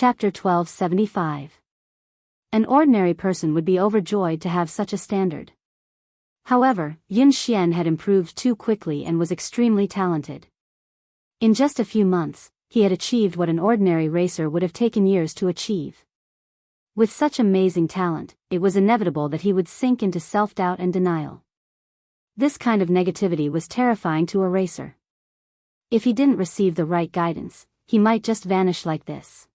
Chapter 1275. An ordinary person would be overjoyed to have such a standard. However, Yun Xian had improved too quickly and was extremely talented. In just a few months, he had achieved what an ordinary racer would have taken years to achieve. With such amazing talent, it was inevitable that he would sink into self-doubt and denial. This kind of negativity was terrifying to a racer. If he didn't receive the right guidance, he might just vanish like this.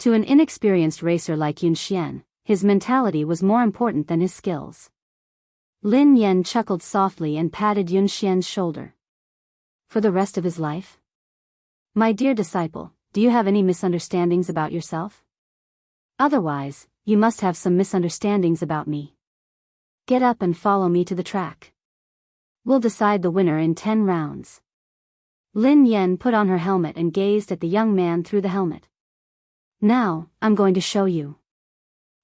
To an inexperienced racer like Yun Xian, his mentality was more important than his skills. Lin Yan chuckled softly and patted Yun Xian's shoulder. For the rest of his life? My dear disciple, do you have any misunderstandings about yourself? Otherwise, you must have some misunderstandings about me. Get up and follow me to the track. We'll decide the winner in 10 rounds. Lin Yan put on her helmet and gazed at the young man through the helmet. Now, I'm going to show you.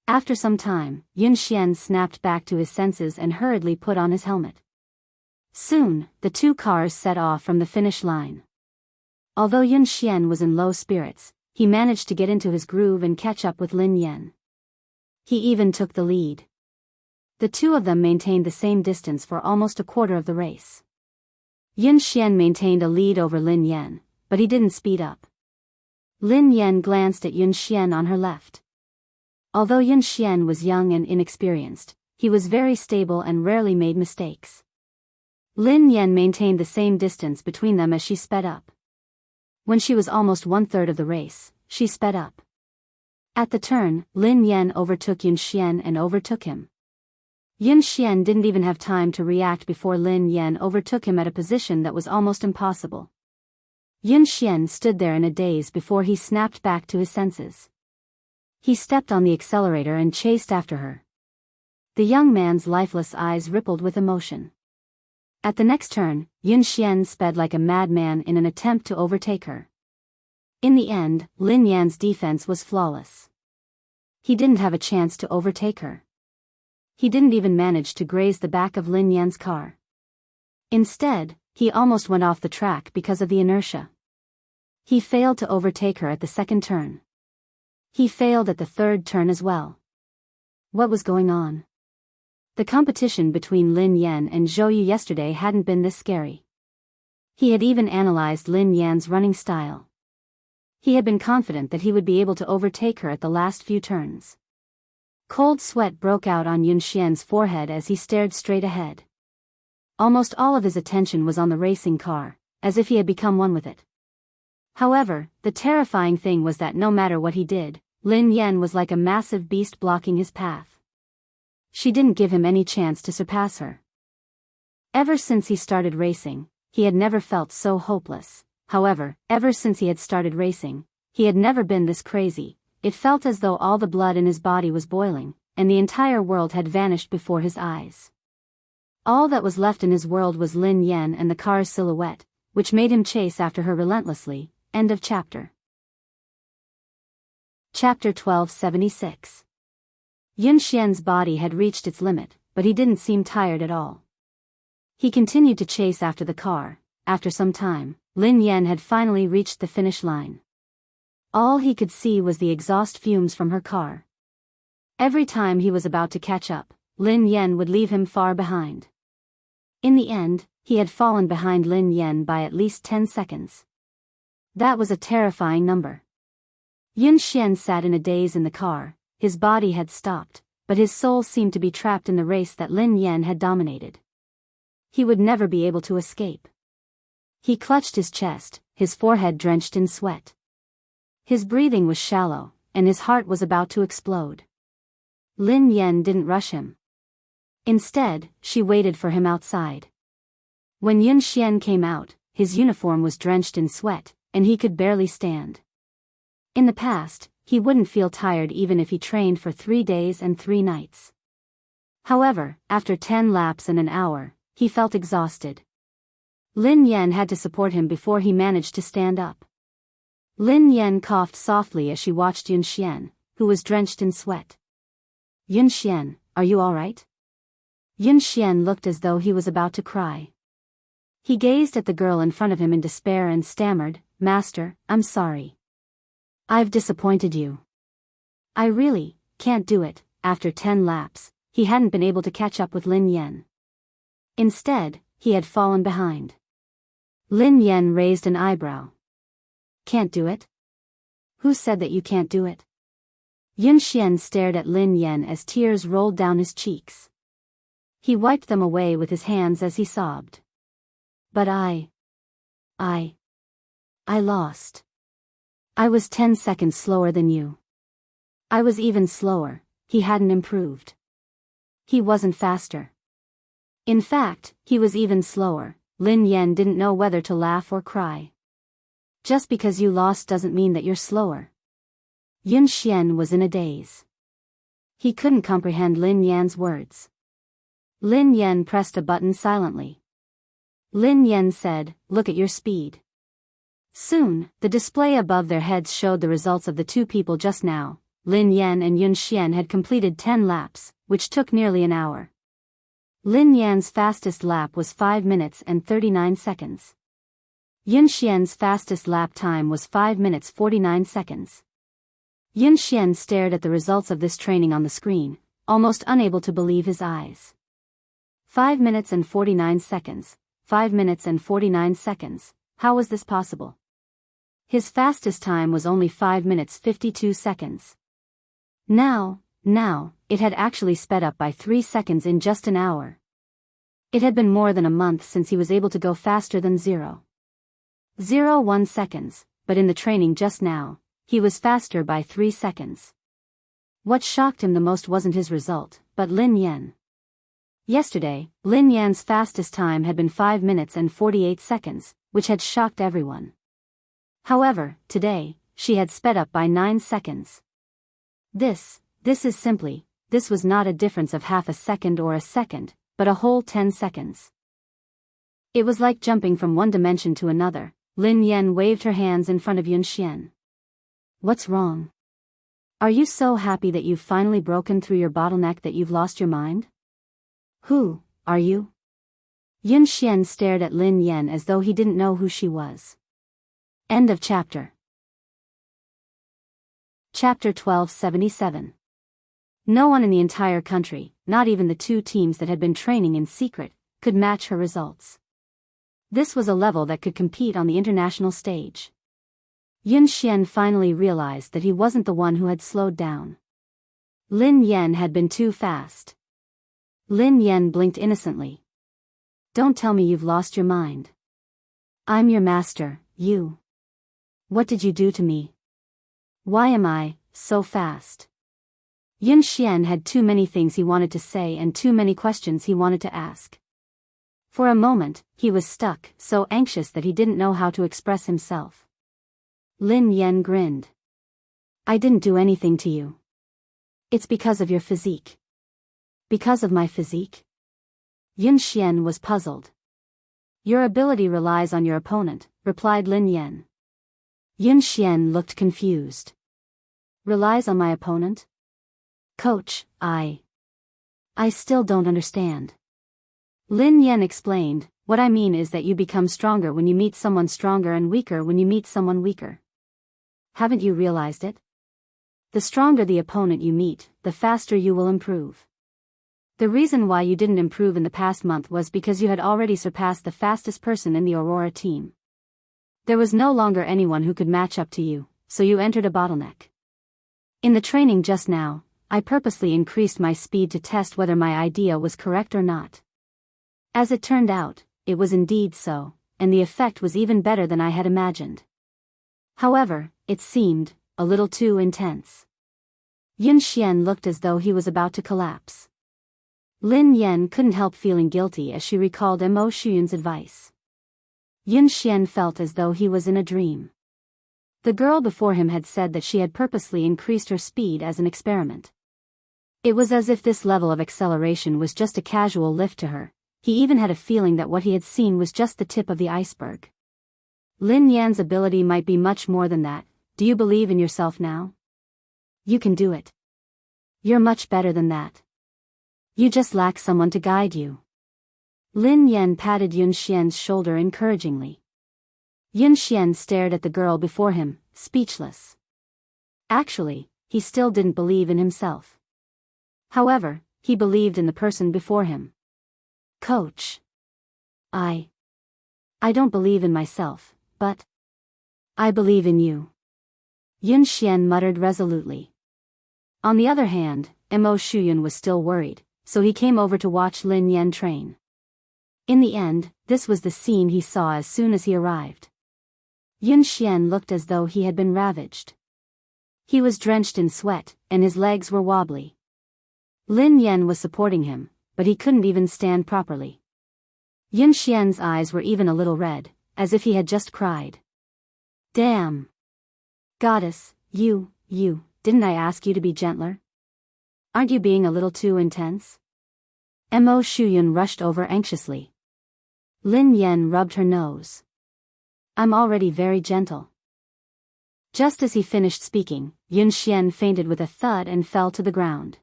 After some time, Yun Xian snapped back to his senses and hurriedly put on his helmet. Soon, the two cars set off from the finish line. Although Yun Xian was in low spirits, he managed to get into his groove and catch up with Lin Yan. He even took the lead. The two of them maintained the same distance for almost a quarter of the race. Yun Xian maintained a lead over Lin Yan, but he didn't speed up. Lin Yan glanced at Yun Xian on her left. Although Yun Xian was young and inexperienced, he was very stable and rarely made mistakes. Lin Yan maintained the same distance between them as she sped up. When she was almost 1/3 of the race, she sped up. At the turn, Lin Yan overtook Yun Xian and overtook him. Yun Xian didn't even have time to react before Lin Yan overtook him at a position that was almost impossible. Yun Xian stood there in a daze before he snapped back to his senses. He stepped on the accelerator and chased after her. The young man's lifeless eyes rippled with emotion. At the next turn, Yun Xian sped like a madman in an attempt to overtake her. In the end, Lin Yan's defense was flawless. He didn't have a chance to overtake her. He didn't even manage to graze the back of Lin Yan's car. Instead, he almost went off the track because of the inertia. He failed to overtake her at the second turn. He failed at the third turn as well. What was going on? The competition between Lin Yan and Zhou Yu yesterday hadn't been this scary. He had even analyzed Lin Yan's running style. He had been confident that he would be able to overtake her at the last few turns. Cold sweat broke out on Yun Xian's forehead as he stared straight ahead. Almost all of his attention was on the racing car, as if he had become one with it. However, the terrifying thing was that no matter what he did, Lin Yan was like a massive beast blocking his path. She didn't give him any chance to surpass her. Ever since he started racing, he had never felt so hopeless. However, ever since he had started racing, he had never been this crazy. It felt as though all the blood in his body was boiling, and the entire world had vanished before his eyes. All that was left in his world was Lin Yan and the car's silhouette, which made him chase after her relentlessly. End of chapter. Chapter 1276. Yun Xian's body had reached its limit, but he didn't seem tired at all. He continued to chase after the car. After some time, Lin Yan had finally reached the finish line. All he could see was the exhaust fumes from her car. Every time he was about to catch up, Lin Yan would leave him far behind. In the end, he had fallen behind Lin Yan by at least 10 seconds. That was a terrifying number. Yun Xian sat in a daze in the car. His body had stopped, but his soul seemed to be trapped in the race that Lin Yan had dominated. He would never be able to escape. He clutched his chest, his forehead drenched in sweat. His breathing was shallow, and his heart was about to explode. Lin Yan didn't rush him. Instead, she waited for him outside. When Yun Xian came out, his uniform was drenched in sweat, and he could barely stand. In the past, he wouldn't feel tired even if he trained for 3 days and 3 nights. However, after 10 laps and an hour, he felt exhausted. Lin Yan had to support him before he managed to stand up. Lin Yan coughed softly as she watched Yun Xian, who was drenched in sweat. Yun Xian, are you all right? Yun Xian looked as though he was about to cry. He gazed at the girl in front of him in despair and stammered, "Master, I'm sorry." I've disappointed you. I really can't do it. After 10 laps, he hadn't been able to catch up with Lin Yan. Instead, he had fallen behind. Lin Yan raised an eyebrow. Can't do it? Who said that you can't do it? Yun Xian stared at Lin Yan as tears rolled down his cheeks. He wiped them away with his hands as he sobbed. But I lost. I was 10 seconds slower than you. I was even slower. He hadn't improved. He wasn't faster. In fact, he was even slower. Lin Yan didn't know whether to laugh or cry. Just because you lost doesn't mean that you're slower. Yun Xian was in a daze. He couldn't comprehend Lin Yan's words. Lin Yan pressed a button silently. Lin Yan said, "Look at your speed." Soon, the display above their heads showed the results of the two people just now. Lin Yan and Yun Xian had completed 10 laps, which took nearly an hour. Lin Yan's fastest lap was 5 minutes and 39 seconds. Yun Xian's fastest lap time was 5 minutes 49 seconds. Yun Xian stared at the results of this training on the screen, almost unable to believe his eyes. 5 minutes and 49 seconds, 5 minutes and 49 seconds, how was this possible? His fastest time was only 5 minutes 52 seconds. Now, it had actually sped up by 3 seconds in just an hour. It had been more than a month since he was able to go faster than 0.01 seconds, but in the training just now, he was faster by 3 seconds. What shocked him the most wasn't his result, but Lin Yan. Yesterday, Lin Yan's fastest time had been 5 minutes and 48 seconds, which had shocked everyone. However, today, she had sped up by 9 seconds. This was not a difference of half a second or a second, but a whole 10 seconds. It was like jumping from one dimension to another. Lin Yan waved her hands in front of Yun Xian. What's wrong? Are you so happy that you've finally broken through your bottleneck that you've lost your mind? Who are you? Yun Xian stared at Lin Yan as though he didn't know who she was. End of chapter. Chapter 1277. No one in the entire country, not even the two teams that had been training in secret, could match her results. This was a level that could compete on the international stage. Yun Xian finally realized that he wasn't the one who had slowed down. Lin Yan had been too fast. Lin Yan blinked innocently. Don't tell me you've lost your mind. I'm your master, you. What did you do to me? Why am I so fast? Yun Xian had too many things he wanted to say and too many questions he wanted to ask. For a moment, he was stuck, so anxious that he didn't know how to express himself. Lin Yan grinned. I didn't do anything to you. It's because of your physique. Because of my physique? Yun Xian was puzzled. Your ability relies on your opponent, replied Lin Yan. Yun Xian looked confused. Relies on my opponent? Coach, I still don't understand. Lin Yan explained, what I mean is that you become stronger when you meet someone stronger and weaker when you meet someone weaker. Haven't you realized it? The stronger the opponent you meet, the faster you will improve. The reason why you didn't improve in the past month was because you had already surpassed the fastest person in the Aurora team. There was no longer anyone who could match up to you, so you entered a bottleneck. In the training just now, I purposely increased my speed to test whether my idea was correct or not. As it turned out, it was indeed so, and the effect was even better than I had imagined. However, it seemed a little too intense. Yun Xian looked as though he was about to collapse. Lin Yan couldn't help feeling guilty as she recalled Mo Shuyun's advice. Yun Xian felt as though he was in a dream. The girl before him had said that she had purposely increased her speed as an experiment. It was as if this level of acceleration was just a casual lift to her. He even had a feeling that what he had seen was just the tip of the iceberg. Lin Yan's ability might be much more than that. Do you believe in yourself now? You can do it. You're much better than that. You just lack someone to guide you. Lin Yan patted Yun Xian's shoulder encouragingly. Yun Xian stared at the girl before him, speechless. Actually, he still didn't believe in himself. However, he believed in the person before him. Coach. I don't believe in myself, but I believe in you. Yun Xian muttered resolutely. On the other hand, Mo Shuyun was still worried, so he came over to watch Lin Yan train. In the end, this was the scene he saw as soon as he arrived. Yun Xian looked as though he had been ravaged. He was drenched in sweat, and his legs were wobbly. Lin Yan was supporting him, but he couldn't even stand properly. Yun Xian's eyes were even a little red, as if he had just cried. Damn! Goddess, you, didn't I ask you to be gentler? Aren't you being a little too intense? Mo Shuyun rushed over anxiously. Lin Yan rubbed her nose. I'm already very gentle. Just as he finished speaking, Yun Xian fainted with a thud and fell to the ground.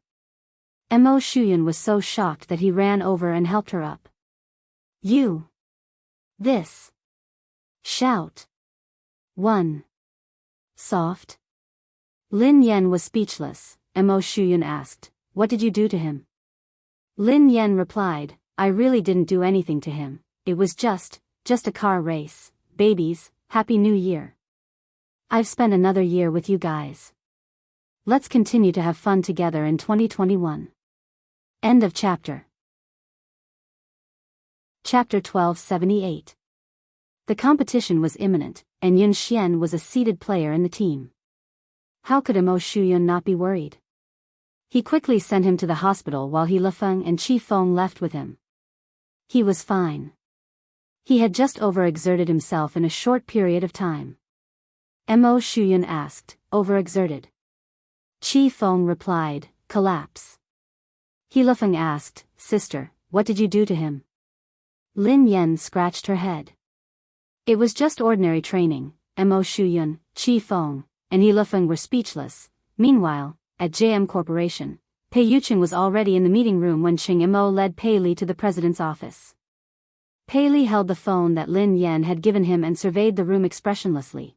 Mo Shuyun was so shocked that he ran over and helped her up. You! This! Shout! 1. Soft? Lin Yan was speechless. Mo Shuyun asked, what did you do to him? Lin Yan replied, I really didn't do anything to him. It was just a car race. Babies, Happy New Year. I've spent another year with you guys. Let's continue to have fun together in 2021. End of chapter. Chapter 1278. The competition was imminent, and Yun Xian was a seeded player in the team. How could Mo Shuyun not be worried? He quickly sent him to the hospital while He Lifeng and Qi Feng left with him. He was fine. He had just overexerted himself in a short period of time. Mo Shuyun asked, overexerted? Qi Feng replied, collapse. He Lifeng asked, sister, what did you do to him? Lin Yan scratched her head. It was just ordinary training. Mo Shuyun, Qi Feng, and He Lifeng were speechless. Meanwhile, at JM Corporation, Pei Yuqing was already in the meeting room when Qing Mo led Pei Li to the president's office. Pei Li held the phone that Lin Yan had given him and surveyed the room expressionlessly.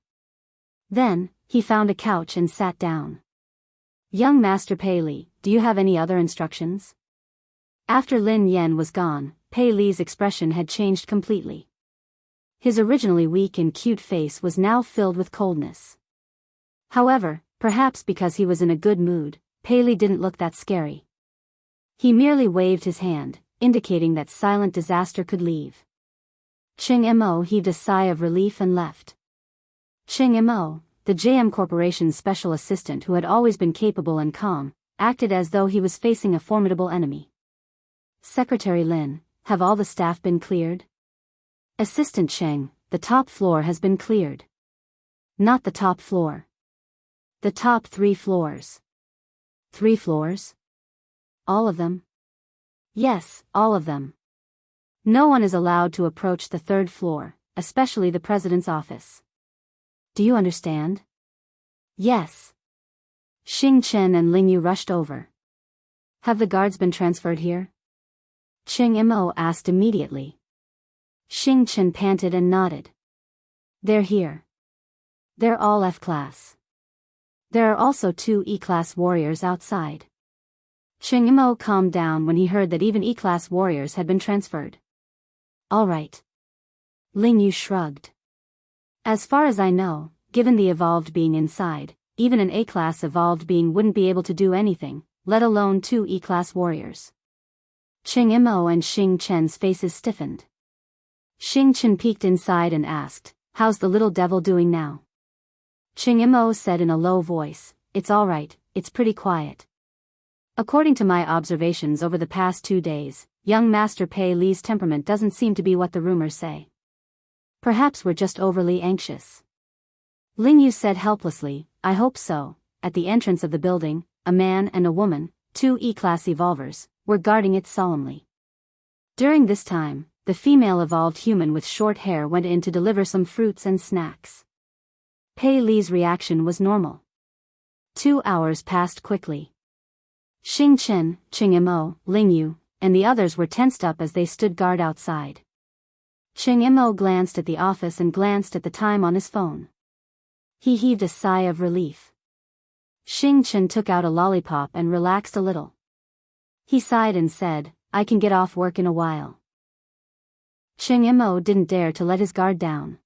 Then, he found a couch and sat down. Young Master Pei Li, do you have any other instructions? After Lin Yan was gone, Pei Li's expression had changed completely. His originally weak and cute face was now filled with coldness. However, perhaps because he was in a good mood, Pei Li didn't look that scary. He merely waved his hand, indicating that silent disaster could leave. Qing Mo heaved a sigh of relief and left. Qing Mo, the JM Corporation's special assistant who had always been capable and calm, acted as though he was facing a formidable enemy. Secretary Lin, have all the staff been cleared? Assistant Cheng, the top floor has been cleared. Not the top floor. The top 3 floors. 3 floors? All of them? Yes, all of them. No one is allowed to approach the 3rd floor, especially the president's office. Do you understand? Yes. Xing Chen and Ling Yu rushed over. Have the guards been transferred here? Qing Mo asked immediately. Xing Chen panted and nodded. They're here. They're all F-class. There are also 2 E-class warriors outside. Qing Mo calmed down when he heard that even E-class warriors had been transferred. All right. Ling Yu shrugged. As far as I know, given the evolved being inside, even an A-class evolved being wouldn't be able to do anything, let alone 2 E-class warriors. Qing Mo and Xing Chen's faces stiffened. Xing Chen peeked inside and asked, how's the little devil doing now? Qing Mo said in a low voice, it's all right, it's pretty quiet. According to my observations over the past 2 days, young Master Pei Li's temperament doesn't seem to be what the rumors say. Perhaps we're just overly anxious. Ling Yu said helplessly, I hope so. At the entrance of the building, a man and a woman, 2 E-class evolvers, were guarding it solemnly. During this time, the female evolved human with short hair went in to deliver some fruits and snacks. Pei Li's reaction was normal. 2 hours passed quickly. Xing Chen, Qing Mo, Ling Yu, and the others were tensed up as they stood guard outside. Qing Mo glanced at the office and glanced at the time on his phone. He heaved a sigh of relief. Xing Chen took out a lollipop and relaxed a little. He sighed and said, I can get off work in a while. Cheng Mo didn't dare to let his guard down.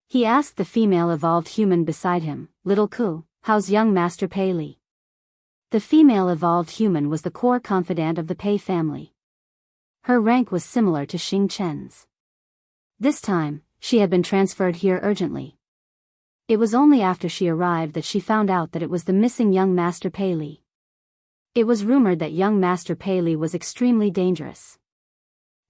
He asked the female evolved human beside him, Little Ku, how's young Master Pei Li? The female evolved human was the core confidant of the Pei family. Her rank was similar to Xing Chen's. This time, she had been transferred here urgently. It was only after she arrived that she found out that it was the missing young Master Pei Li. It was rumored that young Master Pei Li was extremely dangerous.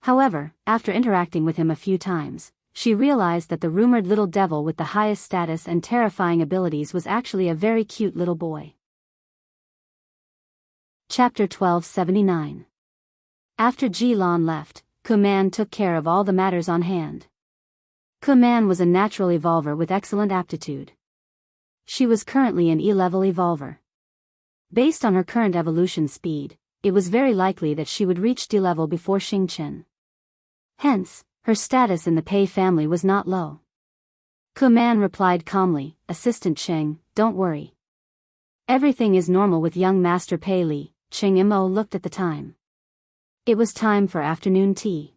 However, after interacting with him a few times, she realized that the rumored little devil with the highest status and terrifying abilities was actually a very cute little boy. Chapter 1279. After Ji Lan left, Kuman took care of all the matters on hand. Kuman was a natural evolver with excellent aptitude. She was currently an E-level evolver. Based on her current evolution speed, it was very likely that she would reach D-level before Xing Chen. Hence, her status in the Pei family was not low. Kuman replied calmly, Assistant Cheng, don't worry. Everything is normal with young Master Pei Li. Cheng Mo looked at the time. It was time for afternoon tea.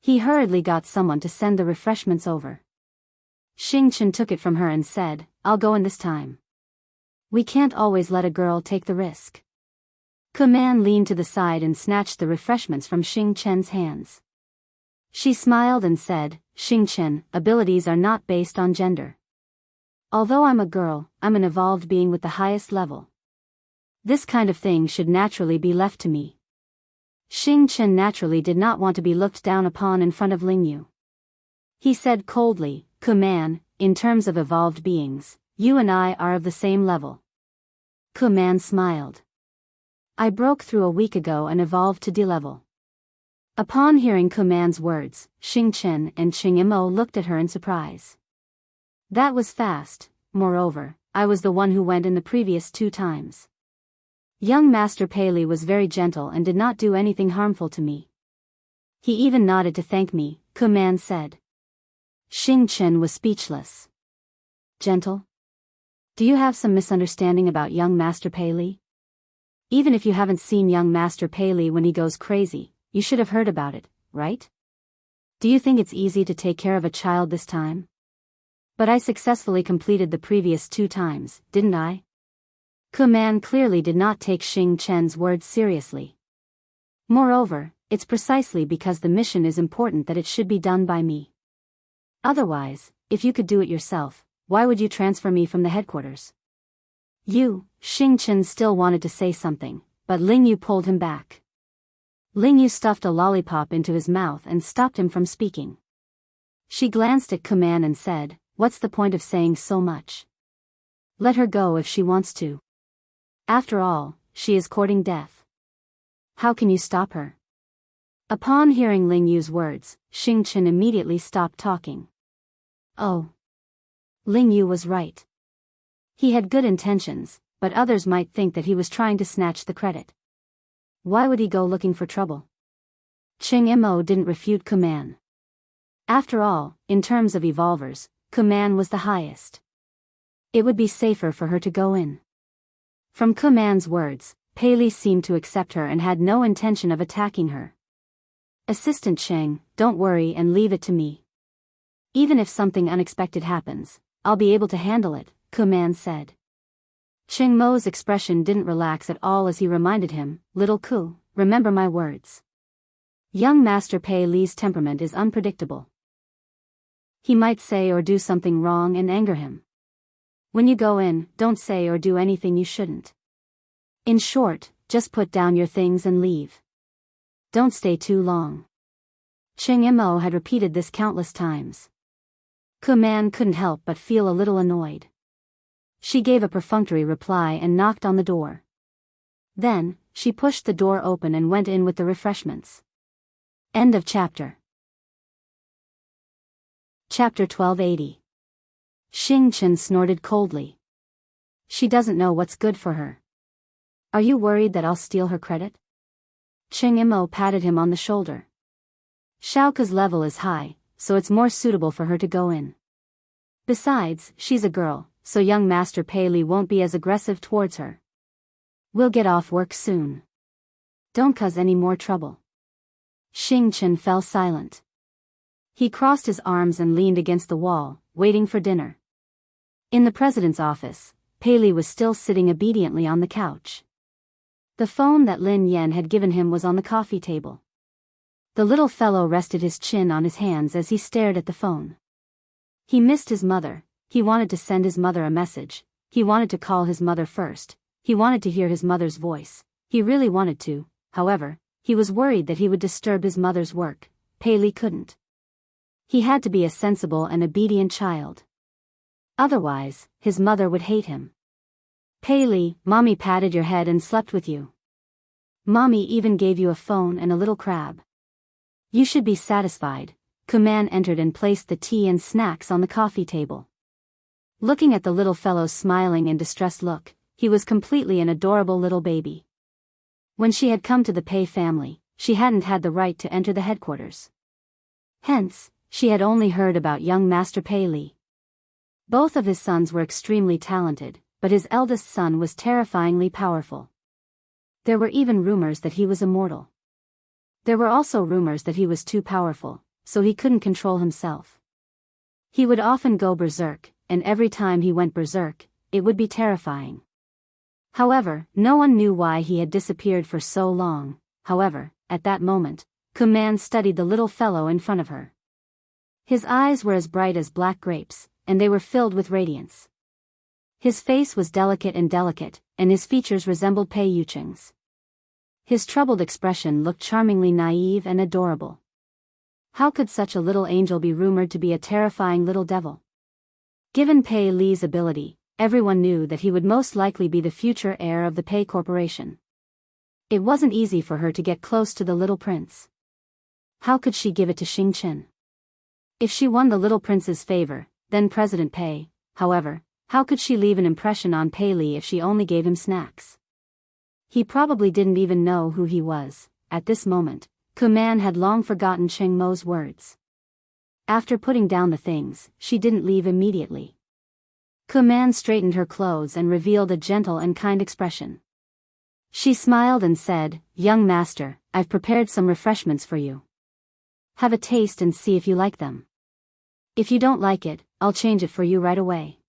He hurriedly got someone to send the refreshments over. Xing Chen took it from her and said, I'll go in this time. We can't always let a girl take the risk. Kuman leaned to the side and snatched the refreshments from Xing Chen's hands. She smiled and said, Xing Chen, abilities are not based on gender. Although I'm a girl, I'm an evolved being with the highest level. This kind of thing should naturally be left to me. Xing Chen naturally did not want to be looked down upon in front of Lingyu. He said coldly, Kuman, in terms of evolved beings, you and I are of the same level. Kuman smiled. I broke through a week ago and evolved to D-level. Upon hearing Kuman's words, Xing Chen and Cheng Mo looked at her in surprise. That was fast. Moreover, I was the one who went in the previous 2 times. Young Master Pei Li was very gentle and did not do anything harmful to me. He even nodded to thank me, Kuman said. Xing Chen was speechless. Gentle? Do you have some misunderstanding about young Master Pei Li? Even if you haven't seen young Master Pei Li when he goes crazy, you should have heard about it, right? Do you think it's easy to take care of a child this time? But I successfully completed the previous 2 times, didn't I? Kuman clearly did not take Xing Chen's words seriously. Moreover, it's precisely because the mission is important that it should be done by me. Otherwise, if you could do it yourself, why would you transfer me from the headquarters? Xing Chen still wanted to say something, but Lingyu pulled him back. Lingyu stuffed a lollipop into his mouth and stopped him from speaking. She glanced at Kuman and said, What's the point of saying so much? Let her go if she wants to. After all, she is courting death. How can you stop her? Upon hearing Lingyu's words, Xing Chen immediately stopped talking. Oh. Lingyu was right. He had good intentions, but others might think that he was trying to snatch the credit. Why would he go looking for trouble? Cheng Mo didn't refute Kuman. After all, in terms of evolvers, Kuman was the highest. It would be safer for her to go in. From Kuman's words, Pei Li seemed to accept her and had no intention of attacking her. Assistant Cheng, don't worry and leave it to me. Even if something unexpected happens, I'll be able to handle it, Kuman said. Cheng Mo's expression didn't relax at all as he reminded him, Little Ku, remember my words. Young Master Pei Li's temperament is unpredictable. He might say or do something wrong and anger him. When you go in, don't say or do anything you shouldn't. In short, just put down your things and leave. Don't stay too long. Cheng Mo had repeated this countless times. Kuman couldn't help but feel a little annoyed. She gave a perfunctory reply and knocked on the door. Then, she pushed the door open and went in with the refreshments. End of chapter. Chapter 1280. Xing Chen snorted coldly. She doesn't know what's good for her. Are you worried that I'll steal her credit? Cheng Mo patted him on the shoulder. Xiaoke's level is high, so it's more suitable for her to go in. Besides, she's a girl, so young Master Pei Li won't be as aggressive towards her. We'll get off work soon. Don't cause any more trouble. Xing Chen fell silent. He crossed his arms and leaned against the wall, waiting for dinner. In the president's office, Pei Li was still sitting obediently on the couch. The phone that Lin Yan had given him was on the coffee table. The little fellow rested his chin on his hands as he stared at the phone. He missed his mother, he wanted to send his mother a message, he wanted to call his mother first, he wanted to hear his mother's voice, he really wanted to, however, he was worried that he would disturb his mother's work. Pei Li couldn't. He had to be a sensible and obedient child. Otherwise, his mother would hate him. Pei Li, Mommy patted your head and slept with you. Mommy even gave you a phone and a little crab. You should be satisfied. Kuman entered and placed the tea and snacks on the coffee table. Looking at the little fellow's smiling and distressed look, he was completely an adorable little baby. When she had come to the Pei family, she hadn't had the right to enter the headquarters. Hence, she had only heard about young Master Pei Li. Both of his sons were extremely talented, but his eldest son was terrifyingly powerful. There were even rumors that he was immortal. There were also rumors that he was too powerful, so he couldn't control himself. He would often go berserk, and every time he went berserk, it would be terrifying. However, no one knew why he had disappeared for so long. However, at that moment, Kuman studied the little fellow in front of her. His eyes were as bright as black grapes, and they were filled with radiance. His face was delicate, and his features resembled Pei Yucheng's. His troubled expression looked charmingly naive and adorable. How could such a little angel be rumored to be a terrifying little devil? Given Pei Li's ability, everyone knew that he would most likely be the future heir of the Pei Corporation. It wasn't easy for her to get close to the little prince. How could she give it to Xing Chen? If she won the little prince's favor, then President Pei, however, how could she leave an impression on Pei Li if she only gave him snacks? He probably didn't even know who he was. At this moment, Kuman had long forgotten Cheng Mo's words. After putting down the things, she didn't leave immediately. Kuman straightened her clothes and revealed a gentle and kind expression. She smiled and said, "Young master, I've prepared some refreshments for you. Have a taste and see if you like them. If you don't like it, I'll change it for you right away.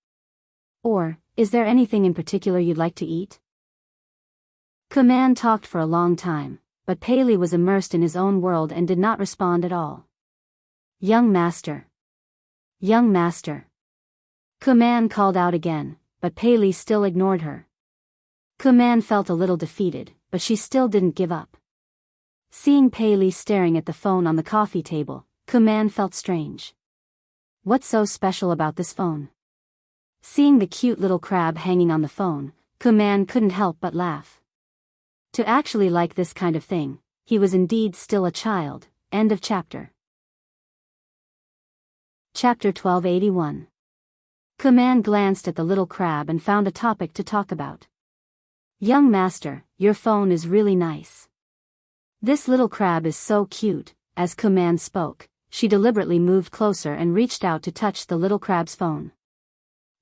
Or, is there anything in particular you'd like to eat?" Kuman talked for a long time, but Pei Li was immersed in his own world and did not respond at all. "Young master. Young master." Kuman called out again, but Pei Li still ignored her. Kuman felt a little defeated, but she still didn't give up. Seeing Pei Li staring at the phone on the coffee table, Kuman felt strange. What's so special about this phone? Seeing the cute little crab hanging on the phone, Kuman couldn't help but laugh. To actually like this kind of thing, he was indeed still a child. End of chapter. Chapter 1281. Kuman glanced at the little crab and found a topic to talk about. "Young master, your phone is really nice. This little crab is so cute." As Kuman spoke, she deliberately moved closer and reached out to touch the little crab's phone.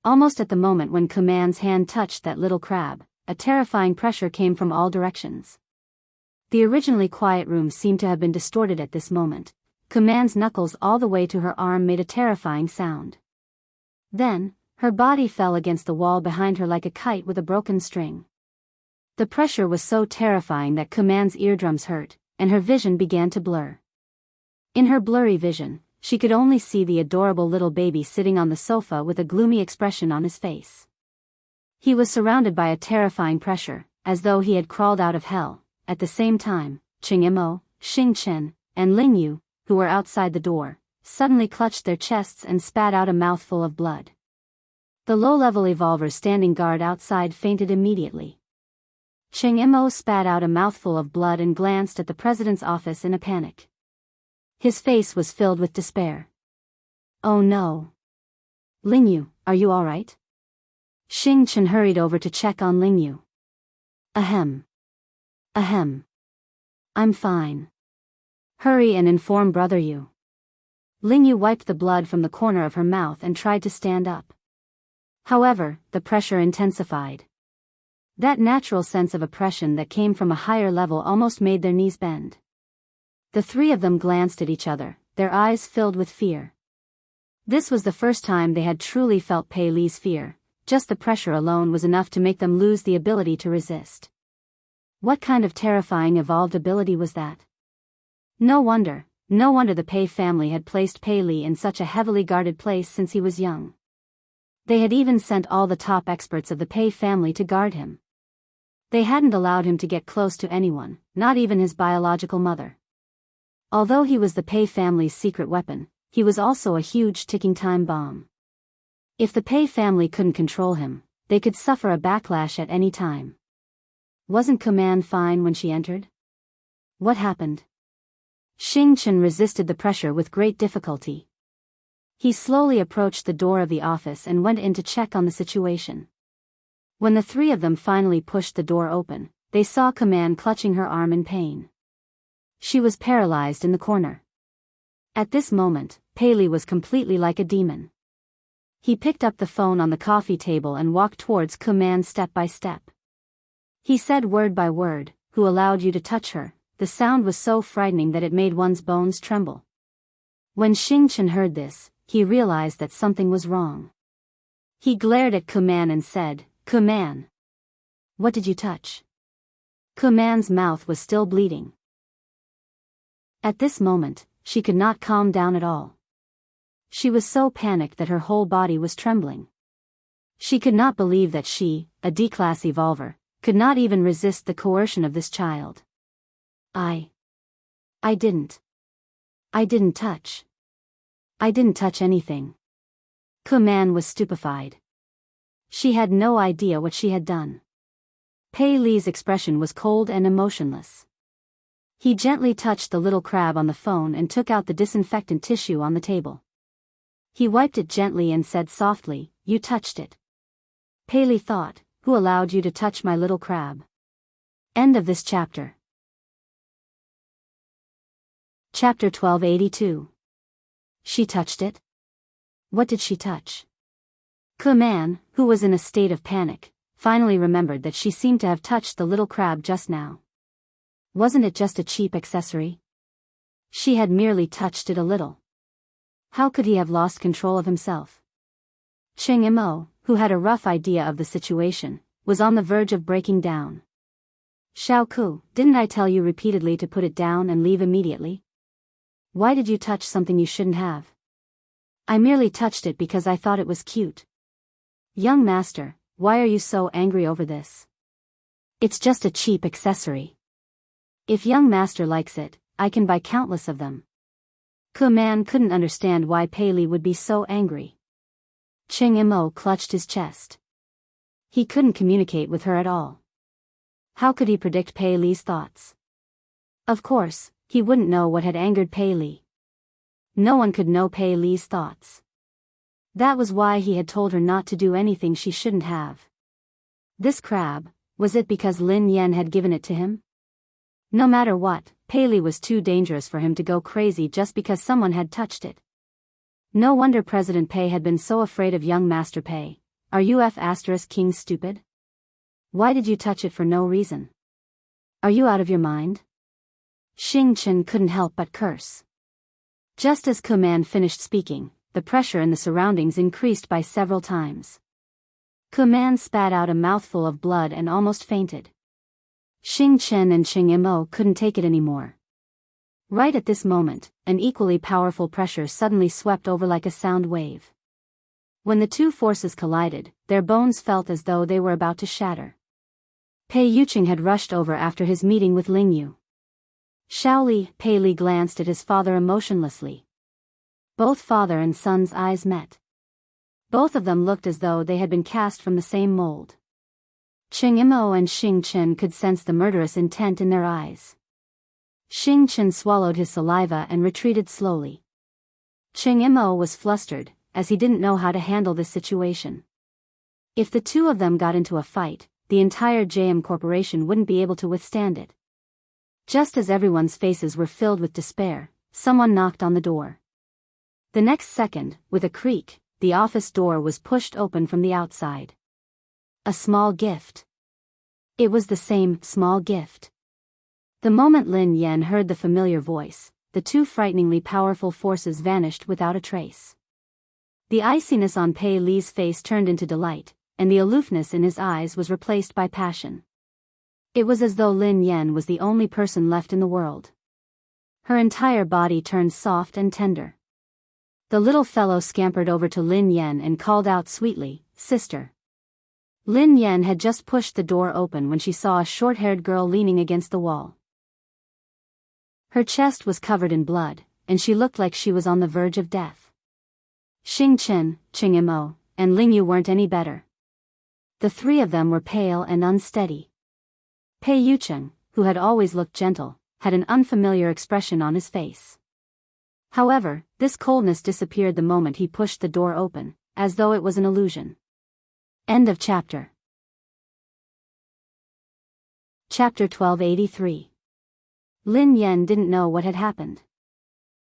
Almost at the moment when Kuman's hand touched that little crab, a terrifying pressure came from all directions. The originally quiet room seemed to have been distorted at this moment. Kuman's knuckles all the way to her arm made a terrifying sound. Then, her body fell against the wall behind her like a kite with a broken string. The pressure was so terrifying that Kuman's eardrums hurt, and her vision began to blur. In her blurry vision, she could only see the adorable little baby sitting on the sofa with a gloomy expression on his face. He was surrounded by a terrifying pressure, as though he had crawled out of hell. At the same time, Cheng Mo, Xing Chen, and Ling Yu, who were outside the door, suddenly clutched their chests and spat out a mouthful of blood. The low-level evolvers standing guard outside fainted immediately. Cheng Mo spat out a mouthful of blood and glanced at the president's office in a panic. His face was filled with despair. "Oh no. Ling Yu, are you all right?" Xing Chen hurried over to check on Ling Yu. Ahem. Ahem. I'm fine. Hurry and inform Brother Yu." Ling Yu wiped the blood from the corner of her mouth and tried to stand up. However, the pressure intensified. That natural sense of oppression that came from a higher level almost made their knees bend. The three of them glanced at each other, their eyes filled with fear. This was the first time they had truly felt Pei Li's fear. Just the pressure alone was enough to make them lose the ability to resist. What kind of terrifying evolved ability was that? No wonder the Pei family had placed Pei Li in such a heavily guarded place since he was young. They had even sent all the top experts of the Pei family to guard him. They hadn't allowed him to get close to anyone, not even his biological mother. Although he was the Pei family's secret weapon, he was also a huge ticking time bomb. If the Pei family couldn't control him, they could suffer a backlash at any time. Wasn't Kuman fine when she entered? What happened? Xing Chen resisted the pressure with great difficulty. He slowly approached the door of the office and went in to check on the situation. When the three of them finally pushed the door open, they saw Kuman clutching her arm in pain. She was paralyzed in the corner. At this moment, Pei Li was completely like a demon. He picked up the phone on the coffee table and walked towards Kuman step by step. He said word by word, "Who allowed you to touch her?" The sound was so frightening that it made one's bones tremble. When Xing Chen heard this, he realized that something was wrong. He glared at Kuman and said, "Kuman, what did you touch?" Kuman's mouth was still bleeding. At this moment, she could not calm down at all. She was so panicked that her whole body was trembling. She could not believe that she, a D-class evolver, could not even resist the coercion of this child. I didn't touch. I didn't touch anything. Kuman was stupefied. She had no idea what she had done. Pei Li's expression was cold and emotionless. He gently touched the little crab on the phone and took out the disinfectant tissue on the table. He wiped it gently and said softly, "You touched it." Pei Li thought, "Who allowed you to touch my little crab?" End of this chapter. Chapter 1282. She touched it? What did she touch? Kuman, who was in a state of panic, finally remembered that she seemed to have touched the little crab just now. Wasn't it just a cheap accessory? She had merely touched it a little. How could he have lost control of himself? Cheng Imo, who had a rough idea of the situation, was on the verge of breaking down. "Xiaoku, didn't I tell you repeatedly to put it down and leave immediately? Why did you touch something you shouldn't have?" "I merely touched it because I thought it was cute." "Young master, why are you so angry over this? It's just a cheap accessory. If young master likes it, I can buy countless of them." Kuman couldn't understand why Pei Li would be so angry. Cheng Imo clutched his chest. He couldn't communicate with her at all. How could he predict Pei Li's thoughts? Of course, he wouldn't know what had angered Pei Li. No one could know Pei Li's thoughts. That was why he had told her not to do anything she shouldn't have. This crab, was it because Lin Yan had given it to him? No matter what, Pei Li was too dangerous for him to go crazy just because someone had touched it. No wonder President Pei had been so afraid of young Master Pei. Are you King stupid? Why did you touch it for no reason? Are you out of your mind? Xing Chen couldn't help but curse. Just as Kuman finished speaking, the pressure in the surroundings increased by several times. Kuman spat out a mouthful of blood and almost fainted. Xing Chen and Cheng Imo couldn't take it anymore. Right at this moment, an equally powerful pressure suddenly swept over like a sound wave. When the two forces collided, their bones felt as though they were about to shatter. Pei Yuqing had rushed over after his meeting with Ling Yu. Shaoli, Pei Li glanced at his father emotionlessly. Both father and son's eyes met. Both of them looked as though they had been cast from the same mold. Cheng Imo and Xing Chen could sense the murderous intent in their eyes. Xing Chen swallowed his saliva and retreated slowly. Cheng Imo was flustered, as he didn't know how to handle this situation. If the two of them got into a fight, the entire JM Corporation wouldn't be able to withstand it. Just as everyone's faces were filled with despair, someone knocked on the door. The next second, with a creak, the office door was pushed open from the outside. A small gift. It was the same small gift. The moment Lin Yan heard the familiar voice, the two frighteningly powerful forces vanished without a trace. The iciness on Pei Li's face turned into delight, and the aloofness in his eyes was replaced by passion. It was as though Lin Yan was the only person left in the world. Her entire body turned soft and tender. The little fellow scampered over to Lin Yan and called out sweetly, "Sister." Lin Yan had just pushed the door open when she saw a short-haired girl leaning against the wall. Her chest was covered in blood, and she looked like she was on the verge of death. Xing Chen, Ching Imo, and Ling Yu weren't any better. The three of them were pale and unsteady. Pei Yucheng, who had always looked gentle, had an unfamiliar expression on his face. However, this coldness disappeared the moment he pushed the door open, as though it was an illusion. End of chapter. Chapter 1283. Lin Yan didn't know what had happened.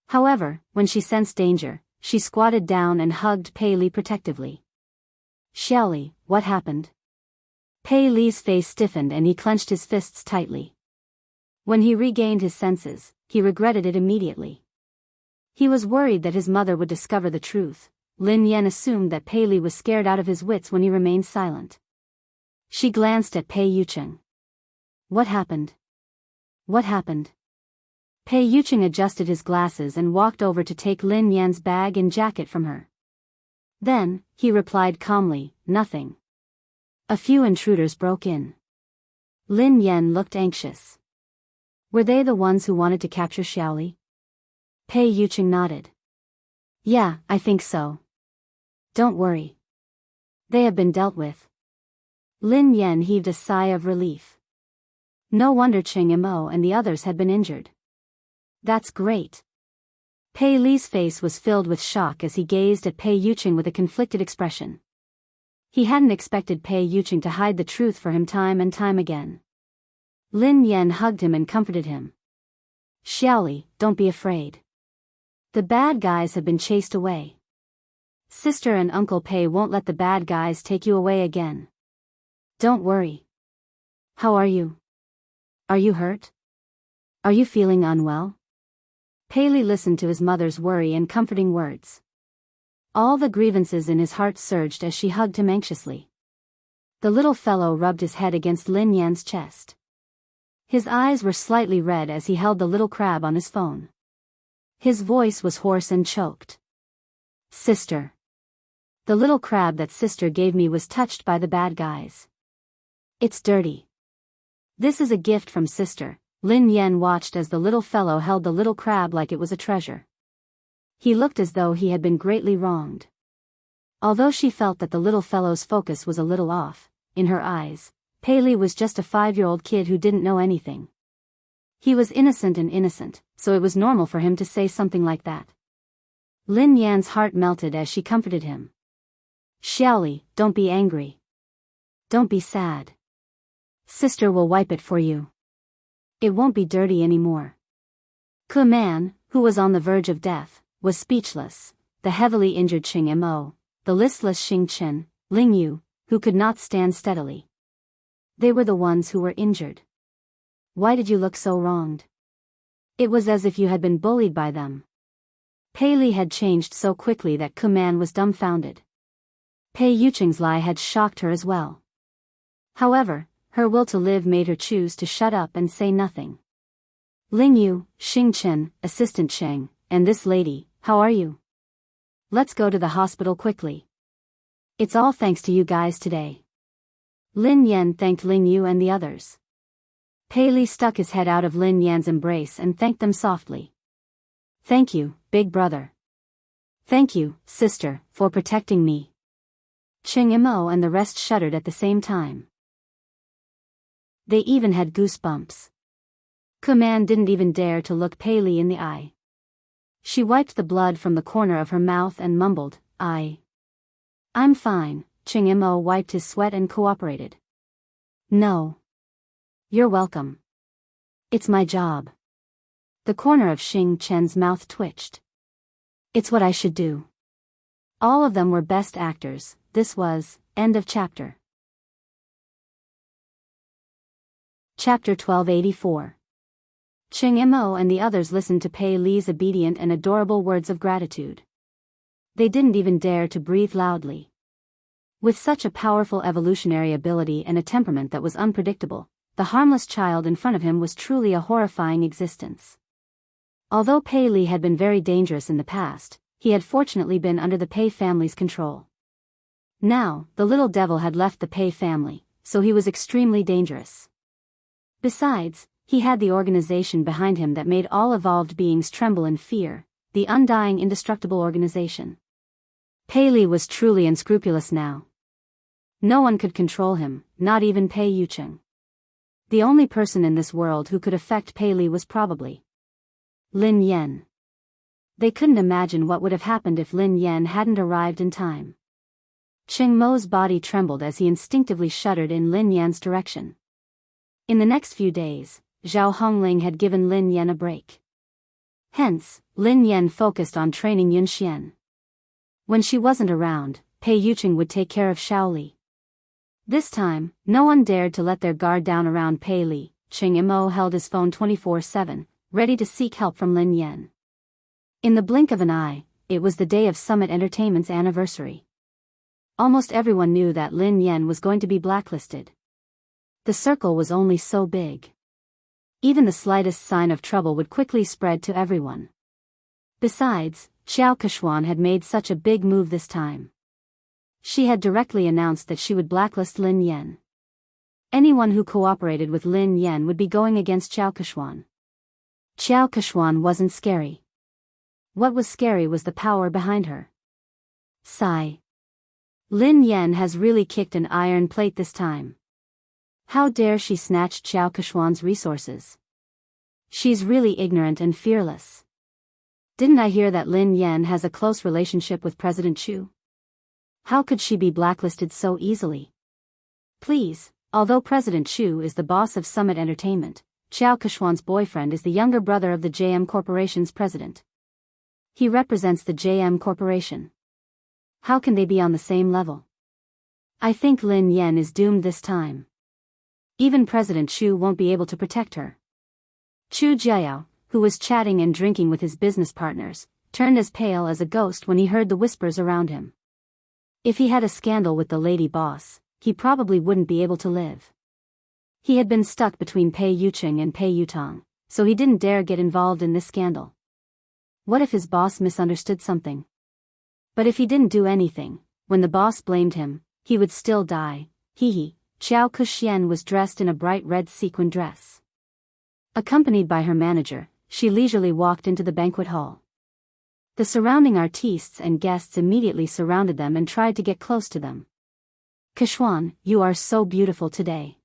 However, when she sensed danger, she squatted down and hugged Pei Li protectively. "Xiaoli, what happened?" Pei Li's face stiffened and he clenched his fists tightly. When he regained his senses, he regretted it immediately. He was worried that his mother would discover the truth. Lin Yan assumed that Pei Li was scared out of his wits when he remained silent. She glanced at Pei Yucheng. "What happened? What happened?" Pei Yucheng adjusted his glasses and walked over to take Lin Yan's bag and jacket from her. Then, he replied calmly, "Nothing. A few intruders broke in." Lin Yan looked anxious. "Were they the ones who wanted to capture Xiaoli?" Pei Yucheng nodded. "Yeah, I think so. Don't worry. They have been dealt with." Lin Yan heaved a sigh of relief. No wonder Ching Imo and the others had been injured. "That's great." Pei Li's face was filled with shock as he gazed at Pei Yucheng with a conflicted expression. He hadn't expected Pei Yucheng to hide the truth for him time and time again. Lin Yan hugged him and comforted him. "Xiaoli, don't be afraid. The bad guys have been chased away. Sister and Uncle Pei won't let the bad guys take you away again. Don't worry. How are you? Are you hurt? Are you feeling unwell?" Pei Li listened to his mother's worry and comforting words. All the grievances in his heart surged as she hugged him anxiously. The little fellow rubbed his head against Lin Yan's chest. His eyes were slightly red as he held the little crab on his phone. His voice was hoarse and choked. "Sister. The little crab that sister gave me was touched by the bad guys. It's dirty. This is a gift from sister." Lin Yan watched as the little fellow held the little crab like it was a treasure. He looked as though he had been greatly wronged. Although she felt that the little fellow's focus was a little off, in her eyes, Pei Li was just a 5-year-old kid who didn't know anything. He was innocent, so it was normal for him to say something like that. Lin Yan's heart melted as she comforted him. "Xiaoli, don't be angry. Don't be sad. Sister will wipe it for you. It won't be dirty anymore." Ku Man, who was on the verge of death, was speechless. The heavily injured Ching Imo, the listless Xing Chen, Ling Yu, who could not stand steadily. They were the ones who were injured. "Why did you look so wronged? It was as if you had been bullied by them." Pei Li had changed so quickly that Ku Man was dumbfounded. Pei Yucheng's lie had shocked her as well. However, her will to live made her choose to shut up and say nothing. "Ling Yu, Xing Chen, Assistant Cheng, and this lady, how are you? Let's go to the hospital quickly. It's all thanks to you guys today." Lin Yan thanked Ling Yu and the others. Pei Li stuck his head out of Lin Yan's embrace and thanked them softly. "Thank you, big brother. Thank you, sister, for protecting me." Ching Imo and the rest shuddered at the same time. They even had goosebumps. Ku Man didn't even dare to look Pei Li in the eye. She wiped the blood from the corner of her mouth and mumbled, I'm fine." Ching Imo wiped his sweat and cooperated. "No. You're welcome. It's my job." The corner of Xing Chen's mouth twitched. "It's what I should do." All of them were best actors. This was, end of chapter. Chapter 1284. Ching Mo and the others listened to Pei Li's obedient and adorable words of gratitude. They didn't even dare to breathe loudly. With such a powerful evolutionary ability and a temperament that was unpredictable, the harmless child in front of him was truly a horrifying existence. Although Pei Li had been very dangerous in the past, he had fortunately been under the Pei family's control. Now, the little devil had left the Pei family, so he was extremely dangerous. Besides, he had the organization behind him that made all evolved beings tremble in fear, the undying indestructible organization. Pei Li was truly unscrupulous now. No one could control him, not even Pei Yucheng. The only person in this world who could affect Pei Li was probably Lin Yan. They couldn't imagine what would have happened if Lin Yan hadn't arrived in time. Ching Mo's body trembled as he instinctively shuddered in Lin Yan's direction. In the next few days, Zhao Hongling had given Lin Yan a break. Hence, Lin Yan focused on training Yun Xian. When she wasn't around, Pei Yucheng would take care of Shaoli. This time, no one dared to let their guard down around Pei Li. Ching Mo held his phone 24/7, ready to seek help from Lin Yan. In the blink of an eye, it was the day of Summit Entertainment's anniversary. Almost everyone knew that Lin Yan was going to be blacklisted. The circle was only so big. Even the slightest sign of trouble would quickly spread to everyone. Besides, Xiao Keshuan had made such a big move this time. She had directly announced that she would blacklist Lin Yan. Anyone who cooperated with Lin Yan would be going against Xiao Keshuan. Xiao Keshuan wasn't scary. What was scary was the power behind her. Sigh. Lin Yan has really kicked an iron plate this time. How dare she snatch Xiao Keshuan's resources? She's really ignorant and fearless. Didn't I hear that Lin Yan has a close relationship with President Chu? How could she be blacklisted so easily? Please, although President Chu is the boss of Summit Entertainment, Xiao Keshuan's boyfriend is the younger brother of the JM Corporation's president. He represents the JM Corporation. How can they be on the same level? I think Lin Yan is doomed this time. Even President Chu won't be able to protect her. Chu Jiao, who was chatting and drinking with his business partners, turned as pale as a ghost when he heard the whispers around him. If he had a scandal with the lady boss, he probably wouldn't be able to live. He had been stuck between Pei Yucheng and Pei Yutong, so he didn't dare get involved in this scandal. What if his boss misunderstood something? But if he didn't do anything, when the boss blamed him, he would still die. Hee. Xiao Kuxian was dressed in a bright red sequin dress. Accompanied by her manager, she leisurely walked into the banquet hall. The surrounding artistes and guests immediately surrounded them and tried to get close to them. Keshuan, you are so beautiful today.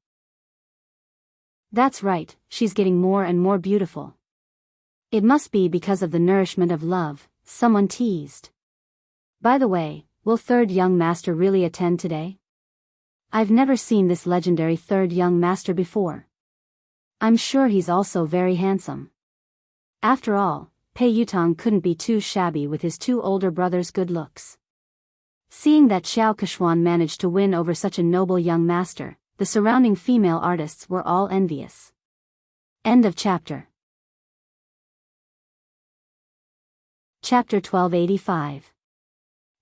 That's right, she's getting more and more beautiful. It must be because of the nourishment of love, someone teased. By the way, will third young master really attend today? I've never seen this legendary third young master before. I'm sure he's also very handsome. After all, Pei Yutong couldn't be too shabby with his two older brothers' good looks. Seeing that Xiao Keshuan managed to win over such a noble young master, the surrounding female artists were all envious. End of chapter. Chapter 1285.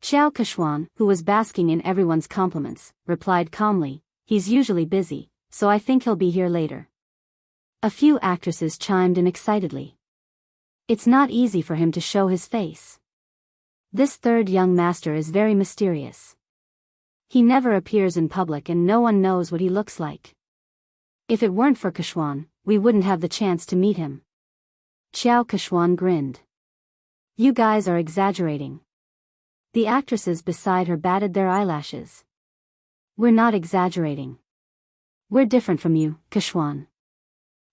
Xiao Keshuan, who was basking in everyone's compliments, replied calmly, "He's usually busy, so I think he'll be here later." A few actresses chimed in excitedly. It's not easy for him to show his face. This third young master is very mysterious. He never appears in public and no one knows what he looks like. If it weren't for Keshuan, we wouldn't have the chance to meet him. Xiao Keshuan grinned. You guys are exaggerating. The actresses beside her batted their eyelashes. We're not exaggerating. We're different from you, Keshuan.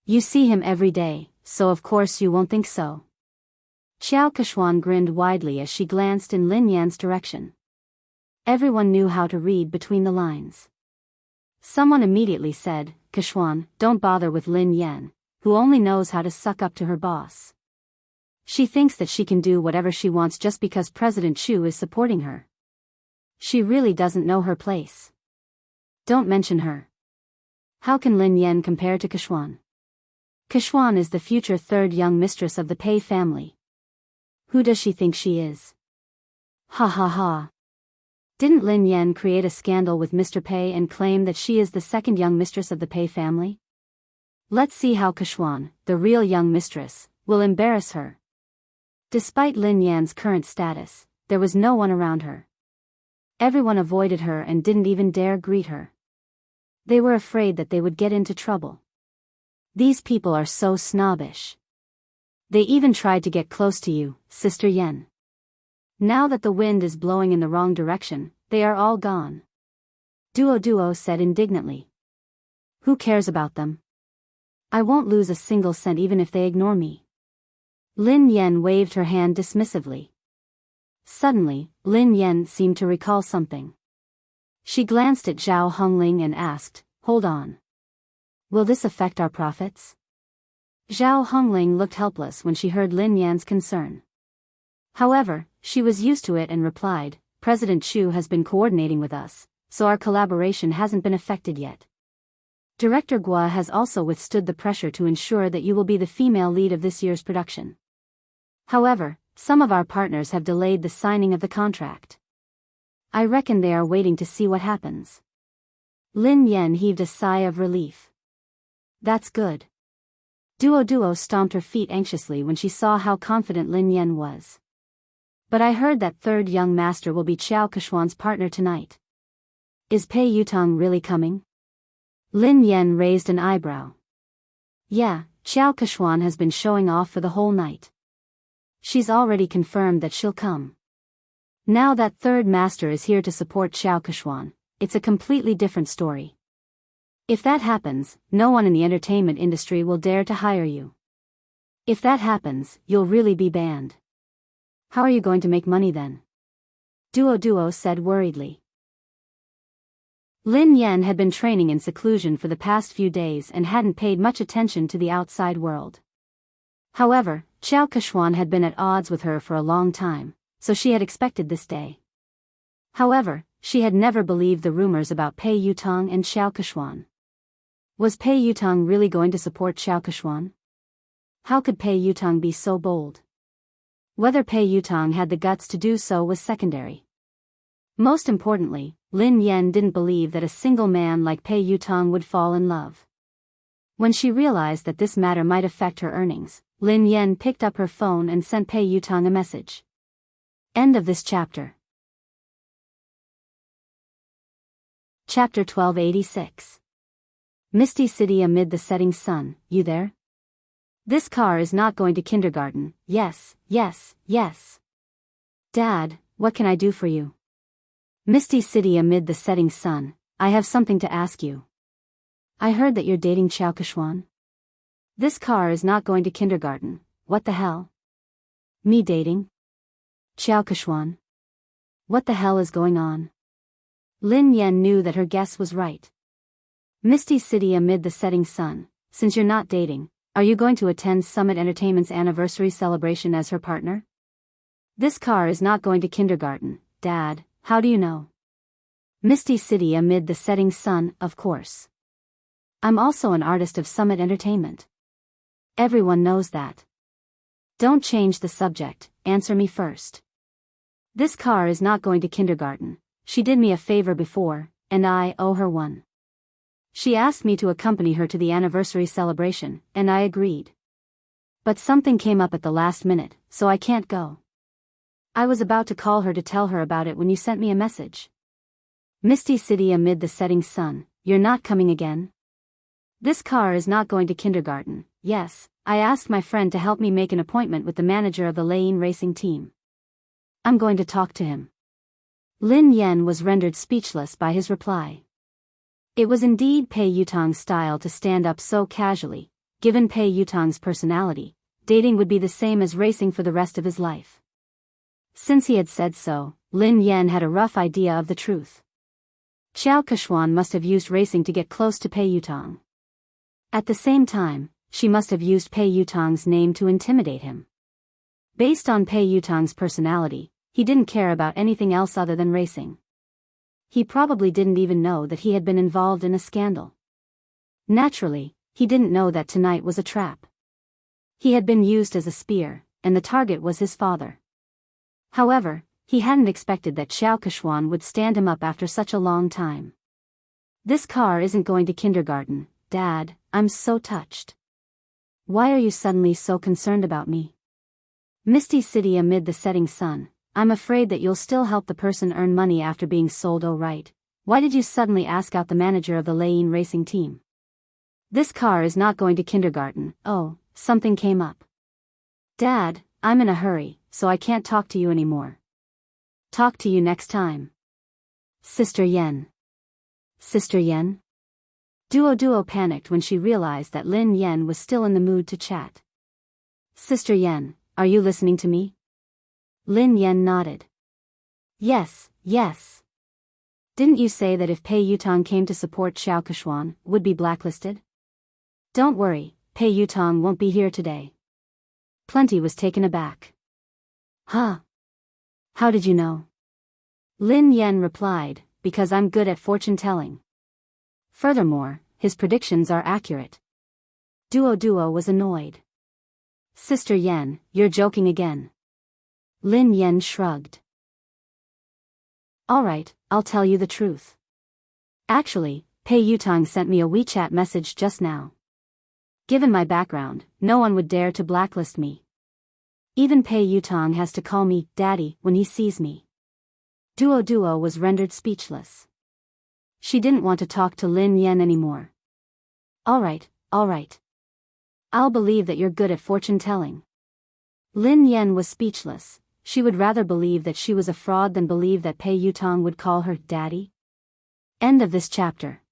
You see him every day, so of course you won't think so. Xiao Keshuan grinned widely as she glanced in Lin Yan's direction. Everyone knew how to read between the lines. Someone immediately said, Keshuan, don't bother with Lin Yan, who only knows how to suck up to her boss. She thinks that she can do whatever she wants just because President Chu is supporting her. She really doesn't know her place. Don't mention her. How can Lin Yan compare to Kexuan? Kexuan is the future third young mistress of the Pei family. Who does she think she is? Ha ha ha. Didn't Lin Yan create a scandal with Mr. Pei and claim that she is the second young mistress of the Pei family? Let's see how Kexuan, the real young mistress, will embarrass her. Despite Lin Yan's current status, there was no one around her. Everyone avoided her and didn't even dare greet her. They were afraid that they would get into trouble. These people are so snobbish. They even tried to get close to you, Sister Yen. Now that the wind is blowing in the wrong direction, they are all gone. Duo said indignantly. Who cares about them? I won't lose a single cent even if they ignore me. Lin Yan waved her hand dismissively. Suddenly, Lin Yan seemed to recall something. She glanced at Zhao Hongling and asked, "Hold on. Will this affect our profits?" Zhao Hongling looked helpless when she heard Lin Yan's concern. However, she was used to it and replied, "President Chu has been coordinating with us, so our collaboration hasn't been affected yet. Director Gua has also withstood the pressure to ensure that you will be the female lead of this year's production. However, some of our partners have delayed the signing of the contract. I reckon they are waiting to see what happens." Lin Yan heaved a sigh of relief. That's good. Duo stomped her feet anxiously when she saw how confident Lin Yan was. But I heard that third young master will be Qiao Kexuan's partner tonight. Is Pei Yutong really coming? Lin Yan raised an eyebrow. Yeah, Qiao Kexuan has been showing off for the whole night. She's already confirmed that she'll come. Now that third master is here to support Qiao Kexuan, it's a completely different story. If that happens, no one in the entertainment industry will dare to hire you. If that happens, you'll really be banned. How are you going to make money then? Duo said worriedly. Lin Yan had been training in seclusion for the past few days and hadn't paid much attention to the outside world. However, Qiao Kexuan had been at odds with her for a long time, so she had expected this day. However, she had never believed the rumors about Pei Yutong and Qiao Kexuan. Was Pei Yutong really going to support Qiao Kexuan? How could Pei Yutong be so bold? Whether Pei Yutong had the guts to do so was secondary. Most importantly, Lin Yan didn't believe that a single man like Pei Yutong would fall in love. When she realized that this matter might affect her earnings, Lin Yan picked up her phone and sent Pei Yutong a message. End of this chapter. Chapter 1286. Misty City amid the setting sun, you there? This car is not going to kindergarten, yes. Dad, what can I do for you? Misty City amid the setting sun, I have something to ask you. I heard that you're dating Qiao Kexuan. This car is not going to kindergarten, what the hell? Me dating? Qiao Kexuan? What the hell is going on? Lin Yan knew that her guess was right. Misty City amid the setting sun, since you're not dating, are you going to attend Summit Entertainment's anniversary celebration as her partner? This car is not going to kindergarten, Dad, how do you know? Misty City amid the setting sun, of course. I'm also an artist of Summit Entertainment. Everyone knows that. Don't change the subject, answer me first. This car is not going to kindergarten, she did me a favor before, and I owe her one. She asked me to accompany her to the anniversary celebration, and I agreed. But something came up at the last minute, so I can't go. I was about to call her to tell her about it when you sent me a message. Misty City amid the setting sun, you're not coming again? This car is not going to kindergarten, yes, I asked my friend to help me make an appointment with the manager of the Lane racing team. I'm going to talk to him. Lin Yan was rendered speechless by his reply. It was indeed Pei Yutong's style to stand up so casually. Given Pei Yutong's personality, dating would be the same as racing for the rest of his life. Since he had said so, Lin Yan had a rough idea of the truth. Qiao Kexuan must have used racing to get close to Pei Yutong. At the same time, she must have used Pei Yutong's name to intimidate him. Based on Pei Yutong's personality, he didn't care about anything else other than racing. He probably didn't even know that he had been involved in a scandal. Naturally, he didn't know that tonight was a trap. He had been used as a spear, and the target was his father. However, he hadn't expected that Xiao Keshuan would stand him up after such a long time. This car isn't going to kindergarten, Dad, I'm so touched. Why are you suddenly so concerned about me? Misty City amid the setting sun, I'm afraid that you'll still help the person earn money after being sold. Oh right, why did you suddenly ask out the manager of the Lane racing team? This car is not going to kindergarten. Oh, something came up. Dad, I'm in a hurry, so I can't talk to you anymore. Talk to you next time. Sister Yen. Sister Yen? Duo panicked when she realized that Lin Yen was still in the mood to chat. Sister Yen, are you listening to me? Lin Yen nodded. Yes. Didn't you say that if Pei Yutong came to support Xiao Keshuan, would be blacklisted? Don't worry, Pei Yutong won't be here today. Plenty was taken aback. Huh? How did you know? Lin Yen replied, because I'm good at fortune-telling. Furthermore, his predictions are accurate. Duo was annoyed. Sister Yen, you're joking again. Lin Yen shrugged. Alright, I'll tell you the truth. Actually, Pei Yutong sent me a WeChat message just now. Given my background, no one would dare to blacklist me. Even Pei Yutong has to call me Daddy when he sees me. Duo was rendered speechless. She didn't want to talk to Lin Yen anymore. Alright. I'll believe that you're good at fortune-telling. Lin Yen was speechless. She would rather believe that she was a fraud than believe that Pei Yutong would call her Daddy. End of this chapter.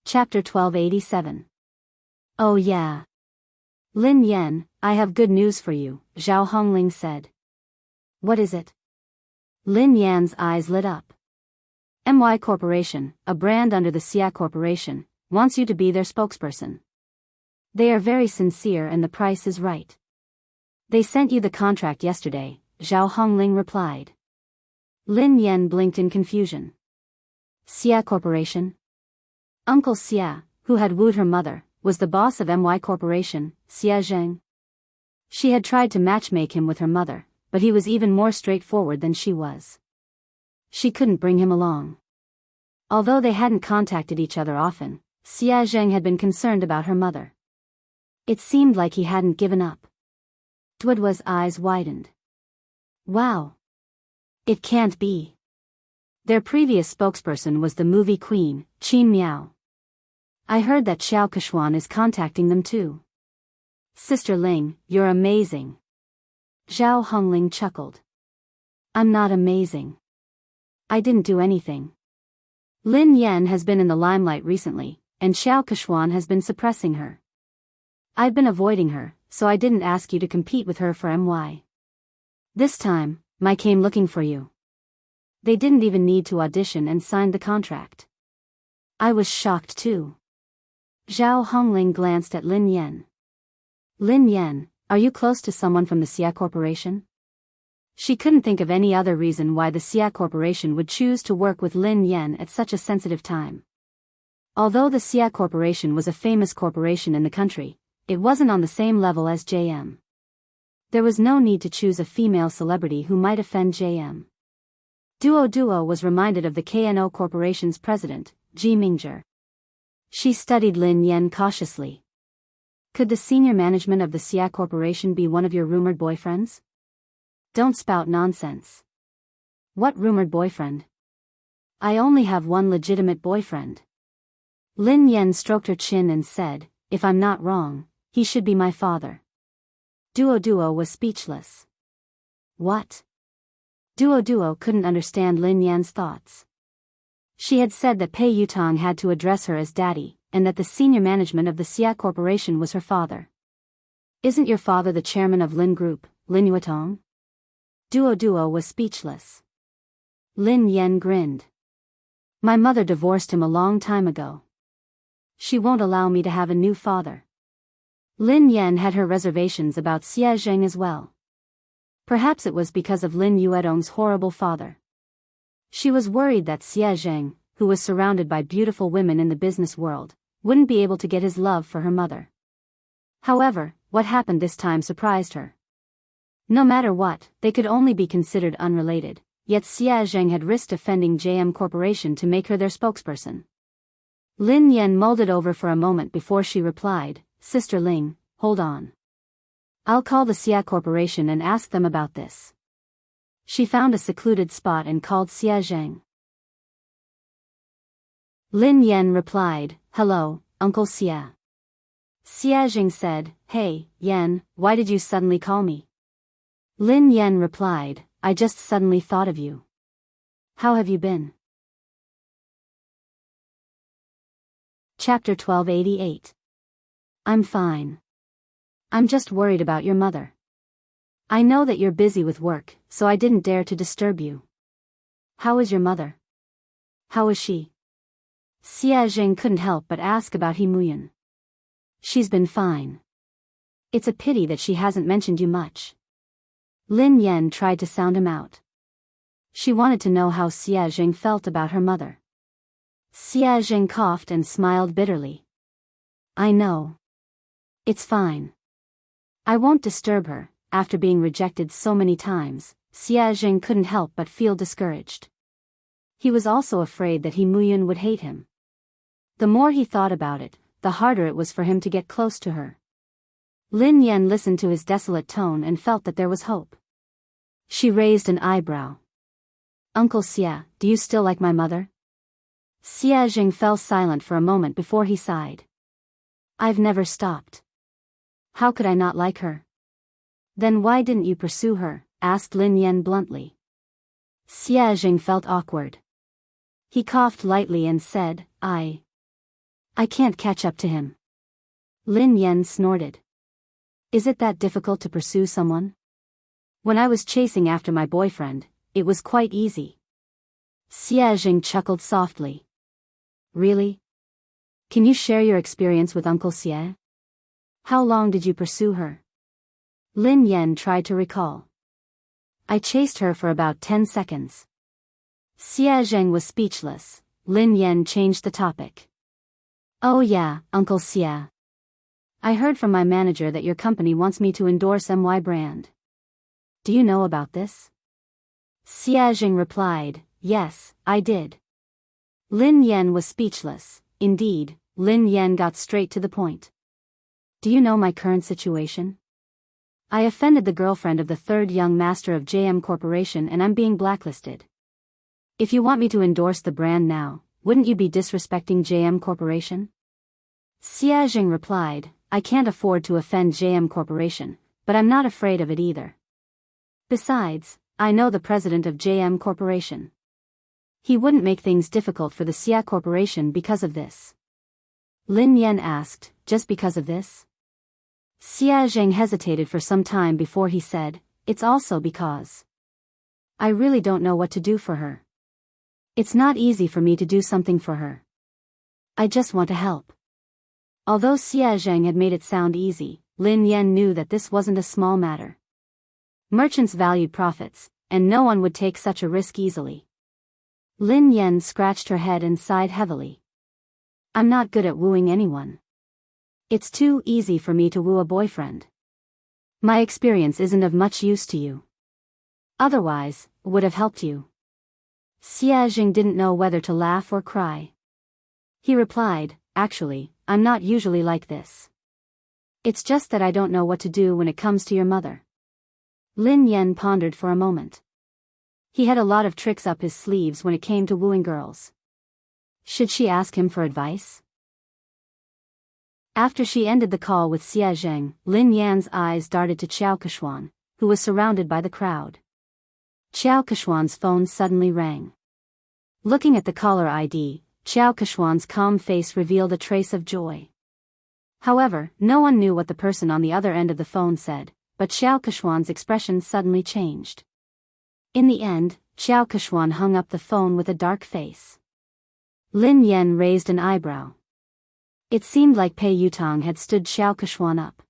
Chapter 1287. Oh yeah. Lin Yen, I have good news for you, Zhao Hongling said. What is it? Lin Yan's eyes lit up. MY Corporation, a brand under the Xia Corporation, wants you to be their spokesperson. They are very sincere and the price is right. They sent you the contract yesterday, Zhao Hongling replied. Lin Yen blinked in confusion. Xia Corporation? Uncle Xia, who had wooed her mother, was the boss of MY Corporation, Xia Zheng. She had tried to matchmake him with her mother, but he was even more straightforward than she was. She couldn't bring him along. Although they hadn't contacted each other often, Xia Zheng had been concerned about her mother. It seemed like he hadn't given up. Duo's eyes widened. Wow. It can't be. Their previous spokesperson was the movie queen, Qin Miao. I heard that Xiao Keshuan is contacting them too. Sister Ling, you're amazing. Zhao Hongling chuckled. I'm not amazing. I didn't do anything. Lin Yen has been in the limelight recently, and Xiao Keshuan has been suppressing her. I've been avoiding her, so I didn't ask you to compete with her for MY. This time, I came looking for you. They didn't even need to audition and signed the contract. I was shocked too. Zhao Hongling glanced at Lin Yen. Lin Yen, are you close to someone from the Xia Corporation? She couldn't think of any other reason why the Xia Corporation would choose to work with Lin Yen at such a sensitive time. Although the Xia Corporation was a famous corporation in the country, it wasn't on the same level as JM. There was no need to choose a female celebrity who might offend JM. Duo was reminded of the KNO Corporation's president, Ji Mingzhi. She studied Lin Yen cautiously. Could the senior management of the Xia Corporation be one of your rumored boyfriends? Don't spout nonsense. What rumored boyfriend? I only have one legitimate boyfriend. Lin Yen stroked her chin and said, if I'm not wrong, he should be my father. Duo was speechless. What? Duo couldn't understand Lin Yan's thoughts. She had said that Pei Yutong had to address her as daddy, and that the senior management of the Xia Corporation was her father. Isn't your father the chairman of Lin Group, Lin Yuetong? Duo was speechless. Lin Yen grinned. My mother divorced him a long time ago. She won't allow me to have a new father. Lin Yen had her reservations about Xia Zheng as well. Perhaps it was because of Lin Yuedong's horrible father. She was worried that Xie Zheng, who was surrounded by beautiful women in the business world, wouldn't be able to get his love for her mother. However, what happened this time surprised her. No matter what, they could only be considered unrelated, yet Xie Zheng had risked offending JM Corporation to make her their spokesperson. Lin Yan mulled it over for a moment before she replied, "Sister Ling, hold on. I'll call the Xia Corporation and ask them about this." She found a secluded spot and called Xie Zheng. Lin Yan replied, "Hello, Uncle Xie." Xie Zheng said, "Hey, Yan, why did you suddenly call me?" Lin Yan replied, "I just suddenly thought of you. How have you been?" Chapter 1288. I'm fine. I'm just worried about your mother. I know that you're busy with work, so I didn't dare to disturb you. How is your mother? How is she? Xie Zheng couldn't help but ask about Himuyan. She's been fine. It's a pity that she hasn't mentioned you much. Lin Yan tried to sound him out. She wanted to know how Xie Zheng felt about her mother. Xie Zheng coughed and smiled bitterly. I know. It's fine. I won't disturb her. After being rejected so many times, Xie Zheng couldn't help but feel discouraged. He was also afraid that Himuyan would hate him. The more he thought about it, the harder it was for him to get close to her. Lin Yan listened to his desolate tone and felt that there was hope. She raised an eyebrow. Uncle Xie, do you still like my mother? Xie Zheng fell silent for a moment before he sighed. I've never stopped. How could I not like her? Then why didn't you pursue her? Asked Lin Yan bluntly. Xie Zheng felt awkward. He coughed lightly and said, I can't catch up to him. Lin Yan snorted. Is it that difficult to pursue someone? When I was chasing after my boyfriend, it was quite easy. Xie Zheng chuckled softly. Really? Can you share your experience with Uncle Xie? How long did you pursue her? Lin Yan tried to recall. I chased her for about 10 seconds. Xie Zheng was speechless. Lin Yan changed the topic. Oh yeah, Uncle Xie. I heard from my manager that your company wants me to endorse MY brand. Do you know about this? Xie Zheng replied, yes, I did. Lin Yan was speechless. Indeed, Lin Yan got straight to the point. Do you know my current situation? I offended the girlfriend of the third young master of JM Corporation and I'm being blacklisted. If you want me to endorse the brand now, wouldn't you be disrespecting JM Corporation? Xie Zheng replied, I can't afford to offend JM Corporation, but I'm not afraid of it either. Besides, I know the president of JM Corporation. He wouldn't make things difficult for the Xia Corporation because of this. Lin Yan asked, just because of this? Xie Zheng hesitated for some time before he said, it's also because I really don't know what to do for her. It's not easy for me to do something for her. I just want to help. Although Xie Zheng had made it sound easy, Lin Yan knew that this wasn't a small matter. Merchants valued profits, and no one would take such a risk easily. Lin Yan scratched her head and sighed heavily. I'm not good at wooing anyone. It's too easy for me to woo a boyfriend. My experience isn't of much use to you. Otherwise, would have helped you. Xie Zheng didn't know whether to laugh or cry. He replied, actually, I'm not usually like this. It's just that I don't know what to do when it comes to your mother. Lin Yan pondered for a moment. He had a lot of tricks up his sleeves when it came to wooing girls. Should she ask him for advice? After she ended the call with Xie Zheng, Lin Yan's eyes darted to Qiao Keshuan, who was surrounded by the crowd. Qiao Keshuan's phone suddenly rang. Looking at the caller ID, Qiao Keshuan's calm face revealed a trace of joy. However, no one knew what the person on the other end of the phone said, but Qiao Keshuan's expression suddenly changed. In the end, Qiao Keshuan hung up the phone with a dark face. Lin Yan raised an eyebrow. It seemed like Pei Yutong had stood Qiao Keshuan up.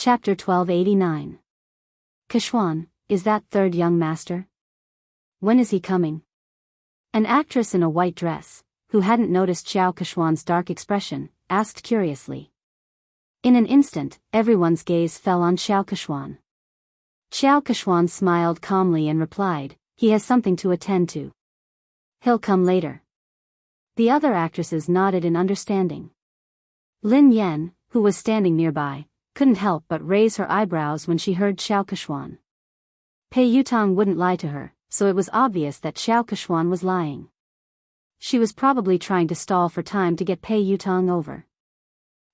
Chapter 1289. Kishwan, is that third young master? When is he coming? An actress in a white dress, who hadn't noticed Xiao Kishwan's dark expression, asked curiously. In an instant, everyone's gaze fell on Xiao Kishwan. Xiao Kishwan smiled calmly and replied, he has something to attend to. He'll come later. The other actresses nodded in understanding. Lin Yan, who was standing nearby, couldn't help but raise her eyebrows when she heard Xiao Kishwan. Pei Yutong wouldn't lie to her, so it was obvious that Xiao Kishwan was lying. She was probably trying to stall for time to get Pei Yutong over.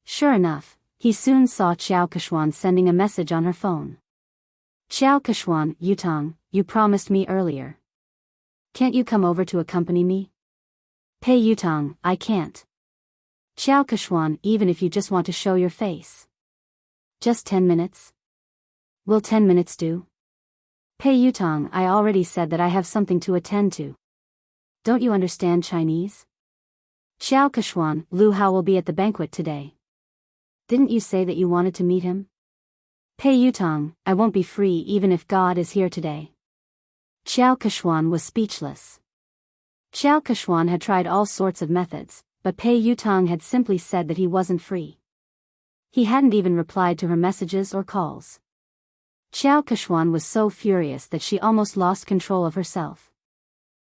Sure enough, he soon saw Xiao Kishwan sending a message on her phone. Xiao Kishwan, Yutong, you promised me earlier. Can't you come over to accompany me? Pei Yutong, I can't. Xiao Kishwan, even if you just want to show your face. Just 10 minutes? Will 10 minutes do? Pei Yutong, I already said that I have something to attend to. Don't you understand Chinese? Xiao Kishwan, Lu Hao will be at the banquet today. Didn't you say that you wanted to meet him? Pei Yutong, I won't be free even if God is here today. Xiao Kishwan was speechless. Xiao Kishwan had tried all sorts of methods, but Pei Yutong had simply said that he wasn't free. He hadn't even replied to her messages or calls. Xiao Kishwan was so furious that she almost lost control of herself.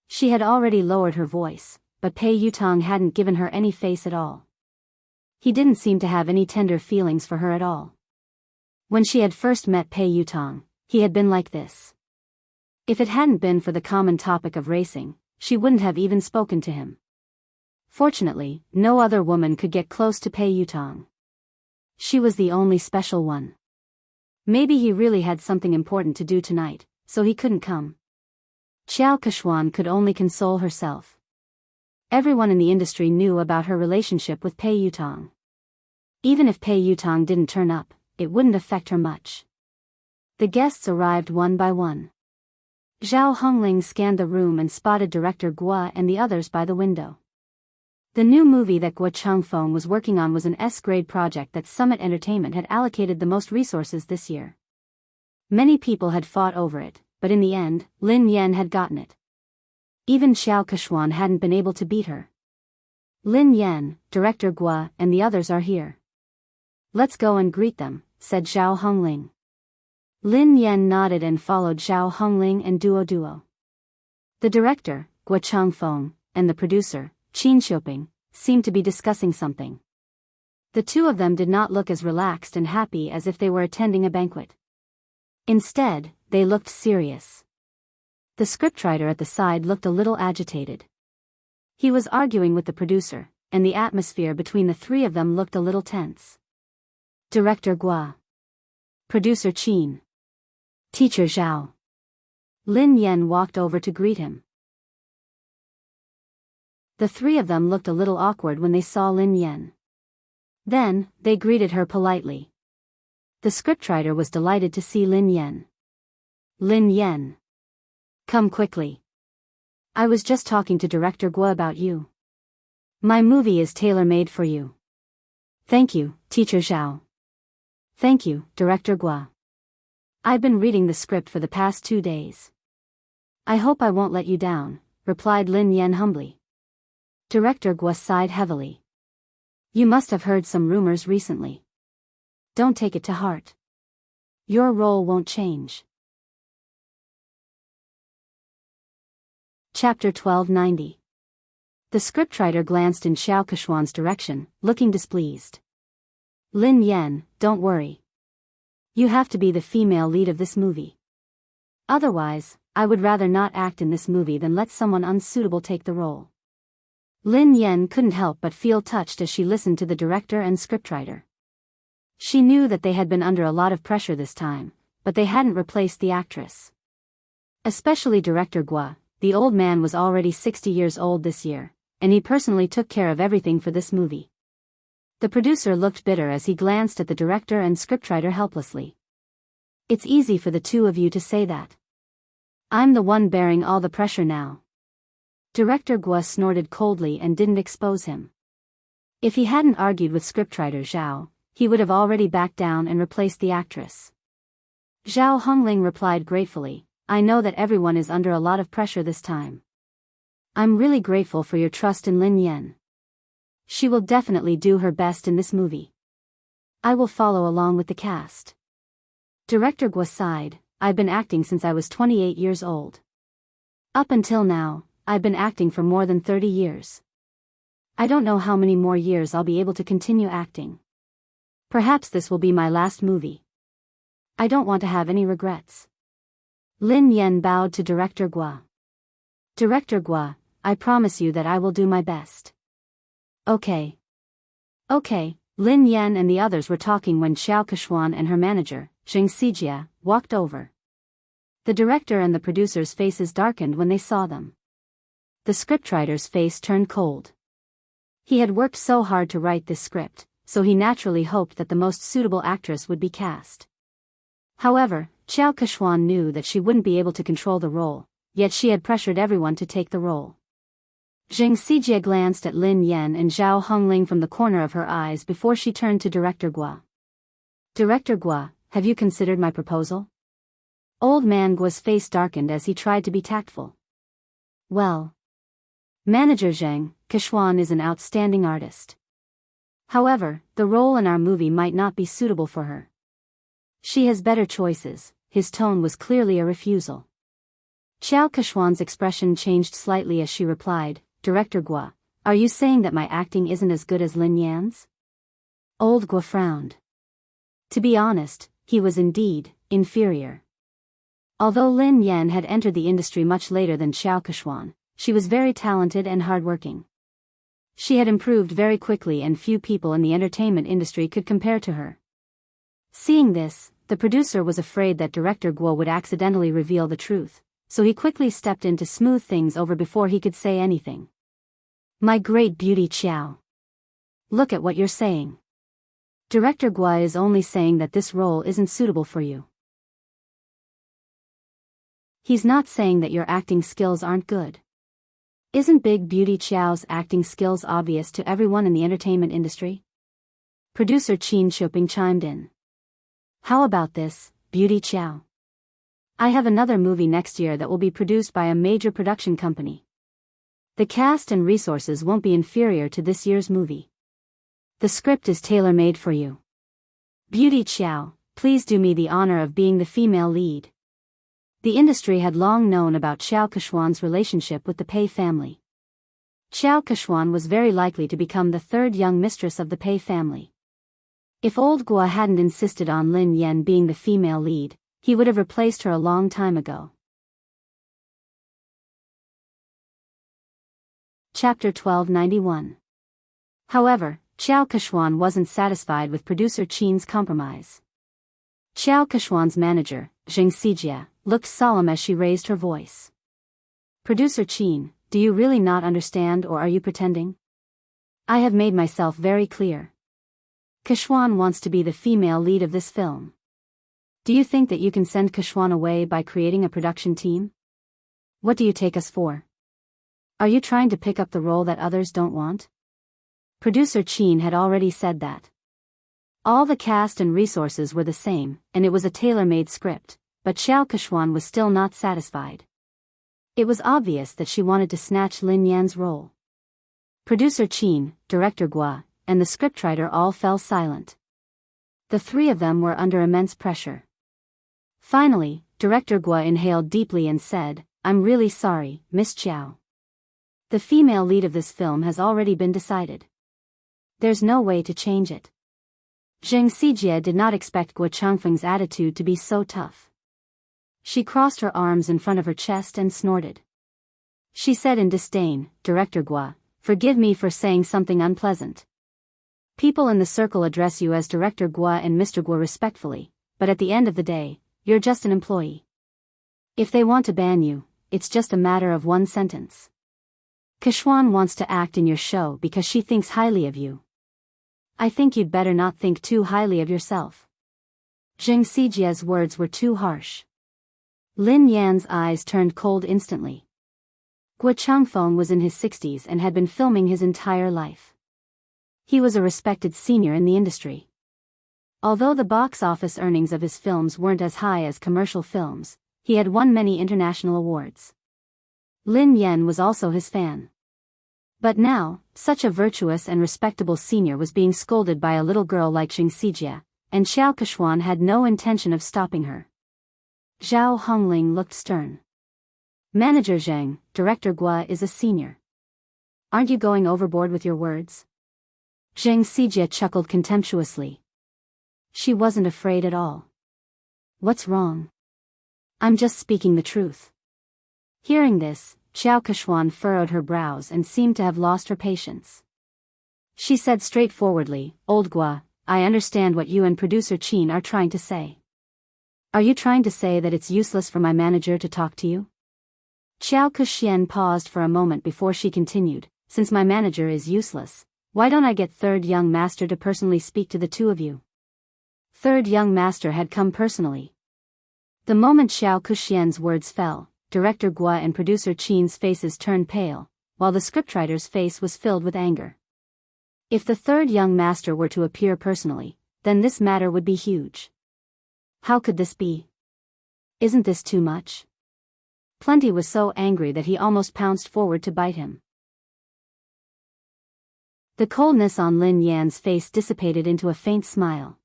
She had already lowered her voice, but Pei Yutong hadn't given her any face at all. He didn't seem to have any tender feelings for her at all. When she had first met Pei Yutong, he had been like this. If it hadn't been for the common topic of racing, she wouldn't have even spoken to him. Fortunately, no other woman could get close to Pei Yutong. She was the only special one. Maybe he really had something important to do tonight, so he couldn't come. Xiao Kishwan could only console herself. Everyone in the industry knew about her relationship with Pei Yutong. Even if Pei Yutong didn't turn up, it wouldn't affect her much. The guests arrived one by one. Zhao Hongling scanned the room and spotted director Guo and the others by the window. The new movie that Guo Changfeng was working on was an S-grade project that Summit Entertainment had allocated the most resources this year. Many people had fought over it, but in the end, Lin Yan had gotten it. Even Xiao Kishwan hadn't been able to beat her. Lin Yan, director Guo, and the others are here. Let's go and greet them, said Zhao Hongling. Lin Yan nodded and followed Zhao Hongling and Duo. The director, Guo Changfeng, and the producer, Qin Xiuping, seemed to be discussing something. The two of them did not look as relaxed and happy as if they were attending a banquet. Instead, they looked serious. The scriptwriter at the side looked a little agitated. He was arguing with the producer, and the atmosphere between the three of them looked a little tense. Director Guo. Producer Qin. Teacher Zhao. Lin Yan walked over to greet him. The three of them looked a little awkward when they saw Lin Yan. Then, they greeted her politely. The scriptwriter was delighted to see Lin Yan. Lin Yan. Come quickly. I was just talking to Director Guo about you. My movie is tailor-made for you. Thank you, Teacher Zhao. Thank you, Director Guo. I've been reading the script for the past 2 days. I hope I won't let you down, replied Lin Yan humbly. Director Guo sighed heavily. You must have heard some rumors recently. Don't take it to heart. Your role won't change. Chapter 1290. The scriptwriter glanced in Xiao Kishwan's direction, looking displeased. Lin Yan, don't worry. You have to be the female lead of this movie. Otherwise, I would rather not act in this movie than let someone unsuitable take the role. Lin Yan couldn't help but feel touched as she listened to the director and scriptwriter. She knew that they had been under a lot of pressure this time, but they hadn't replaced the actress. Especially Director Guo, the old man was already 60 years old this year, and he personally took care of everything for this movie. The producer looked bitter as he glanced at the director and scriptwriter helplessly. It's easy for the two of you to say that. I'm the one bearing all the pressure now. Director Guo snorted coldly and didn't expose him. If he hadn't argued with scriptwriter Zhao, he would have already backed down and replaced the actress. Zhao Hongling replied gratefully, I know that everyone is under a lot of pressure this time. I'm really grateful for your trust in Lin Yan. She will definitely do her best in this movie. I will follow along with the cast. Director Guo sighed, I've been acting since I was 28 years old. Up until now, I've been acting for more than 30 years. I don't know how many more years I'll be able to continue acting. Perhaps this will be my last movie. I don't want to have any regrets. Lin Yan bowed to Director Guo. Director Guo, I promise you that I will do my best. Okay. Okay, Lin Yan and the others were talking when Xiao Kechuan and her manager, Zheng Xijia, walked over. The director and the producer's faces darkened when they saw them. The scriptwriter's face turned cold. He had worked so hard to write this script, so he naturally hoped that the most suitable actress would be cast. However, Xiao Kechuan knew that she wouldn't be able to control the role, yet she had pressured everyone to take the role. Zheng Xijie glanced at Lin Yan and Zhao Hongling from the corner of her eyes before she turned to Director Guo. Director Guo, have you considered my proposal? Old man Guo's face darkened as he tried to be tactful. Well. Manager Zheng, Kechuan is an outstanding artist. However, the role in our movie might not be suitable for her. She has better choices. His tone was clearly a refusal. Xiao Kechuan's expression changed slightly as she replied, Director Guo, are you saying that my acting isn't as good as Lin Yan's? Old Guo frowned. To be honest, he was indeed inferior. Although Lin Yan had entered the industry much later than Xiao Kechuan, she was very talented and hardworking. She had improved very quickly and few people in the entertainment industry could compare to her. Seeing this, the producer was afraid that Director Guo would accidentally reveal the truth, so he quickly stepped in to smooth things over before he could say anything. My great beauty Xiao. Look at what you're saying. Director Guo is only saying that this role isn't suitable for you. He's not saying that your acting skills aren't good. Isn't Big Beauty Xiao's acting skills obvious to everyone in the entertainment industry? Producer Qin Shoping chimed in. How about this, Beauty Xiao? I have another movie next year that will be produced by a major production company. The cast and resources won't be inferior to this year's movie. The script is tailor-made for you. Beauty Xiao, please do me the honor of being the female lead. The industry had long known about Xiao Kechuan's relationship with the Pei family. Xiao Kechuan was very likely to become the third young mistress of the Pei family. If old Guo hadn't insisted on Lin Yan being the female lead, he would have replaced her a long time ago. Chapter 1291. However, Xiao Kechuan wasn't satisfied with producer Qin's compromise. Xiao Kechuan's manager, Zheng Xijia, looked solemn as she raised her voice. Producer Qin, do you really not understand or are you pretending? I have made myself very clear. Kechuan wants to be the female lead of this film. Do you think that you can send Kechuan away by creating a production team? What do you take us for? Are you trying to pick up the role that others don't want? Producer Qin had already said that. All the cast and resources were the same, and it was a tailor-made script, but Xiao Kechuan was still not satisfied. It was obvious that she wanted to snatch Lin Yan's role. Producer Qin, Director Guo, and the scriptwriter all fell silent. The three of them were under immense pressure. Finally, Director Guo inhaled deeply and said, I'm really sorry, Miss Xiao. The female lead of this film has already been decided. There's no way to change it. Zheng Xijie did not expect Guo Changfeng's attitude to be so tough. She crossed her arms in front of her chest and snorted. She said in disdain, Director Guo, forgive me for saying something unpleasant. People in the circle address you as Director Guo and Mr. Guo respectfully, but at the end of the day, you're just an employee. If they want to ban you, it's just a matter of one sentence. Kechuan wants to act in your show because she thinks highly of you. I think you'd better not think too highly of yourself. Zheng Xijie's words were too harsh. Lin Yan's eyes turned cold instantly. Guo Changfeng was in his 60s and had been filming his entire life. He was a respected senior in the industry. Although the box office earnings of his films weren't as high as commercial films, he had won many international awards. Lin Yan was also his fan. But now, such a virtuous and respectable senior was being scolded by a little girl like Xing Xijie, and Xiao Kechuan had no intention of stopping her. Zhao Hongling looked stern. Manager Zheng, Director Gua is a senior. Aren't you going overboard with your words? Xing Xijie chuckled contemptuously. She wasn't afraid at all. What's wrong? I'm just speaking the truth. Hearing this, Xiao Kechuan furrowed her brows and seemed to have lost her patience. She said straightforwardly, Old Gua, I understand what you and producer Qin are trying to say. Are you trying to say that it's useless for my manager to talk to you? Xiao Kexian paused for a moment before she continued, since my manager is useless, why don't I get Third Young Master to personally speak to the two of you? Third Young Master had come personally. The moment Xiao Kexian's words fell, Director Gua and producer Qin's faces turned pale, while the scriptwriter's face was filled with anger. If the Third Young Master were to appear personally, then this matter would be huge. How could this be? Isn't this too much? Plenty was so angry that he almost pounced forward to bite him. The coldness on Lin Yan's face dissipated into a faint smile.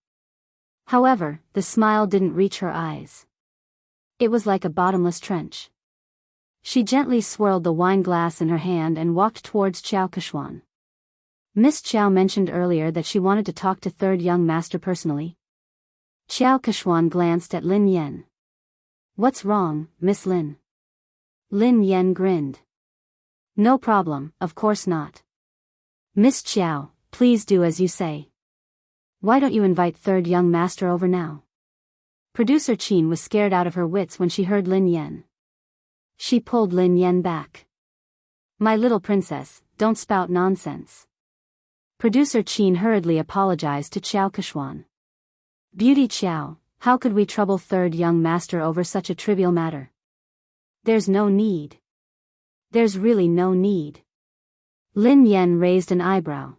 However, the smile didn't reach her eyes. It was like a bottomless trench. She gently swirled the wine glass in her hand and walked towards Xiao Kechuan. Miss Qiao mentioned earlier that she wanted to talk to Third Young Master personally. Xiao Kechuan glanced at Lin Yan. What's wrong, Miss Lin? Lin Yan grinned. No problem, of course not. Miss Qiao, please do as you say. Why don't you invite Third Young Master over now? Producer Qin was scared out of her wits when she heard Lin Yan. She pulled Lin Yan back. My little princess, don't spout nonsense. Producer Qin hurriedly apologized to Xiao Kechuan. Beauty Qiao, how could we trouble Third Young Master over such a trivial matter? There's no need. There's really no need. Lin Yan raised an eyebrow.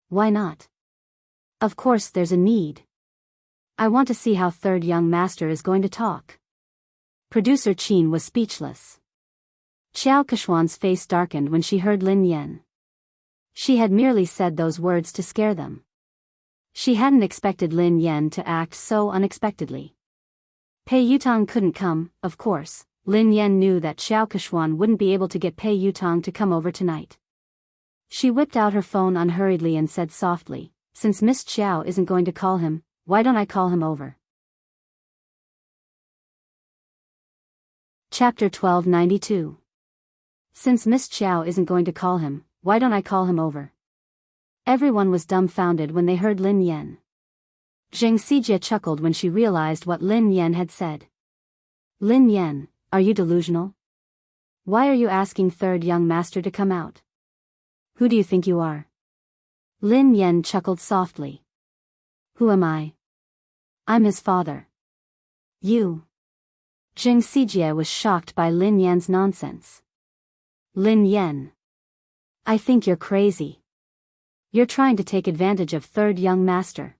Why not? Of course there's a need. I want to see how Third Young Master is going to talk. Producer Qin was speechless. Xiao Kechuan's face darkened when she heard Lin Yan. She had merely said those words to scare them. She hadn't expected Lin Yan to act so unexpectedly. Pei Yutong couldn't come, of course. Lin Yan knew that Xiao Kechuan wouldn't be able to get Pei Yutong to come over tonight. She whipped out her phone unhurriedly and said softly, since Miss Qiao isn't going to call him, why don't I call him over? Chapter 1292. Since Miss Qiao isn't going to call him, why don't I call him over? Everyone was dumbfounded when they heard Lin Yan. Xing Xijie chuckled when she realized what Lin Yan had said. Lin Yan, are you delusional? Why are you asking Third Young Master to come out? Who do you think you are? Lin Yan chuckled softly. Who am I? I'm his father. You. Xing Xijie was shocked by Lin Yan's nonsense. Lin Yan. I think you're crazy. You're trying to take advantage of Third Young Master.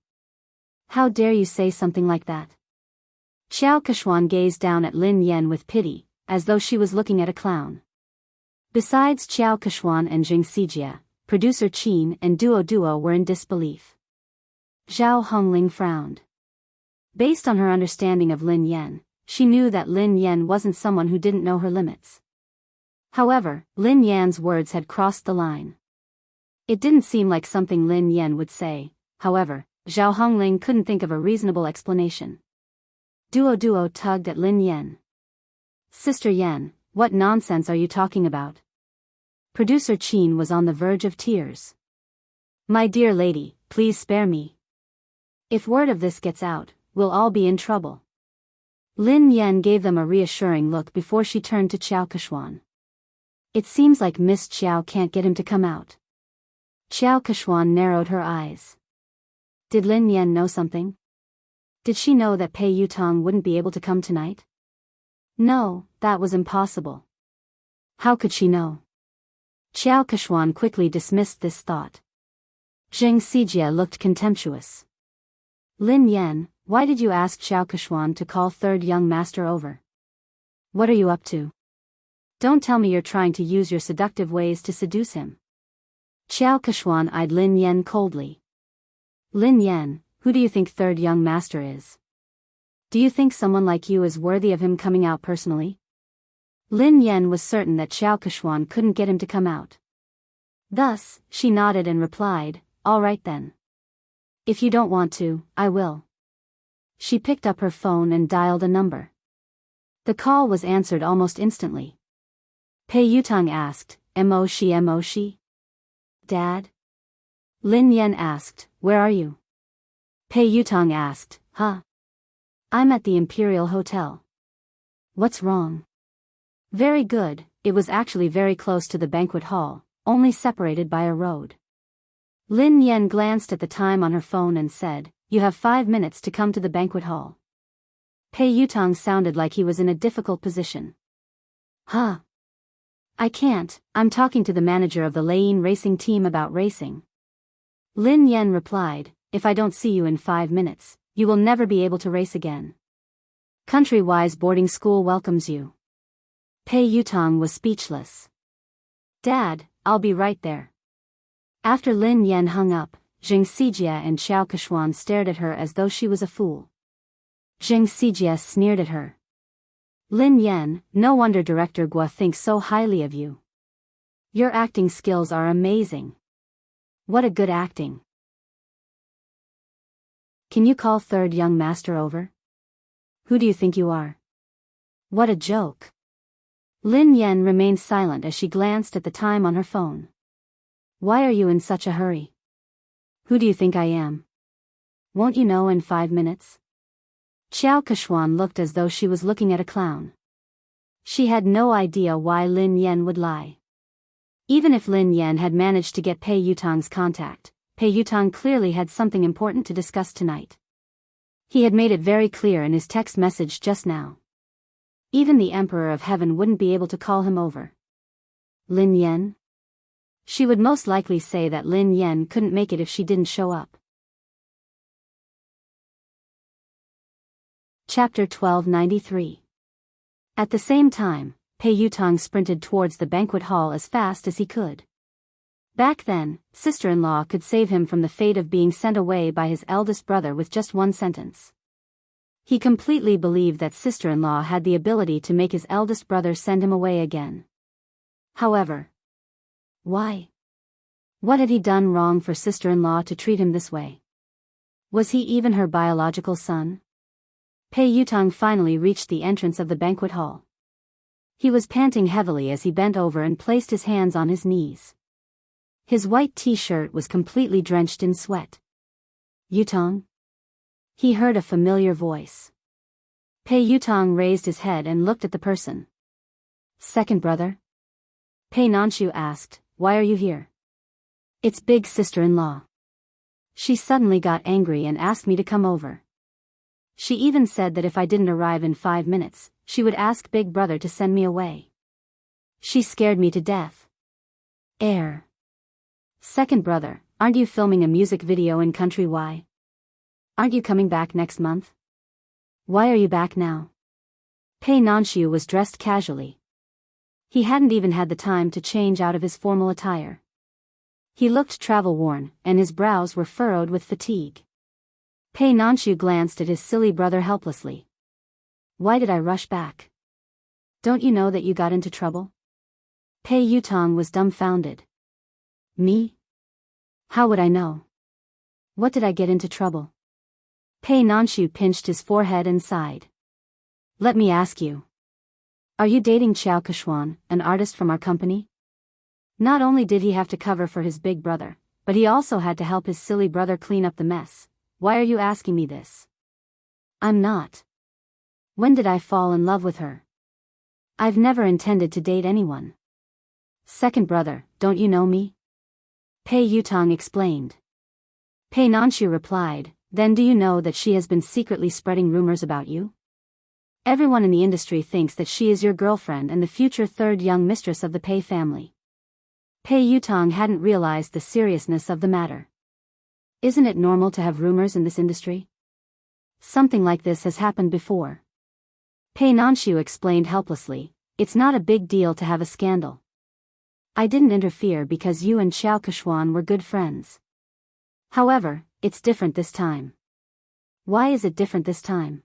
How dare you say something like that? Xiao Kechuan gazed down at Lin Yan with pity, as though she was looking at a clown. Besides Xiao Kechuan and Xing Xijie, producer Qin and Duo were in disbelief. Zhao Hongling frowned. Based on her understanding of Lin Yan, she knew that Lin Yan wasn't someone who didn't know her limits. However, Lin Yan's words had crossed the line. It didn't seem like something Lin Yan would say. However, Zhao Hongling couldn't think of a reasonable explanation. Duo tugged at Lin Yan. Sister Yan, what nonsense are you talking about? Producer Qin was on the verge of tears. My dear lady, please spare me. If word of this gets out, we'll all be in trouble. Lin Yan gave them a reassuring look before she turned to Xiao Kechuan. It seems like Miss Qiao can't get him to come out. Xiao Kechuan narrowed her eyes. Did Lin Yan know something? Did she know that Pei Yutong wouldn't be able to come tonight? No, that was impossible. How could she know? Xiao Kechuan quickly dismissed this thought. Xing Xijie looked contemptuous. Lin Yan, why did you ask Xiao Keshuan to call third young master over? What are you up to? Don't tell me you're trying to use your seductive ways to seduce him. Xiao Keshuan eyed Lin Yan coldly. Lin Yan, who do you think third young master is? Do you think someone like you is worthy of him coming out personally? Lin Yan was certain that Xiao Keshuan couldn't get him to come out. Thus, she nodded and replied, all right then. If you don't want to, I will. She picked up her phone and dialed a number. The call was answered almost instantly. Pei Yutang asked, Mo shi? Dad? Lin Yan asked, where are you? Pei Yutang asked, huh? I'm at the Imperial Hotel. What's wrong? Very good, it was actually very close to the banquet hall, only separated by a road. Lin Yan glanced at the time on her phone and said, you have 5 minutes to come to the banquet hall. Pei Yutang sounded like he was in a difficult position. Huh? I can't, I'm talking to the manager of the Lane racing team about racing. Lin Yan replied, if I don't see you in 5 minutes, you will never be able to race again. Country-wise boarding school welcomes you. Pei Yutang was speechless. Dad, I'll be right there. After Lin Yan hung up, Zheng Xijia and Xiao Keshuan stared at her as though she was a fool. Zheng Xijia sneered at her. Lin Yan, no wonder Director Guo thinks so highly of you. Your acting skills are amazing. What a good acting. Can you call third young master over? Who do you think you are? What a joke. Lin Yan remained silent as she glanced at the time on her phone. Why are you in such a hurry? Who do you think I am? Won't you know in 5 minutes? Xiao Keshuan looked as though she was looking at a clown. She had no idea why Lin Yan would lie. Even if Lin Yan had managed to get Pei Yutang's contact, Pei Yutang clearly had something important to discuss tonight. He had made it very clear in his text message just now. Even the Emperor of Heaven wouldn't be able to call him over. Lin Yan? She would most likely say that Lin Yan couldn't make it if she didn't show up. Chapter 1293. At the same time, Pei Yutang sprinted towards the banquet hall as fast as he could. Back then, sister-in-law could save him from the fate of being sent away by his eldest brother with just one sentence. He completely believed that sister-in-law had the ability to make his eldest brother send him away again. However, why? What had he done wrong for sister-in-law to treat him this way? Was he even her biological son? Pei Yutang finally reached the entrance of the banquet hall. He was panting heavily as he bent over and placed his hands on his knees. His white t-shirt was completely drenched in sweat. Yutang? He heard a familiar voice. Pei Yutang raised his head and looked at the person. Second brother? Pei Nanshu asked, why are you here? It's big sister-in-law. She suddenly got angry and asked me to come over. She even said that if I didn't arrive in 5 minutes, she would ask big brother to send me away. She scared me to death. Second brother, aren't you filming a music video in Country Y? Aren't you coming back next month? Why are you back now? Pei Nanshu was dressed casually. He hadn't even had the time to change out of his formal attire. He looked travel-worn, and his brows were furrowed with fatigue. Pei Nanshu glanced at his silly brother helplessly. Why did I rush back? Don't you know that you got into trouble? Pei Yutang was dumbfounded. Me? How would I know? What did I get into trouble? Pei Nanshu pinched his forehead and sighed. Let me ask you. Are you dating Xiao Keshuan, an artist from our company? Not only did he have to cover for his big brother, but he also had to help his silly brother clean up the mess. Why are you asking me this? I'm not. When did I fall in love with her? I've never intended to date anyone. Second brother, don't you know me? Pei Yutang explained. Pei Nanshu replied, then do you know that she has been secretly spreading rumors about you? Everyone in the industry thinks that she is your girlfriend and the future third young mistress of the Pei family. Pei Yutang hadn't realized the seriousness of the matter. Isn't it normal to have rumors in this industry? Something like this has happened before. Pei Nanshu explained helplessly, it's not a big deal to have a scandal. I didn't interfere because you and Xiao Keshuan were good friends. However, it's different this time. Why is it different this time?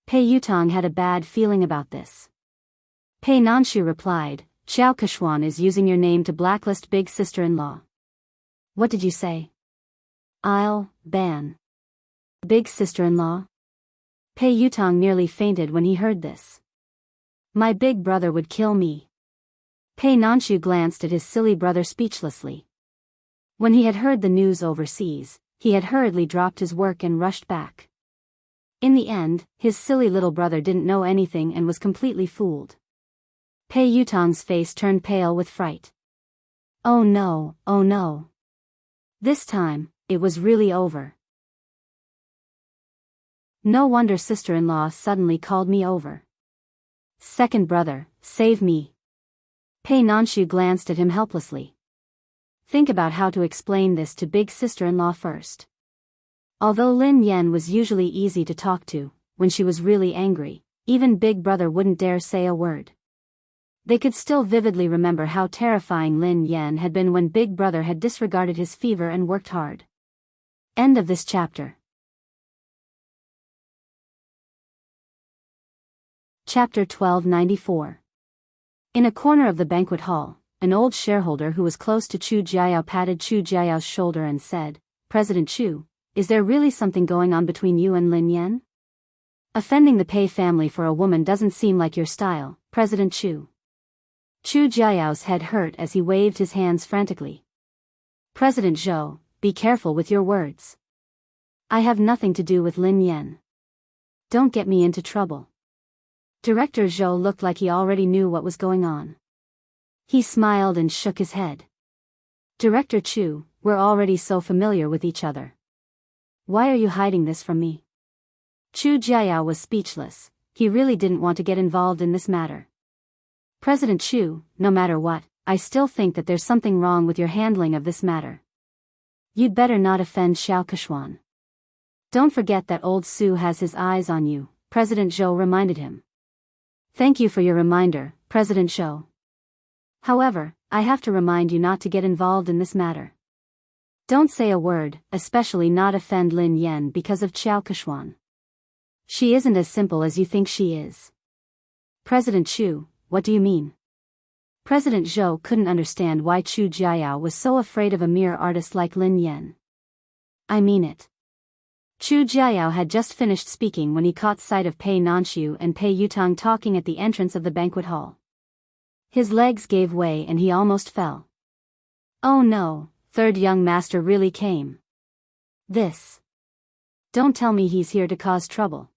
Pei Yutong had a bad feeling about this. Pei Nanshu replied, Xiao Keshuan is using your name to blacklist big sister-in-law. What did you say? I'll ban big sister-in-law? Pei Yutong nearly fainted when he heard this. My big brother would kill me. Pei Nanshu glanced at his silly brother speechlessly. When he had heard the news overseas, he had hurriedly dropped his work and rushed back. In the end, his silly little brother didn't know anything and was completely fooled. Pei Yutong's face turned pale with fright. Oh no, oh no. This time, it was really over. No wonder sister-in-law suddenly called me over. Second brother, save me. Pei Nanshu glanced at him helplessly. Think about how to explain this to big sister-in-law first. Although Lin Yan was usually easy to talk to, when she was really angry, even big brother wouldn't dare say a word. They could still vividly remember how terrifying Lin Yan had been when big brother had disregarded his fever and worked hard. End of this chapter. Chapter 1294. In a corner of the banquet hall, an old shareholder who was close to Chu Jiayao patted Chu Jiayao's shoulder and said, President Chu, is there really something going on between you and Lin Yan? Offending the Pei family for a woman doesn't seem like your style, President Chu. Chu Jiayao's head hurt as he waved his hands frantically. President Zhou, be careful with your words. I have nothing to do with Lin Yan. Don't get me into trouble. Director Zhou looked like he already knew what was going on. He smiled and shook his head. Director Chu, we're already so familiar with each other. Why are you hiding this from me? Chu Jiayao was speechless. He really didn't want to get involved in this matter. President Chu, no matter what, I still think that there's something wrong with your handling of this matter. You'd better not offend Xiao Keshuan. Don't forget that old Su has his eyes on you, President Zhou reminded him. Thank you for your reminder, President Zhou. However, I have to remind you not to get involved in this matter. Don't say a word, especially not offend Lin Yan because of Xiao Keshuan. She isn't as simple as you think she is. President Chu, what do you mean? President Zhou couldn't understand why Chu Jiayao was so afraid of a mere artist like Lin Yan. I mean it. Chu Jiayao had just finished speaking when he caught sight of Pei Nanshu and Pei Yutong talking at the entrance of the banquet hall. His legs gave way and he almost fell. Oh no, third young master really came. This. Don't tell me he's here to cause trouble.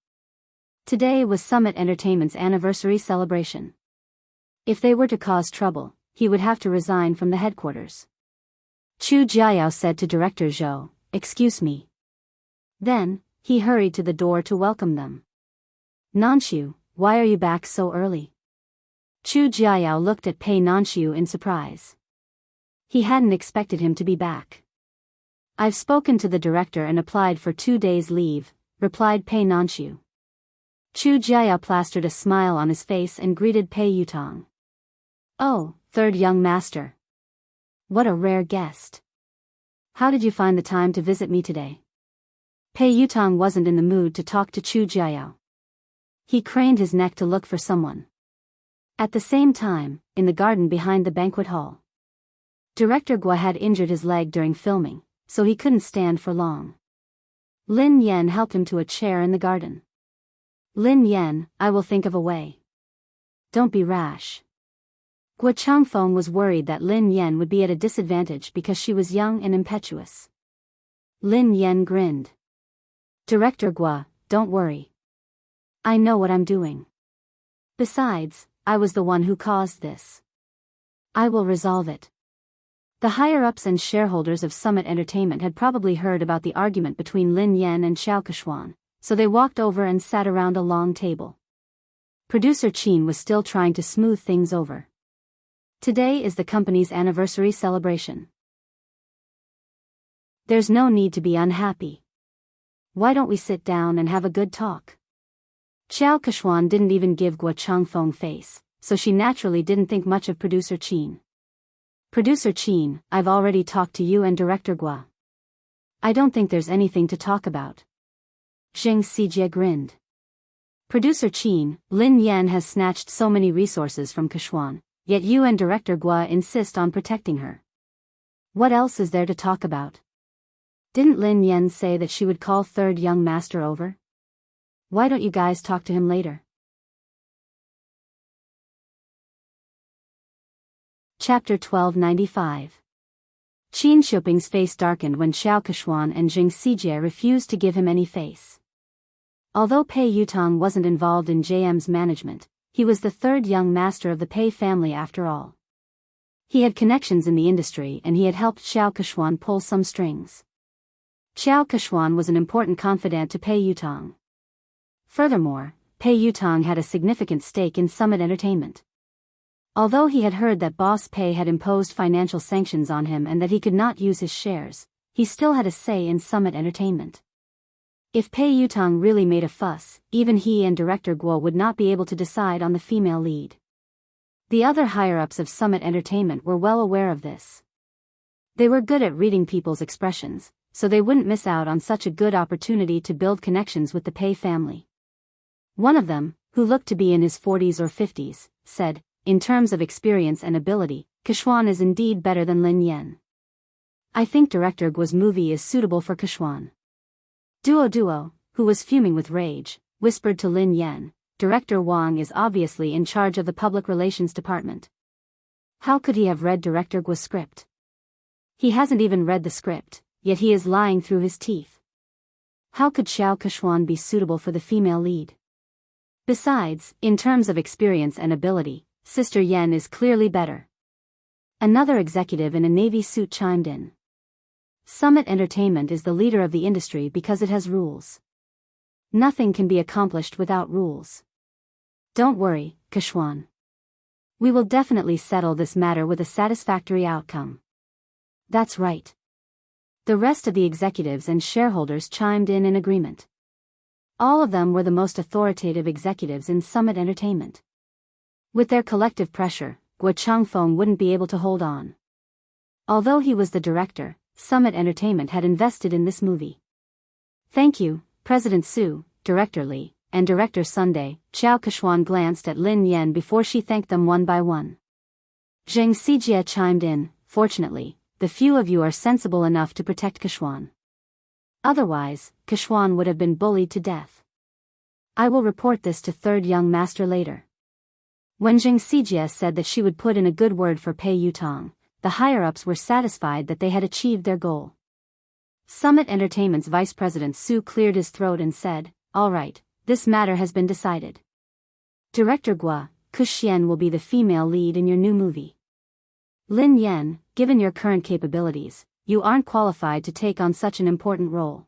Today was Summit Entertainment's anniversary celebration. If they were to cause trouble, he would have to resign from the headquarters. Chu Jiayao said to Director Zhou, excuse me. Then, he hurried to the door to welcome them. Nanshu, why are you back so early? Chu Jiayao looked at Pei Nanshu in surprise. He hadn't expected him to be back. I've spoken to the director and applied for 2 days leave, replied Pei Nanshu. Chu Jiayao plastered a smile on his face and greeted Pei Yutong. Oh, third young master. What a rare guest. How did you find the time to visit me today? Pei Yutong wasn't in the mood to talk to Chu Jiayao. He craned his neck to look for someone. At the same time, in the garden behind the banquet hall, Director Gua had injured his leg during filming, so he couldn't stand for long. Lin Yan helped him to a chair in the garden. Lin Yan, I will think of a way. Don't be rash. Gua Changfeng was worried that Lin Yan would be at a disadvantage because she was young and impetuous. Lin Yan grinned. Director Gua, don't worry. I know what I'm doing. Besides, I was the one who caused this. I will resolve it. The higher-ups and shareholders of Summit Entertainment had probably heard about the argument between Lin Yan and Xiao Keshuan, so they walked over and sat around a long table. Producer Qin was still trying to smooth things over. Today is the company's anniversary celebration. There's no need to be unhappy. Why don't we sit down and have a good talk? Xiao Keshuan didn't even give Guo Changfeng face, so she naturally didn't think much of Producer Qin. Producer Qin, I've already talked to you and Director Guo. I don't think there's anything to talk about. Zheng Xijie grinned. Producer Qin, Lin Yan has snatched so many resources from Keshuan, yet you and Director Guo insist on protecting her. What else is there to talk about? Didn't Lin Yan say that she would call third young master over? Why don't you guys talk to him later? Chapter 1295. Qin Shuping's face darkened when Xiao Keshuan and Zheng Xijie refused to give him any face. Although Pei Yutong wasn't involved in JM's management, he was the third young master of the Pei family after all. He had connections in the industry and he had helped Xiao Keshuan pull some strings. Xiao Keshuan was an important confidant to Pei Yutong. Furthermore, Pei Yutong had a significant stake in Summit Entertainment. Although he had heard that Boss Pei had imposed financial sanctions on him and that he could not use his shares, he still had a say in Summit Entertainment. If Pei Yutong really made a fuss, even he and Director Guo would not be able to decide on the female lead. The other higher-ups of Summit Entertainment were well aware of this. They were good at reading people's expressions, so they wouldn't miss out on such a good opportunity to build connections with the Pei family. One of them, who looked to be in his 40s or 50s, said, in terms of experience and ability, Keshuan is indeed better than Lin Yan. I think Director Guo's movie is suitable for Keshuan. Duo, who was fuming with rage, whispered to Lin Yan, Director Wang is obviously in charge of the public relations department. How could he have read Director Guo's script? He hasn't even read the script, yet he is lying through his teeth. How could Xiao Keshuan be suitable for the female lead? Besides, in terms of experience and ability, Sister Yen is clearly better. Another executive in a navy suit chimed in. Summit Entertainment is the leader of the industry because it has rules. Nothing can be accomplished without rules. Don't worry, Keshuan. We will definitely settle this matter with a satisfactory outcome. That's right. The rest of the executives and shareholders chimed in agreement. All of them were the most authoritative executives in Summit Entertainment. With their collective pressure, Guo Changfeng wouldn't be able to hold on. Although he was the director, Summit Entertainment had invested in this movie. Thank you, President Su, Director Li, and Director Sunday. Xiao Keshuan glanced at Lin Yan before she thanked them one by one. Zheng Xijie chimed in, fortunately, the few of you are sensible enough to protect Keshuan. Otherwise, Keshuan would have been bullied to death. I will report this to third young master later. When Zheng Xijie said that she would put in a good word for Pei Yutong, the higher-ups were satisfied that they had achieved their goal. Summit Entertainment's Vice President Su cleared his throat and said, all right, this matter has been decided. Director Guo, Kuxian will be the female lead in your new movie. Lin Yan, given your current capabilities, you aren't qualified to take on such an important role.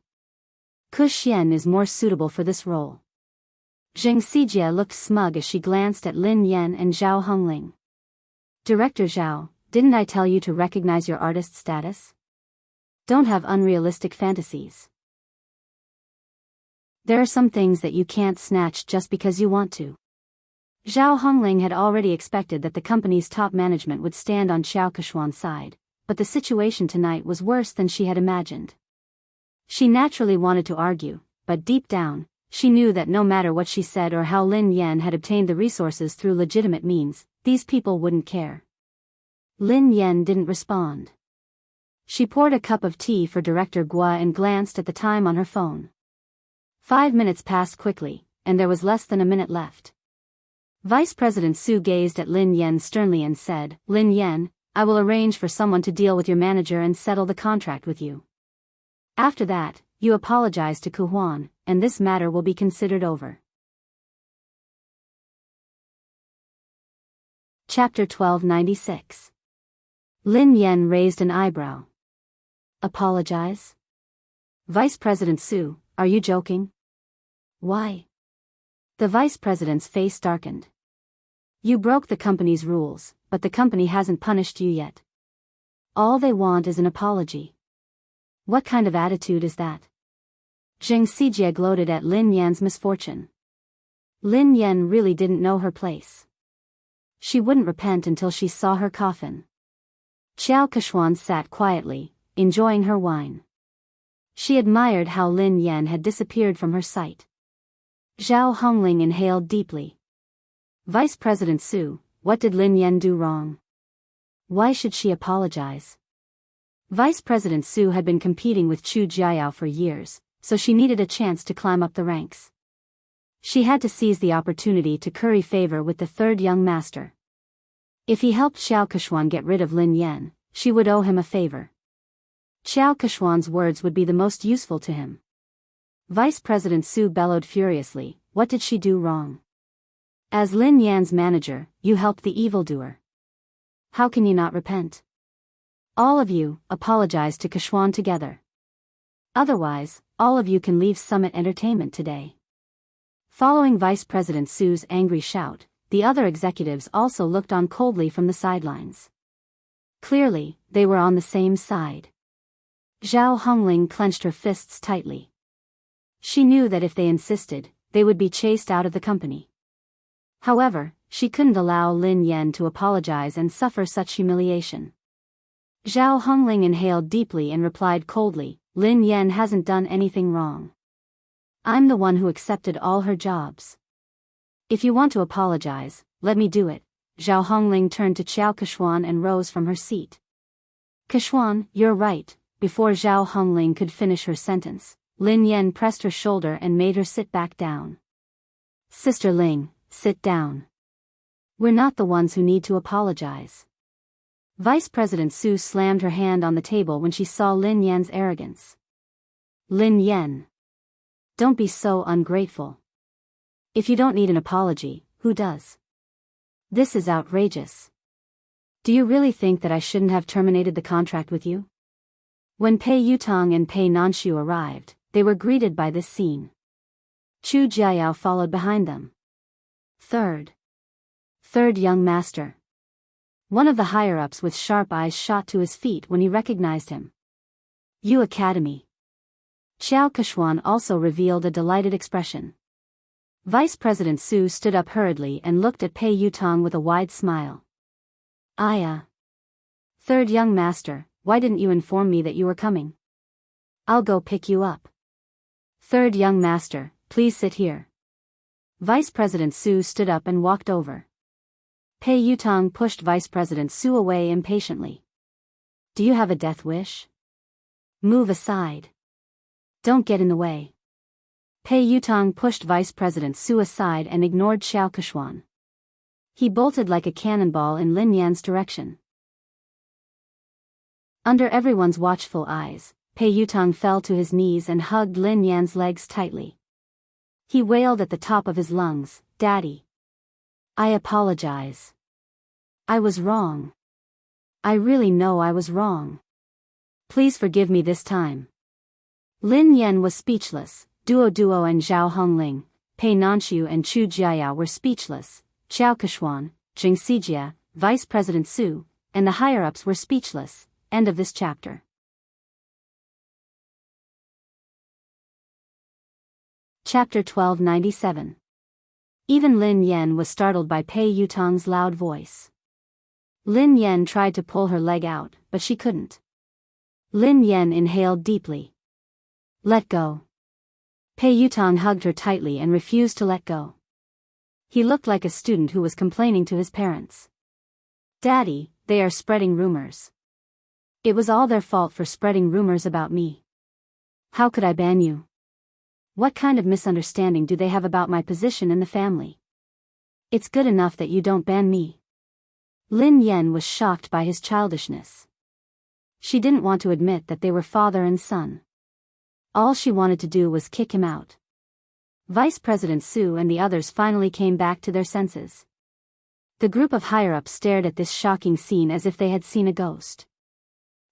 Kuxian is more suitable for this role. Zheng Xijie looked smug as she glanced at Lin Yan and Zhao Hongling. Director Zhao, didn't I tell you to recognize your artist status? Don't have unrealistic fantasies. There are some things that you can't snatch just because you want to. Zhao Hongling had already expected that the company's top management would stand on Xiao Keshuan's side, but the situation tonight was worse than she had imagined. She naturally wanted to argue, but deep down, she knew that no matter what she said or how Lin Yan had obtained the resources through legitimate means, these people wouldn't care. Lin Yan didn't respond. She poured a cup of tea for Director Guo and glanced at the time on her phone. 5 minutes passed quickly, and there was less than a minute left. Vice President Su gazed at Lin Yan sternly and said, Lin Yan, I will arrange for someone to deal with your manager and settle the contract with you. After that, you apologize to Ku Huan, and this matter will be considered over. Chapter 1296. Lin Yan raised an eyebrow. Apologize? Vice President Su, are you joking? Why? The Vice President's face darkened. You broke the company's rules, but the company hasn't punished you yet. All they want is an apology. What kind of attitude is that? Zheng Xijie gloated at Lin Yan's misfortune. Lin Yan really didn't know her place. She wouldn't repent until she saw her coffin. Xiao Kechuan sat quietly, enjoying her wine. She admired how Lin Yan had disappeared from her sight. Zhao Hongling inhaled deeply. Vice President Su, what did Lin Yan do wrong? Why should she apologize? Vice President Su had been competing with Chu Jiayao for years, so she needed a chance to climb up the ranks. She had to seize the opportunity to curry favor with the third young master. If he helped Xiao Kechuan get rid of Lin Yan, she would owe him a favor. Xiao Kechuan's words would be the most useful to him. Vice President Su bellowed furiously, what did she do wrong? As Lin Yan's manager, you helped the evildoer. How can you not repent? All of you, apologize to Kechuan together. Otherwise, all of you can leave Summit Entertainment today. Following Vice President Su's angry shout, the other executives also looked on coldly from the sidelines. Clearly, they were on the same side. Zhao Hongling clenched her fists tightly. She knew that if they insisted, they would be chased out of the company. However, she couldn't allow Lin Yan to apologize and suffer such humiliation. Zhao Hongling inhaled deeply and replied coldly, Lin Yan hasn't done anything wrong. I'm the one who accepted all her jobs. If you want to apologize, let me do it. Zhao Hongling turned to Xiao Kechuan and rose from her seat. Kechuan, you're right. Before Zhao Hongling could finish her sentence, Lin Yan pressed her shoulder and made her sit back down. Sister Ling, sit down. We're not the ones who need to apologize. Vice President Su slammed her hand on the table when she saw Lin Yan's arrogance. Lin Yan. Don't be so ungrateful. If you don't need an apology, who does? This is outrageous. Do you really think that I shouldn't have terminated the contract with you? When Pei Yutong and Pei Nanshu arrived, they were greeted by this scene. Chu Jiayao followed behind them. Third young master. One of the higher-ups with sharp eyes shot to his feet when he recognized him. Yu Academy. Xiao Kechuan also revealed a delighted expression. Vice President Su stood up hurriedly and looked at Pei Yutong with a wide smile. Third young master, why didn't you inform me that you were coming? I'll go pick you up. Third young master, please sit here. Vice President Su stood up and walked over. Pei Yutong pushed Vice President Su away impatiently. Do you have a death wish? Move aside. Don't get in the way. Pei Yutong pushed Vice President Su aside and ignored Xiao Kechuan. He bolted like a cannonball in Lin Yan's direction. Under everyone's watchful eyes, Pei Yutong fell to his knees and hugged Lin Yan's legs tightly. He wailed at the top of his lungs, Daddy. I apologize. I was wrong. I really know I was wrong. Please forgive me this time. Lin Yan was speechless, Duo and Zhao Hongling, Pei Nanshu and Chu Jiayao were speechless, Xiao Kechuan, Zheng Xijie, Vice President Su, and the higher-ups were speechless. End of this chapter. Chapter 1297. Even Lin Yan was startled by Pei Yutong's loud voice. Lin Yan tried to pull her leg out, but she couldn't. Lin Yan inhaled deeply. Let go. Pei Yutong hugged her tightly and refused to let go. He looked like a student who was complaining to his parents. Daddy, they are spreading rumors. It was all their fault for spreading rumors about me. How could I ban you? What kind of misunderstanding do they have about my position in the family? It's good enough that you don't ban me. Lin Yan was shocked by his childishness. She didn't want to admit that they were father and son. All she wanted to do was kick him out. Vice President Su and the others finally came back to their senses. The group of higher-ups stared at this shocking scene as if they had seen a ghost.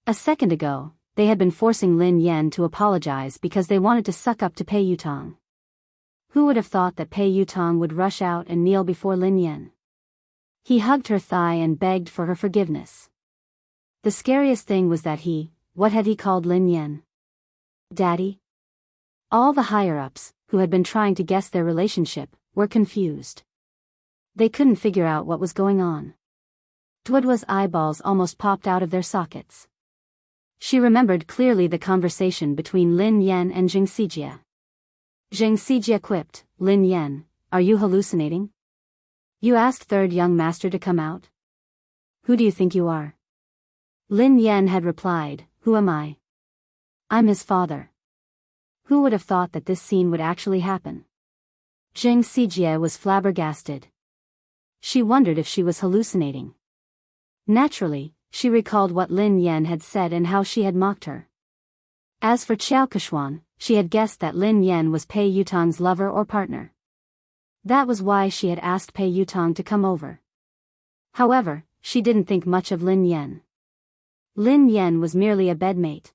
A second ago, they had been forcing Lin Yan to apologize because they wanted to suck up to Pei Yutong. Who would have thought that Pei Yutong would rush out and kneel before Lin Yan? He hugged her thigh and begged for her forgiveness. The scariest thing was that what had he called Lin Yan? Daddy? All the higher-ups, who had been trying to guess their relationship, were confused. They couldn't figure out what was going on. Duodwa's eyeballs almost popped out of their sockets. She remembered clearly the conversation between Lin Yan and Jing Sijie. Jing Sijie quipped, "Lin Yan, are you hallucinating? You asked third young master to come out? Who do you think you are?" Lin Yan had replied, "Who am I? I'm his father." Who would have thought that this scene would actually happen? Jing Sijie was flabbergasted. She wondered if she was hallucinating. Naturally, she recalled what Lin Yan had said and how she had mocked her. As for Xiao Keshuan, she had guessed that Lin Yan was Pei Yutong's lover or partner. That was why she had asked Pei Yutong to come over. However, she didn't think much of Lin Yan. Lin Yan was merely a bedmate.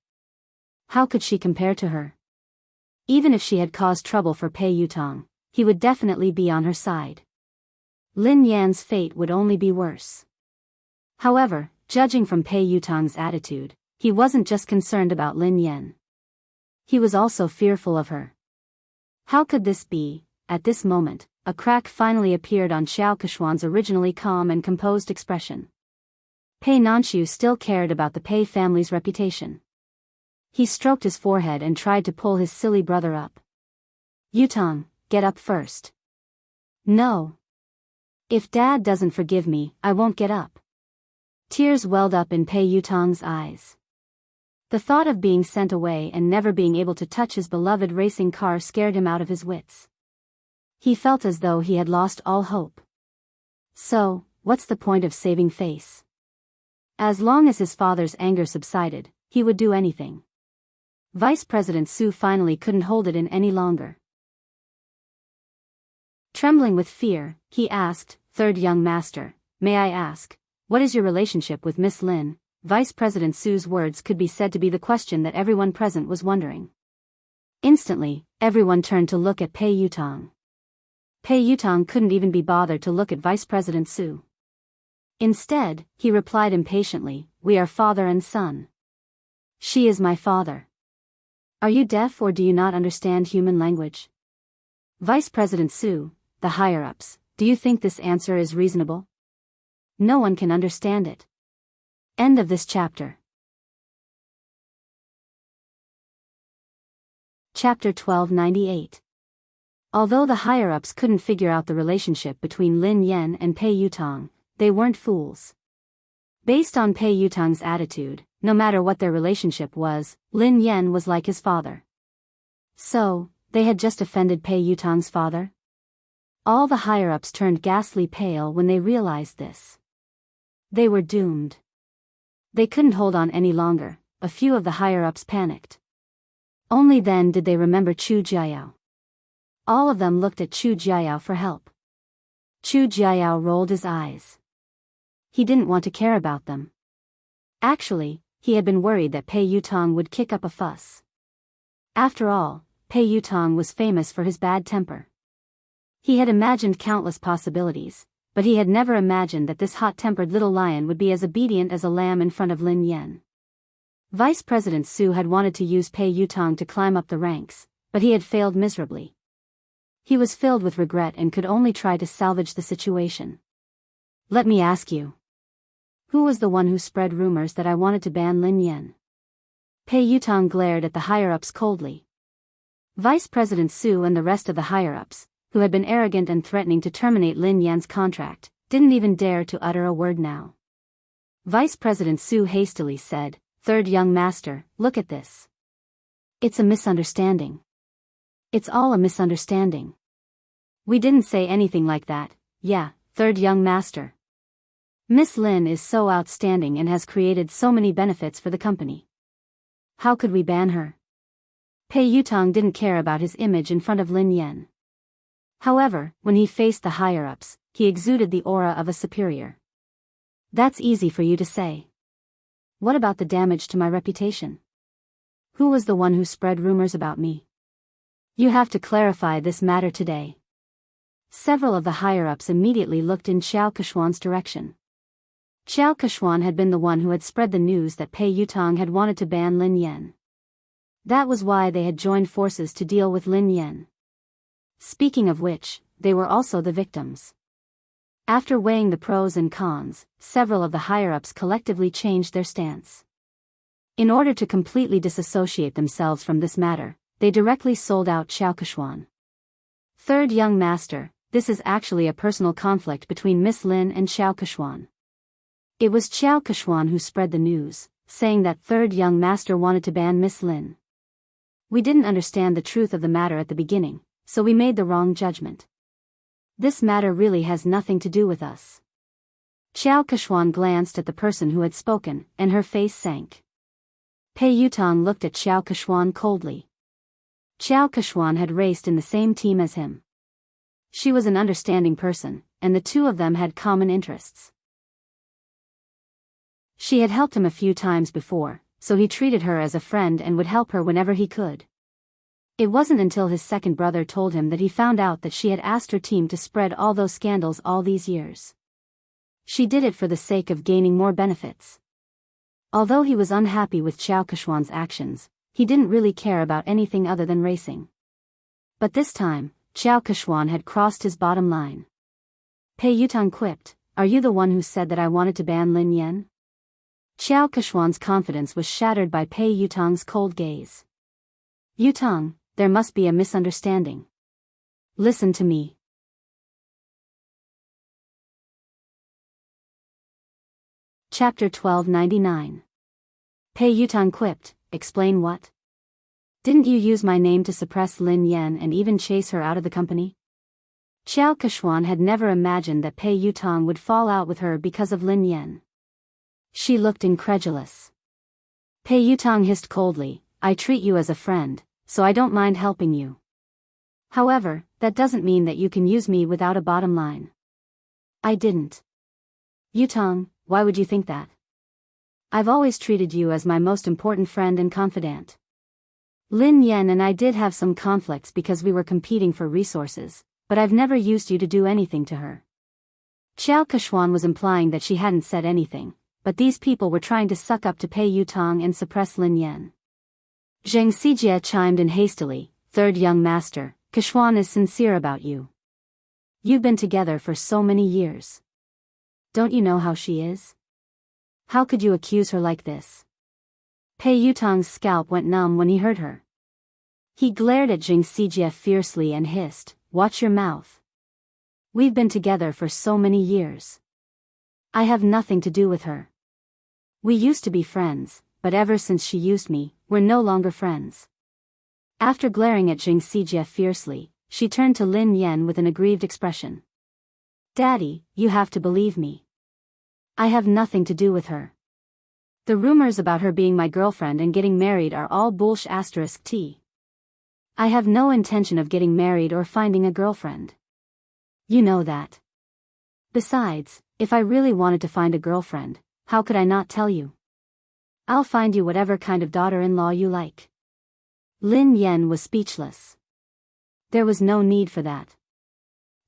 How could she compare to her? Even if she had caused trouble for Pei Yutong, he would definitely be on her side. Lin Yan's fate would only be worse. However, judging from Pei Yutong's attitude, he wasn't just concerned about Lin Yan. He was also fearful of her. How could this be? At this moment, a crack finally appeared on Xiao Keshuan's originally calm and composed expression. Pei Nanxiu still cared about the Pei family's reputation. He stroked his forehead and tried to pull his silly brother up. "Yutong, get up first." "No. If Dad doesn't forgive me, I won't get up." Tears welled up in Pei Yutong's eyes. The thought of being sent away and never being able to touch his beloved racing car scared him out of his wits. He felt as though he had lost all hope. So, what's the point of saving face? As long as his father's anger subsided, he would do anything. Vice President Su finally couldn't hold it in any longer. Trembling with fear, he asked, "Third young master, may I ask, what is your relationship with Miss Lin?" Vice President Su's words could be said to be the question that everyone present was wondering. Instantly, everyone turned to look at Pei Yutong. Pei Yutong couldn't even be bothered to look at Vice President Su. Instead, he replied impatiently, "We are father and son. She is my father. Are you deaf or do you not understand human language?" Vice President Su, the higher-ups, do you think this answer is reasonable? No one can understand it. End of this chapter. Chapter 1298. Although the higher-ups couldn't figure out the relationship between Lin Yan and Pei Yutong, they weren't fools. Based on Pei Yutong's attitude, no matter what their relationship was, Lin Yan was like his father. So, they had just offended Pei Yutong's father? All the higher-ups turned ghastly pale when they realized this. They were doomed. They couldn't hold on any longer. A few of the higher-ups panicked. Only then did they remember Chu Jiayao. All of them looked at Chu Jiayao for help. Chu Jiayao rolled his eyes. He didn't want to care about them. Actually, he had been worried that Pei Yutong would kick up a fuss. After all, Pei Yutong was famous for his bad temper. He had imagined countless possibilities, but he had never imagined that this hot-tempered little lion would be as obedient as a lamb in front of Lin Yan. Vice President Su had wanted to use Pei Yutong to climb up the ranks, but he had failed miserably. He was filled with regret and could only try to salvage the situation. "Let me ask you. Who was the one who spread rumors that I wanted to ban Lin Yan?" Pei Yutong glared at the higher-ups coldly. Vice President Su and the rest of the higher-ups, who had been arrogant and threatening to terminate Lin Yan's contract, didn't even dare to utter a word now. Vice President Su hastily said, "Third young master, look at this. It's a misunderstanding. It's all a misunderstanding. We didn't say anything like that, yeah, third young master. Miss Lin is so outstanding and has created so many benefits for the company. How could we ban her?" Pei Yutong didn't care about his image in front of Lin Yan. However, when he faced the higher-ups, he exuded the aura of a superior. "That's easy for you to say. What about the damage to my reputation? Who was the one who spread rumors about me? You have to clarify this matter today." Several of the higher-ups immediately looked in Xiao Keshuan's direction. Xiao Keshuan had been the one who had spread the news that Pei Yutong had wanted to ban Lin Yan. That was why they had joined forces to deal with Lin Yan. Speaking of which, they were also the victims. After weighing the pros and cons, several of the higher-ups collectively changed their stance. In order to completely disassociate themselves from this matter, they directly sold out Xiao Kechuan. Third young master, this is actually a personal conflict between Miss Lin and Xiao Kechuan. It was Xiao Kechuan who spread the news, saying that third young master wanted to ban Miss Lin. We didn't understand the truth of the matter at the beginning, so we made the wrong judgment. This matter really has nothing to do with us. Xiao Kechuan glanced at the person who had spoken, and her face sank. Pei Yutong looked at Xiao Kechuan coldly. Xiao Kechuan had raced in the same team as him. She was an understanding person, and the two of them had common interests. She had helped him a few times before, so he treated her as a friend and would help her whenever he could. It wasn't until his second brother told him that he found out that she had asked her team to spread all those scandals all these years. She did it for the sake of gaining more benefits. Although he was unhappy with Xiao Kechuan's actions, he didn't really care about anything other than racing. But this time, Xiao Kechuan had crossed his bottom line. Pei Yutong quipped, "Are you the one who said that I wanted to ban Lin Yan?" Xiao Kechuan's confidence was shattered by Pei Yutong's cold gaze. "Yutong, there must be a misunderstanding. Listen to me." Chapter 1299. Pei Yutong quipped, "Explain what? Didn't you use my name to suppress Lin Yan and even chase her out of the company?" Xiao Kechuan had never imagined that Pei Yutong would fall out with her because of Lin Yan. She looked incredulous. Pei Yutong hissed coldly, "I treat you as a friend, so I don't mind helping you. However, that doesn't mean that you can use me without a bottom line." "I didn't." "Yutong, why would you think that? I've always treated you as my most important friend and confidant. Lin Yan and I did have some conflicts because we were competing for resources, but I've never used you to do anything to her." Xiao Kechuan was implying that she hadn't said anything, but these people were trying to suck up to Pei Yutong and suppress Lin Yan. Zheng Xijie chimed in hastily, "Third young master, Kechuan is sincere about you. You've been together for so many years. Don't you know how she is? How could you accuse her like this?" Pei Yutong's scalp went numb when he heard her. He glared at Zheng Xijie fiercely and hissed, "Watch your mouth. We've been together for so many years. I have nothing to do with her. We used to be friends, but ever since she used me, we're no longer friends." After glaring at Zheng Xijie fiercely, she turned to Lin Yan with an aggrieved expression. "Daddy, you have to believe me. I have nothing to do with her. The rumors about her being my girlfriend and getting married are all bullsh*t. I have no intention of getting married or finding a girlfriend. You know that. Besides, if I really wanted to find a girlfriend, how could I not tell you? I'll find you whatever kind of daughter-in-law you like." Lin Yan was speechless. There was no need for that.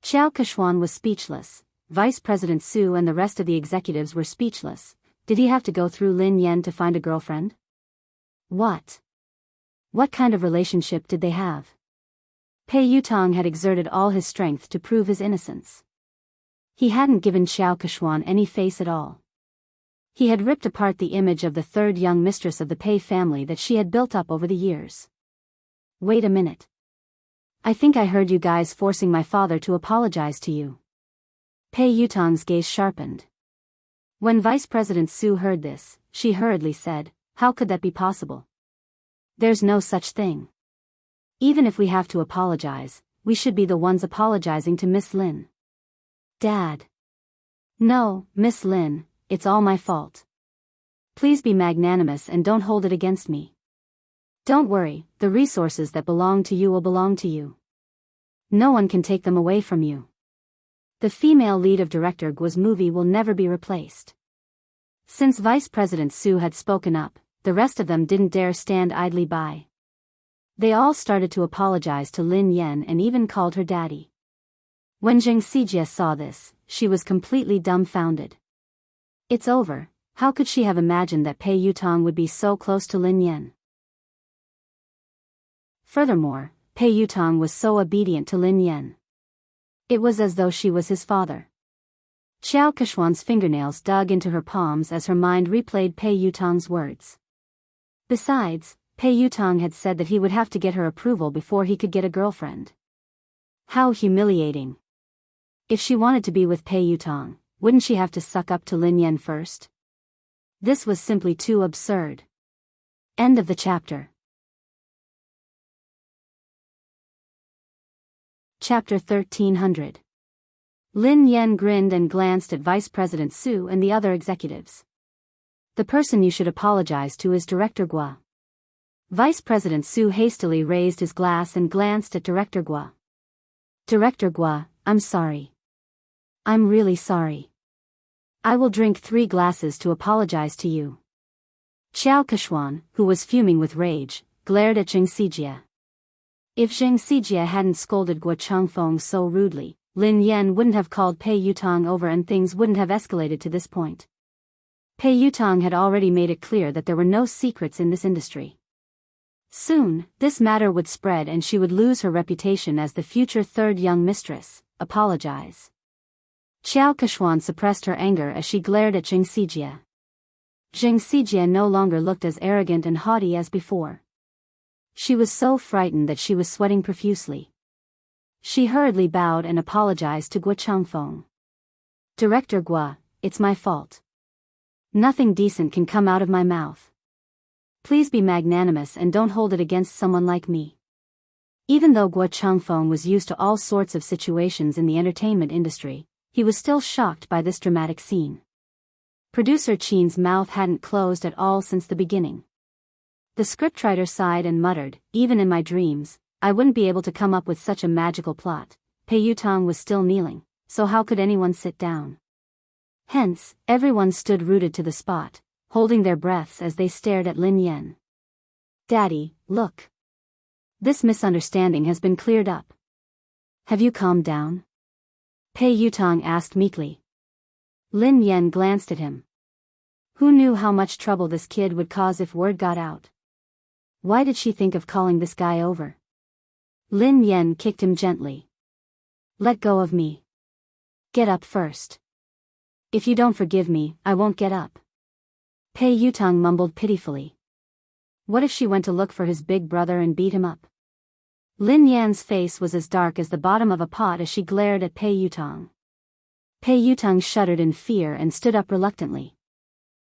Xiao Kechuan was speechless, Vice President Su and the rest of the executives were speechless. Did he have to go through Lin Yan to find a girlfriend? What? What kind of relationship did they have? Pei Yutong had exerted all his strength to prove his innocence. He hadn't given Xiao Kechuan any face at all. He had ripped apart the image of the third young mistress of the Pei family that she had built up over the years. "Wait a minute. I think I heard you guys forcing my father to apologize to you." Pei Yutong's gaze sharpened. When Vice President Su heard this, she hurriedly said, "How could that be possible? There's no such thing. Even if we have to apologize, we should be the ones apologizing to Miss Lin." "Dad." "No, Miss Lin, it's all my fault. Please be magnanimous and don't hold it against me. Don't worry, the resources that belong to you will belong to you. No one can take them away from you. The female lead of Director Guo's movie will never be replaced." Since Vice President Su had spoken up, the rest of them didn't dare stand idly by. They all started to apologize to Lin Yan and even called her daddy. When Zheng Xijie saw this, she was completely dumbfounded. It's over. How could she have imagined that Pei Yutong would be so close to Lin Yan? Furthermore, Pei Yutong was so obedient to Lin Yan. It was as though she was his father. Xiao Keshuan's fingernails dug into her palms as her mind replayed Pei Yutong's words. Besides, Pei Yutong had said that he would have to get her approval before he could get a girlfriend. How humiliating. If she wanted to be with Pei Yutong, wouldn't she have to suck up to Lin Yan first? This was simply too absurd. End of the chapter. Chapter 1300. Lin Yan grinned and glanced at Vice President Su and the other executives. The person you should apologize to is Director Gua. Vice President Su hastily raised his glass and glanced at Director Gua. Director Gua, I'm sorry. I'm really sorry. I will drink 3 glasses to apologize to you. Xiao Keshuan, who was fuming with rage, glared at Zheng Sijie. If Zheng Sijie hadn't scolded Guo Changfeng so rudely, Lin Yan wouldn't have called Pei Yutong over and things wouldn't have escalated to this point. Pei Yutong had already made it clear that there were no secrets in this industry. Soon, this matter would spread and she would lose her reputation as the future third young mistress. Apologize. Xiao Keshuan suppressed her anger as she glared at Zheng Sijie. Zheng Sijie no longer looked as arrogant and haughty as before. She was so frightened that she was sweating profusely. She hurriedly bowed and apologized to Guo Changfeng. Director Gua, it's my fault. Nothing decent can come out of my mouth. Please be magnanimous and don't hold it against someone like me. Even though Guo Changfeng was used to all sorts of situations in the entertainment industry, he was still shocked by this dramatic scene. Producer Qin's mouth hadn't closed at all since the beginning. The scriptwriter sighed and muttered, even in my dreams, I wouldn't be able to come up with such a magical plot. Pei Yutong was still kneeling, so how could anyone sit down? Hence, everyone stood rooted to the spot, holding their breaths as they stared at Lin Yan. Daddy, look. This misunderstanding has been cleared up. Have you calmed down? Pei Yutong asked meekly. Lin Yan glanced at him. Who knew how much trouble this kid would cause if word got out? Why did she think of calling this guy over? Lin Yan kicked him gently. Let go of me. Get up first. If you don't forgive me, I won't get up. Pei Yutong mumbled pitifully. What if she went to look for his big brother and beat him up? Lin Yan's face was as dark as the bottom of a pot as she glared at Pei Yutong. Pei Yutong shuddered in fear and stood up reluctantly.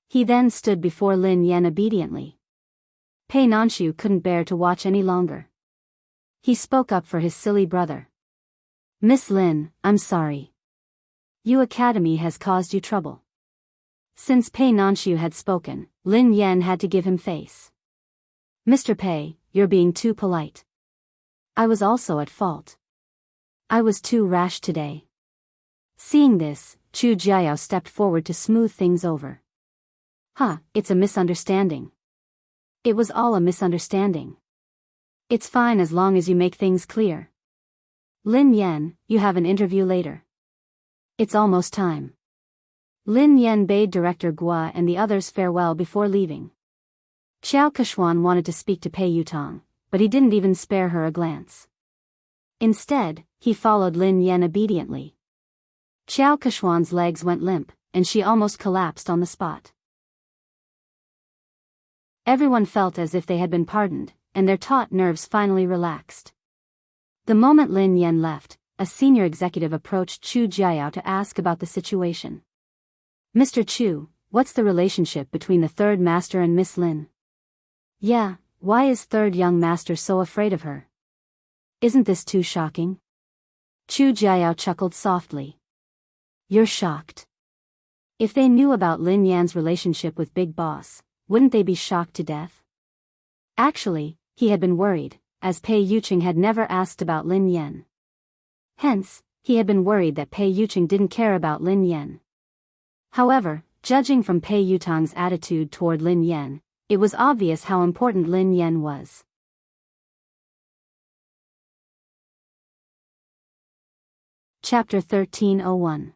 He then stood before Lin Yan obediently. Pei Nanshu couldn't bear to watch any longer. He spoke up for his silly brother. Miss Lin, I'm sorry. Yu Academy has caused you trouble. Since Pei Nanshu had spoken, Lin Yan had to give him face. Mr. Pei, you're being too polite. I was also at fault. I was too rash today. Seeing this, Chu Jiao stepped forward to smooth things over. It's a misunderstanding. It was all a misunderstanding. It's fine as long as you make things clear. Lin Yan, you have an interview later. It's almost time. Lin Yan bade Director Gua and the others farewell before leaving. Xiao Keshuan wanted to speak to Pei Yutong, but he didn't even spare her a glance. Instead, he followed Lin Yan obediently. Xiao Keshuan's legs went limp, and she almost collapsed on the spot. Everyone felt as if they had been pardoned, and their taut nerves finally relaxed. The moment Lin Yan left, a senior executive approached Chu Jiao to ask about the situation. Mr. Chu, what's the relationship between the third master and Miss Lin? Yeah, why is third young master so afraid of her? Isn't this too shocking? Chu Jiao chuckled softly. You're shocked. If they knew about Lin Yan's relationship with Big Boss, wouldn't they be shocked to death? Actually, he had been worried, as Pei Yuqing had never asked about Lin Yan. Hence, he had been worried that Pei Yuqing didn't care about Lin Yan. However, judging from Pei Yutong's attitude toward Lin Yan, it was obvious how important Lin Yan was. Chapter 1301.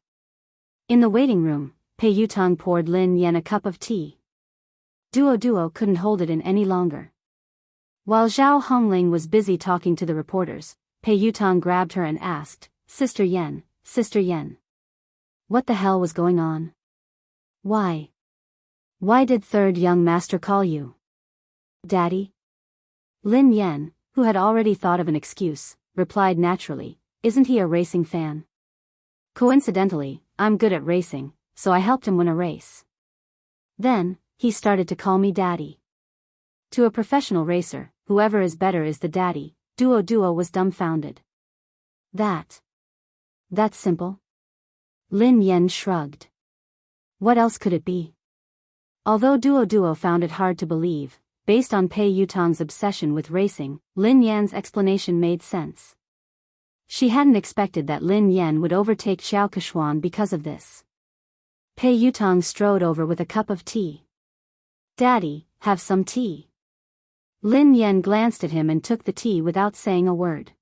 In the waiting room, Pei Yutong poured Lin Yan a cup of tea. Duo couldn't hold it in any longer. While Zhao Hongling was busy talking to the reporters, Pei Yutong grabbed her and asked, Sister Yen, Sister Yen. What the hell was going on? Why? Why did third young master call you? Daddy? Lin Yen, who had already thought of an excuse, replied naturally, isn't he a racing fan? Coincidentally, I'm good at racing, so I helped him win a race. Then, he started to call me daddy. To a professional racer, whoever is better is the daddy. Duo was dumbfounded. That's simple? Lin Yen shrugged. What else could it be? Although Duo found it hard to believe, based on Pei Yutong's obsession with racing, Lin Yan's explanation made sense. She hadn't expected that Lin Yan would overtake Xiao Keshuan because of this. Pei Yutong strode over with a cup of tea. Daddy, have some tea. Lin Yan glanced at him and took the tea without saying a word.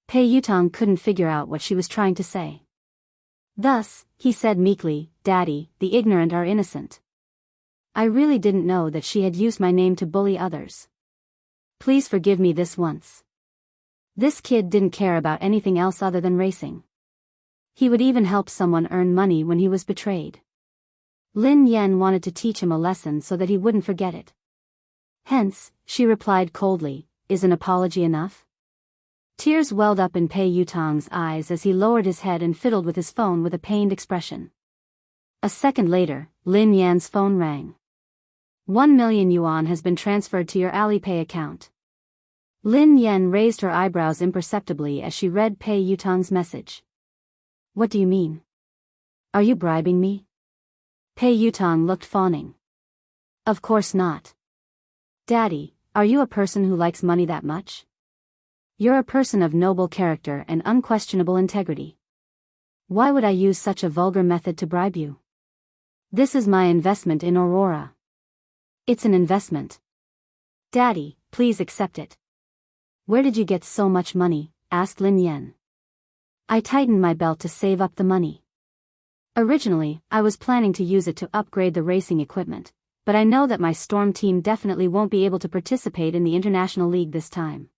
Pei Yutong couldn't figure out what she was trying to say. Thus, he said meekly, Daddy, the ignorant are innocent. I really didn't know that she had used my name to bully others. Please forgive me this once. This kid didn't care about anything else other than racing. He would even help someone earn money when he was betrayed. Lin Yan wanted to teach him a lesson so that he wouldn't forget it. Hence, she replied coldly, is an apology enough? Tears welled up in Pei Yutong's eyes as he lowered his head and fiddled with his phone with a pained expression. A second later, Lin Yan's phone rang. 1 million yuan has been transferred to your Alipay account. Lin Yan raised her eyebrows imperceptibly as she read Pei Yutong's message. What do you mean? Are you bribing me? Pei Yutong looked fawning. Of course not. Daddy, are you a person who likes money that much? You're a person of noble character and unquestionable integrity. Why would I use such a vulgar method to bribe you? This is my investment in Aurora. It's an investment. Daddy, please accept it. Where did you get so much money? Asked Lin Yan. I tightened my belt to save up the money. Originally, I was planning to use it to upgrade the racing equipment, but I know that my Storm team definitely won't be able to participate in the International League this time.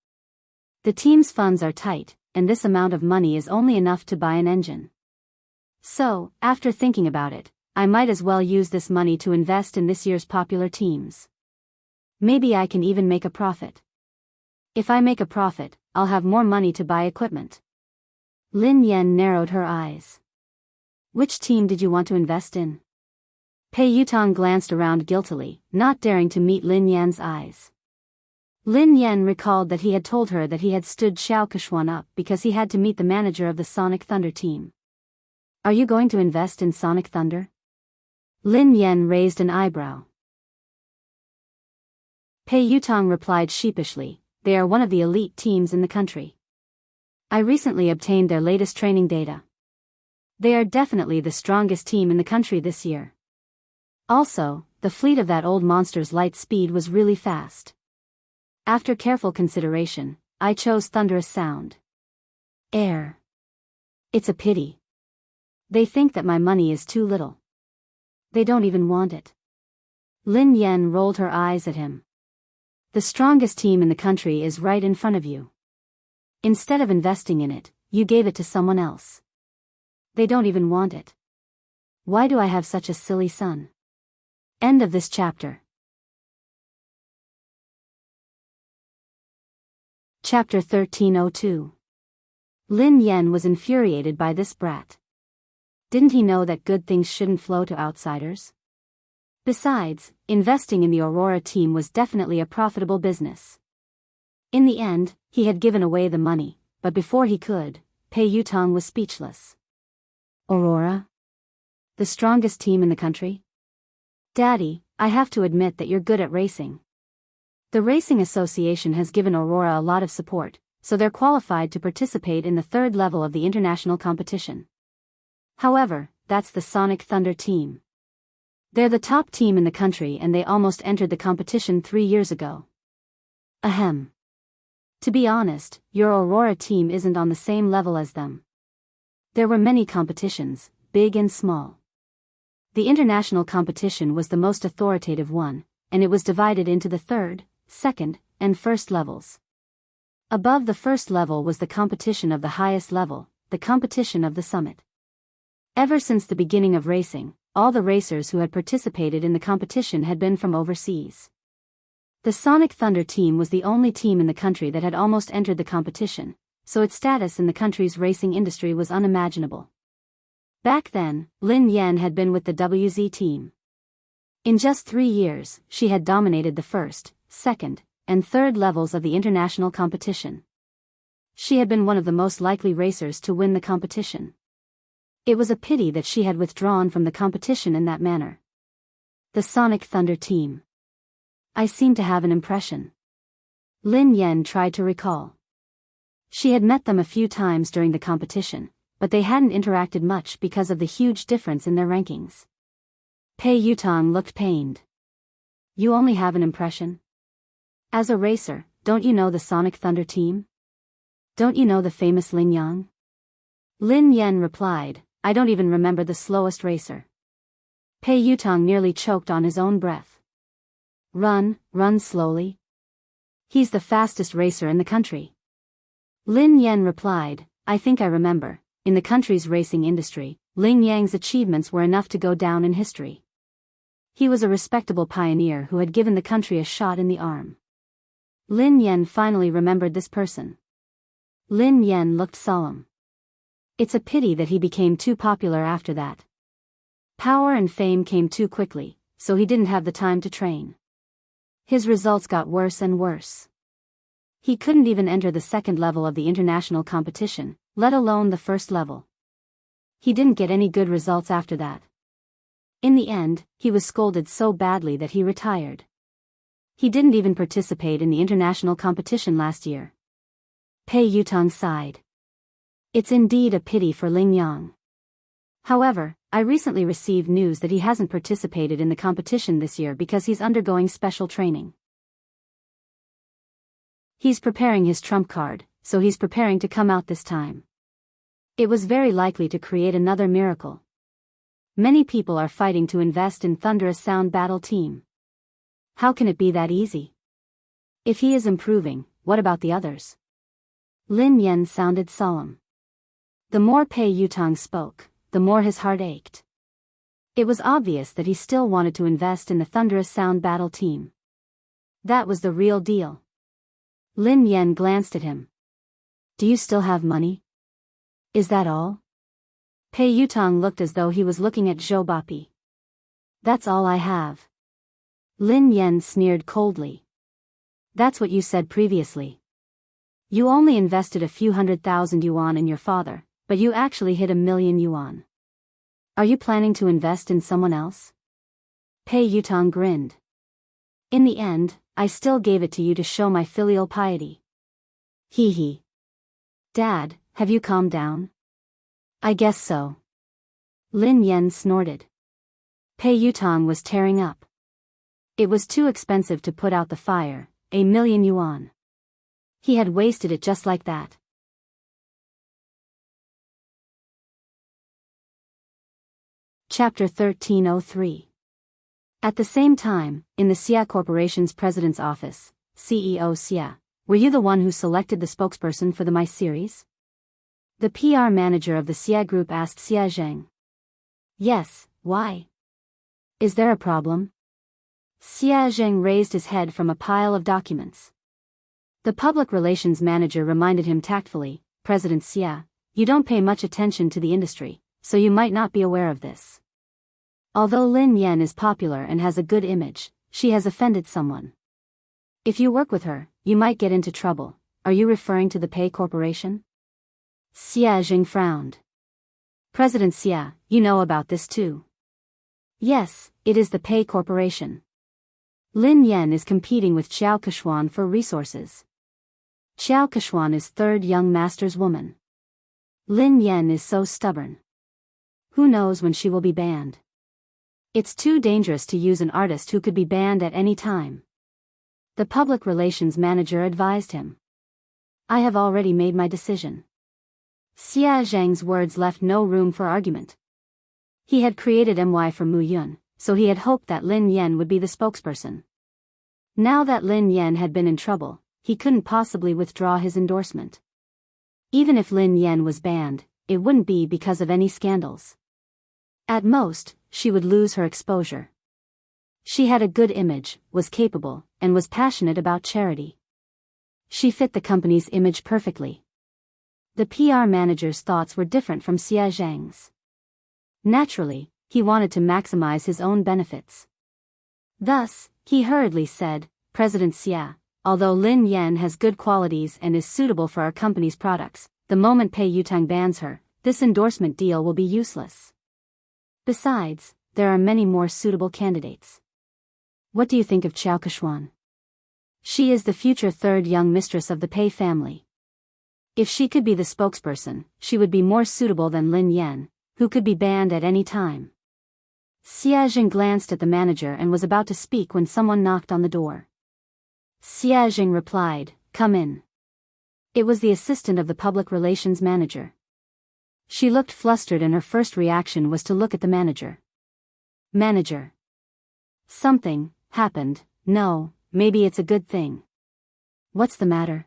The team's funds are tight, and this amount of money is only enough to buy an engine. So, after thinking about it, I might as well use this money to invest in this year's popular teams. Maybe I can even make a profit. If I make a profit, I'll have more money to buy equipment. Lin Yan narrowed her eyes. Which team did you want to invest in? Pei Yutong glanced around guiltily, not daring to meet Lin Yan's eyes. Lin Yan recalled that he had told her that he had stood Xiao Keshuan up because he had to meet the manager of the Sonic Thunder team. Are you going to invest in Sonic Thunder? Lin Yan raised an eyebrow. Pei Yutong replied sheepishly, they are one of the elite teams in the country. I recently obtained their latest training data. They are definitely the strongest team in the country this year. Also, the fleet of that old monster's light speed was really fast. After careful consideration, I chose Thunderous Sound. Air. It's a pity. They think that my money is too little. They don't even want it. Lin Yan rolled her eyes at him. The strongest team in the country is right in front of you. Instead of investing in it, you gave it to someone else. They don't even want it. Why do I have such a silly son? End of this chapter. Chapter 1302. Lin Yan was infuriated by this brat. Didn't he know that good things shouldn't flow to outsiders? Besides, investing in the Aurora team was definitely a profitable business. In the end, he had given away the money, but before he could, Pei Yutong was speechless. Aurora? The strongest team in the country? Daddy, I have to admit that you're good at racing. The Racing Association has given Aurora a lot of support, so they're qualified to participate in the third level of the international competition. However, that's the Sonic Thunder team. They're the top team in the country and they almost entered the competition 3 years ago. Ahem. To be honest, your Aurora team isn't on the same level as them. There were many competitions, big and small. The international competition was the most authoritative one, and it was divided into the third, second, and first levels. Above the first level was the competition of the highest level, the competition of the summit. Ever since the beginning of racing, all the racers who had participated in the competition had been from overseas. The Sonic Thunder team was the only team in the country that had almost entered the competition, so its status in the country's racing industry was unimaginable. Back then, Lin Yan had been with the WZ team. In just 3 years, she had dominated the first, second, and third levels of the international competition. She had been one of the most likely racers to win the competition. It was a pity that she had withdrawn from the competition in that manner. The Sonic Thunder team. I seem to have an impression. Lin Yan tried to recall. She had met them a few times during the competition, but they hadn't interacted much because of the huge difference in their rankings. Pei Yutong looked pained. You only have an impression? As a racer, don't you know the Sonic Thunder team? Don't you know the famous Lin Yang? Lin Yan replied, I don't even remember the slowest racer. Pei Yutong nearly choked on his own breath. Run slowly. He's the fastest racer in the country. Lin Yan replied, I think I remember, in the country's racing industry, Lin Yang's achievements were enough to go down in history. He was a respectable pioneer who had given the country a shot in the arm. Lin Yan finally remembered this person. Lin Yan looked solemn. It's a pity that he became too popular after that. Power and fame came too quickly, so he didn't have the time to train. His results got worse and worse. He couldn't even enter the second level of the international competition, let alone the first level. He didn't get any good results after that. In the end, he was scolded so badly that he retired. He didn't even participate in the international competition last year. Pei Yutong sighed. It's indeed a pity for Lin Yang. However, I recently received news that he hasn't participated in the competition this year because he's undergoing special training. He's preparing his trump card, so he's preparing to come out this time. It was very likely to create another miracle. Many people are fighting to invest in Thunderous Sound Battle Team. How can it be that easy? If he is improving, what about the others? Lin Yan sounded solemn. The more Pei Yutong spoke, the more his heart ached. It was obvious that he still wanted to invest in the Thunderous Sound Battle Team. That was the real deal. Lin Yan glanced at him. Do you still have money? Is that all? Pei Yutong looked as though he was looking at Zhou Bapi. That's all I have. Lin Yan sneered coldly. That's what you said previously. You only invested a few 100,000 yuan in your father, but you actually hit 1,000,000 yuan. Are you planning to invest in someone else? Pei Yutong grinned. In the end, I still gave it to you to show my filial piety. Hee hee. Dad, have you calmed down? I guess so. Lin Yan snorted. Pei Yutong was tearing up. It was too expensive to put out the fire, 1,000,000 yuan. He had wasted it just like that. Chapter 1303. At the same time, in the Xia Corporation's president's office, CEO Xia, were you the one who selected the spokesperson for the My series? The PR manager of the Xia Group asked Xia Zheng. Yes, why? Is there a problem? Xia Zheng raised his head from a pile of documents. The public relations manager reminded him tactfully, President Xia, you don't pay much attention to the industry, so you might not be aware of this. Although Lin Yan is popular and has a good image, she has offended someone. If you work with her, you might get into trouble. Are you referring to the Pei Corporation? Xia Zheng frowned. President Xia, you know about this too. Yes, it is the Pei Corporation. Lin Yan is competing with Xiao Keshuan for resources. Xiao Keshuan is third young master's woman. Lin Yan is so stubborn. Who knows when she will be banned? It's too dangerous to use an artist who could be banned at any time. The public relations manager advised him. I have already made my decision. Xia Zheng's words left no room for argument. He had created MY for Mu Yun, so he had hoped that Lin Yan would be the spokesperson. Now that Lin Yan had been in trouble, he couldn't possibly withdraw his endorsement. Even if Lin Yan was banned, it wouldn't be because of any scandals. At most, she would lose her exposure. She had a good image, was capable, and was passionate about charity. She fit the company's image perfectly. The PR manager's thoughts were different from Xia Zhang's. Naturally, he wanted to maximize his own benefits. Thus, he hurriedly said, "President Xia, although Lin Yan has good qualities and is suitable for our company's products, the moment Pei Yutang bans her, this endorsement deal will be useless. Besides, there are many more suitable candidates. What do you think of Chao Keshuan? She is the future third young mistress of the Pei family. If she could be the spokesperson, she would be more suitable than Lin Yan, who could be banned at any time." Xia Jing glanced at the manager and was about to speak when someone knocked on the door. Xia Jing replied, "Come in." It was the assistant of the public relations manager. She looked flustered and her first reaction was to look at the manager. "Manager. Something happened. No, maybe it's a good thing. What's the matter?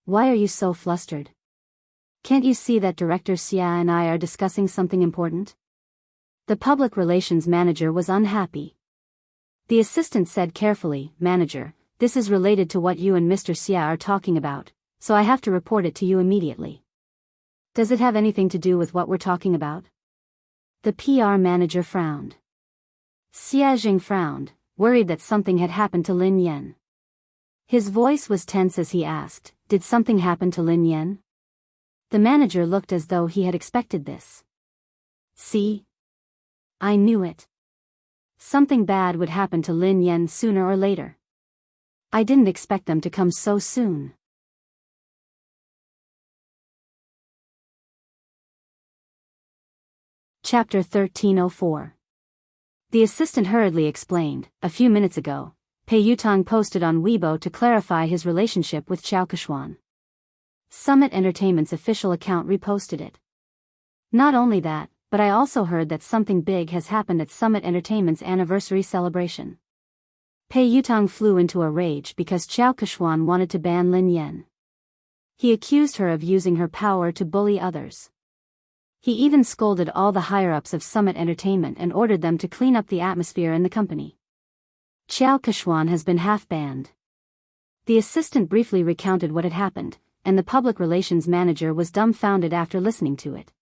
Why are you so flustered? Can't you see that Director Xia and I are discussing something important?" The public relations manager was unhappy. The assistant said carefully, "Manager, this is related to what you and Mr. Xia are talking about, so I have to report it to you immediately." "Does it have anything to do with what we're talking about?" The PR manager frowned. Xia Jing frowned, worried that something had happened to Lin Yan. His voice was tense as he asked, "Did something happen to Lin Yan?" The manager looked as though he had expected this. "See? I knew it. Something bad would happen to Lin Yan sooner or later. I didn't expect them to come so soon." Chapter 1304. The assistant hurriedly explained, "A few minutes ago, Pei Yutang posted on Weibo to clarify his relationship with Chao Keshuan. Summit Entertainment's official account reposted it. Not only that, but I also heard that something big has happened at Summit Entertainment's anniversary celebration." Pei Yutang flew into a rage because Chao Keshuan wanted to ban Lin Yan. He accused her of using her power to bully others. He even scolded all the higher-ups of Summit Entertainment and ordered them to clean up the atmosphere in the company. Chao Keshuan has been half-banned. The assistant briefly recounted what had happened, and the public relations manager was dumbfounded after listening to it.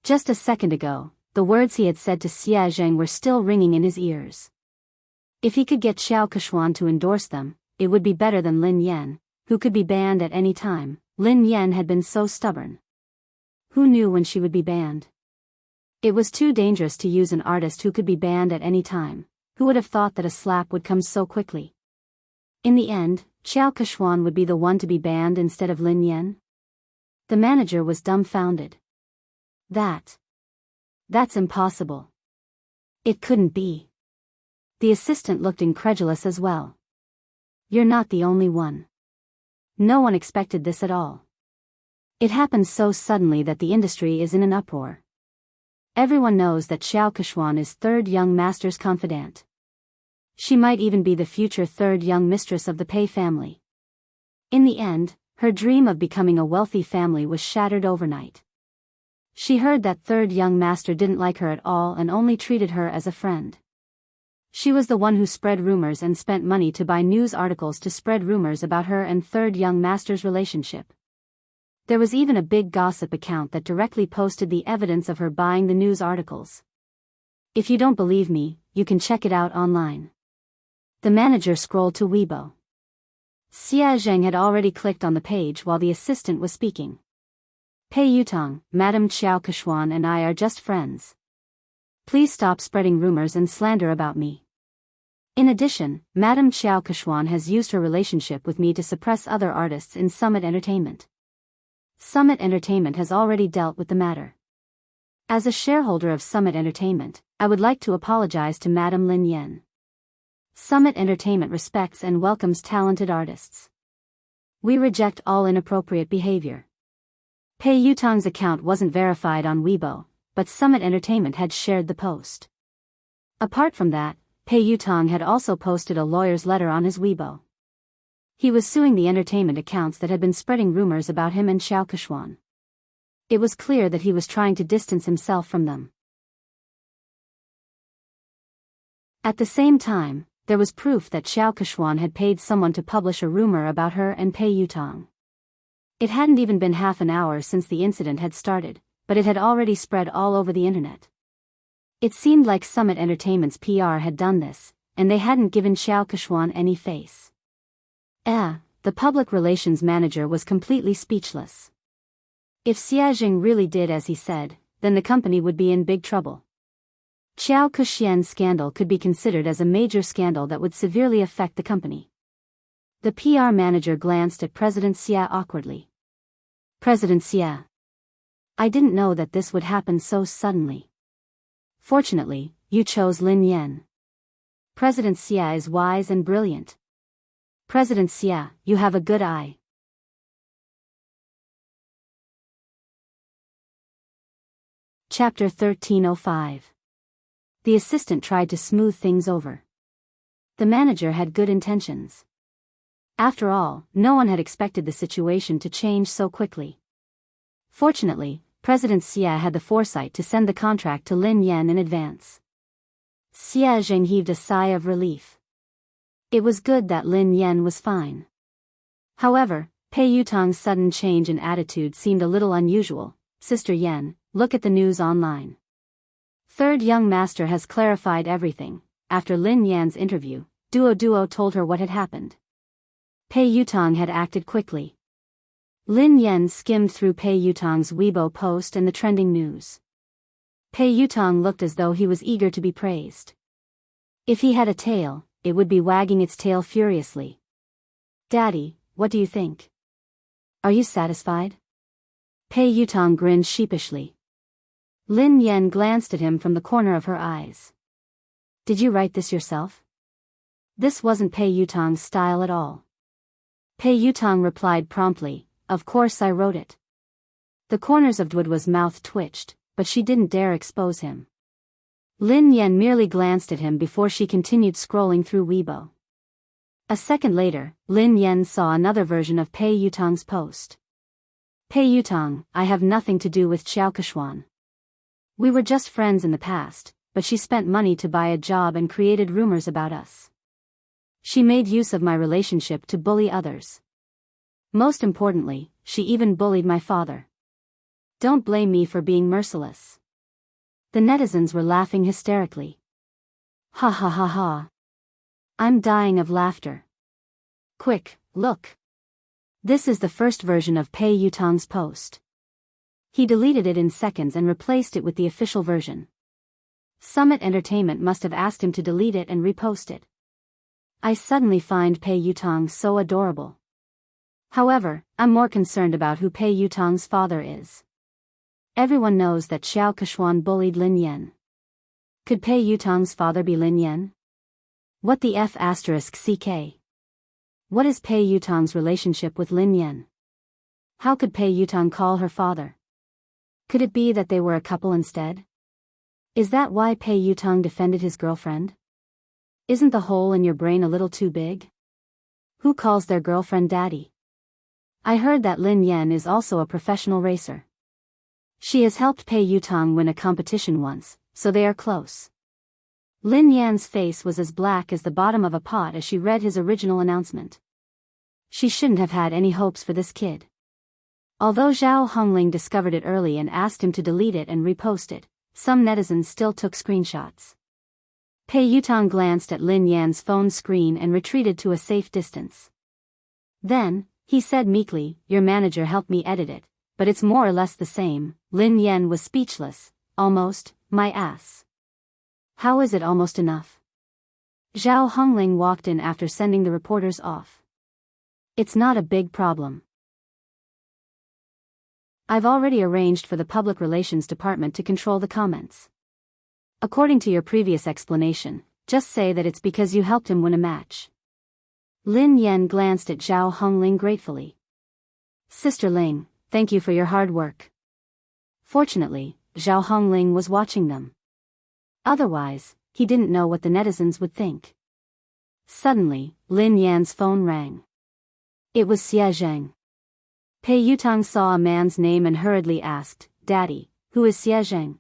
Just a second ago, the words he had said to Xia Zheng were still ringing in his ears. If he could get Chao Keshuan to endorse them, it would be better than Lin Yan, who could be banned at any time. Lin Yan had been so stubborn. Who knew when she would be banned? It was too dangerous to use an artist who could be banned at any time. Who would have thought that a slap would come so quickly? In the end, Chao Keshuan would be the one to be banned instead of Lin Yan? The manager was dumbfounded. That's impossible. It couldn't be. The assistant looked incredulous as well. "You're not the only one. No one expected this at all. It happened so suddenly that the industry is in an uproar. Everyone knows that Chao Keshuan is third young master's confidant. She might even be the future third young mistress of the Pei family. In the end, her dream of becoming a wealthy family was shattered overnight. She heard that third young master didn't like her at all and only treated her as a friend. She was the one who spread rumors and spent money to buy news articles to spread rumors about her and third young master's relationship. There was even a big gossip account that directly posted the evidence of her buying the news articles. If you don't believe me, you can check it out online." The manager scrolled to Weibo. Xia Zheng had already clicked on the page while the assistant was speaking. "Pei Yutang, Madam Chao Keshuan and I are just friends. Please stop spreading rumors and slander about me. In addition, Madam Chao Keshuan has used her relationship with me to suppress other artists in Summit Entertainment. Summit Entertainment has already dealt with the matter. As a shareholder of Summit Entertainment, I would like to apologize to Madam Lin Yan. Summit Entertainment respects and welcomes talented artists. We reject all inappropriate behavior." Pei Yutang's account wasn't verified on Weibo, but Summit Entertainment had shared the post. Apart from that, Pei Yutong had also posted a lawyer's letter on his Weibo. He was suing the entertainment accounts that had been spreading rumors about him and Xiao Keshuan. It was clear that he was trying to distance himself from them. At the same time, there was proof that Xiao Keshuan had paid someone to publish a rumor about her and Pei Yutong. It hadn't even been half an hour since the incident had started, but it had already spread all over the internet. It seemed like Summit Entertainment's PR had done this, and they hadn't given Xiao Keshuan any face. The public relations manager was completely speechless. If Xia Jing really did as he said, then the company would be in big trouble. Xiao Kexian's scandal could be considered as a major scandal that would severely affect the company. The PR manager glanced at President Xia awkwardly. President Xia. I didn't know that this would happen so suddenly. Fortunately, you chose Lin Yan. President Xia is wise and brilliant. President Xia, you have a good eye. Chapter 1305. The assistant tried to smooth things over. The manager had good intentions. After all, no one had expected the situation to change so quickly. Fortunately, President Xia had the foresight to send the contract to Lin Yan in advance. Xia Jing heaved a sigh of relief. It was good that Lin Yan was fine. However, Pei Yutong's sudden change in attitude seemed a little unusual. Sister Yan, look at the news online. Third young master has clarified everything. After Lin Yan's interview, Duo told her what had happened. Pei Yutong had acted quickly. Lin Yan skimmed through Pei Yutong's Weibo post and the trending news. Pei Yutong looked as though he was eager to be praised. If he had a tail, it would be wagging its tail furiously. Daddy, what do you think? Are you satisfied? Pei Yutong grinned sheepishly. Lin Yan glanced at him from the corner of her eyes. Did you write this yourself? This wasn't Pei Yutong's style at all. Pei Yutong replied promptly, of course I wrote it. The corners of Duo's mouth twitched, but she didn't dare expose him. Lin Yan merely glanced at him before she continued scrolling through Weibo. A second later, Lin Yan saw another version of Pei Yutong's post. Pei Yutong, I have nothing to do with Xiao Keshuan. We were just friends in the past, but she spent money to buy a job and created rumors about us. She made use of my relationship to bully others. Most importantly, she even bullied my father. Don't blame me for being merciless. The netizens were laughing hysterically. Ha ha ha ha. I'm dying of laughter. Quick, look. This is the first version of Pei Yutong's post. He deleted it in seconds and replaced it with the official version. Summit Entertainment must have asked him to delete it and repost it. I suddenly find Pei Yutong so adorable. However, I'm more concerned about who Pei Yutong's father is. Everyone knows that Xiao Keshuan bullied Lin Yan. Could Pei Yutong's father be Lin Yan? What the F***CK? What is Pei Yutong's relationship with Lin Yan? How could Pei Yutong call her father? Could it be that they were a couple instead? Is that why Pei Yutong defended his girlfriend? Isn't the hole in your brain a little too big? Who calls their girlfriend daddy? I heard that Lin Yan is also a professional racer. She has helped Pei Yutong win a competition once, so they are close. Lin Yan's face was as black as the bottom of a pot as she read his original announcement. She shouldn't have had any hopes for this kid. Although Zhao Hongling discovered it early and asked him to delete it and repost it, some netizens still took screenshots. Pei Yutong glanced at Lin Yan's phone screen and retreated to a safe distance. Then, he said meekly, your manager helped me edit it, but it's more or less the same. Lin Yan was speechless. Almost, my ass. How is it almost enough? Zhao Hongling walked in after sending the reporters off. It's not a big problem. I've already arranged for the public relations department to control the comments. According to your previous explanation, just say that it's because you helped him win a match. Lin Yan glanced at Zhao Hongling gratefully. Sister Ling, thank you for your hard work. Fortunately, Zhao Hongling was watching them. Otherwise, he didn't know what the netizens would think. Suddenly, Lin Yan's phone rang. It was Xie Zheng. Pei Yutang saw a man's name and hurriedly asked, "Daddy, who is Xie Zheng?"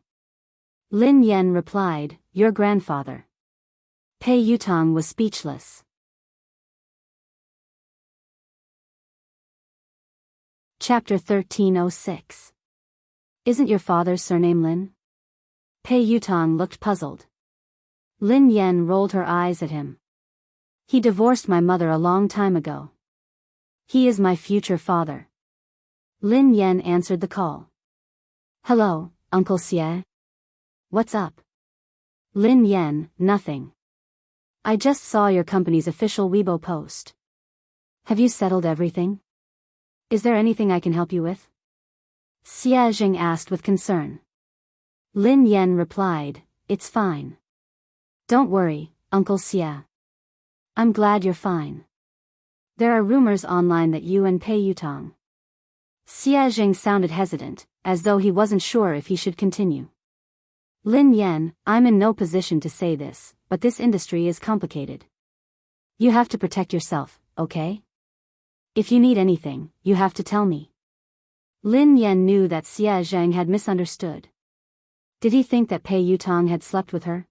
Lin Yan replied, "Your grandfather." Pei Yutang was speechless. Chapter 1306. Isn't your father's surname Lin? Pei Yutang looked puzzled. Lin Yan rolled her eyes at him. He divorced my mother a long time ago. He is my future father. Lin Yan answered the call. Hello, Uncle Xie. What's up? Lin Yan, nothing. I just saw your company's official Weibo post. Have you settled everything? Is there anything I can help you with? Xie Zheng asked with concern. Lin Yan replied, It's fine. Don't worry, Uncle Xie. I'm glad you're fine. There are rumors online that you and Pei Yutang. Xie Zheng sounded hesitant, as though he wasn't sure if he should continue. Lin Yan, I'm in no position to say this, but this industry is complicated. You have to protect yourself, okay? If you need anything, you have to tell me. Lin Yan knew that Xie Zheng had misunderstood. Did he think that Pei Yutang had slept with her?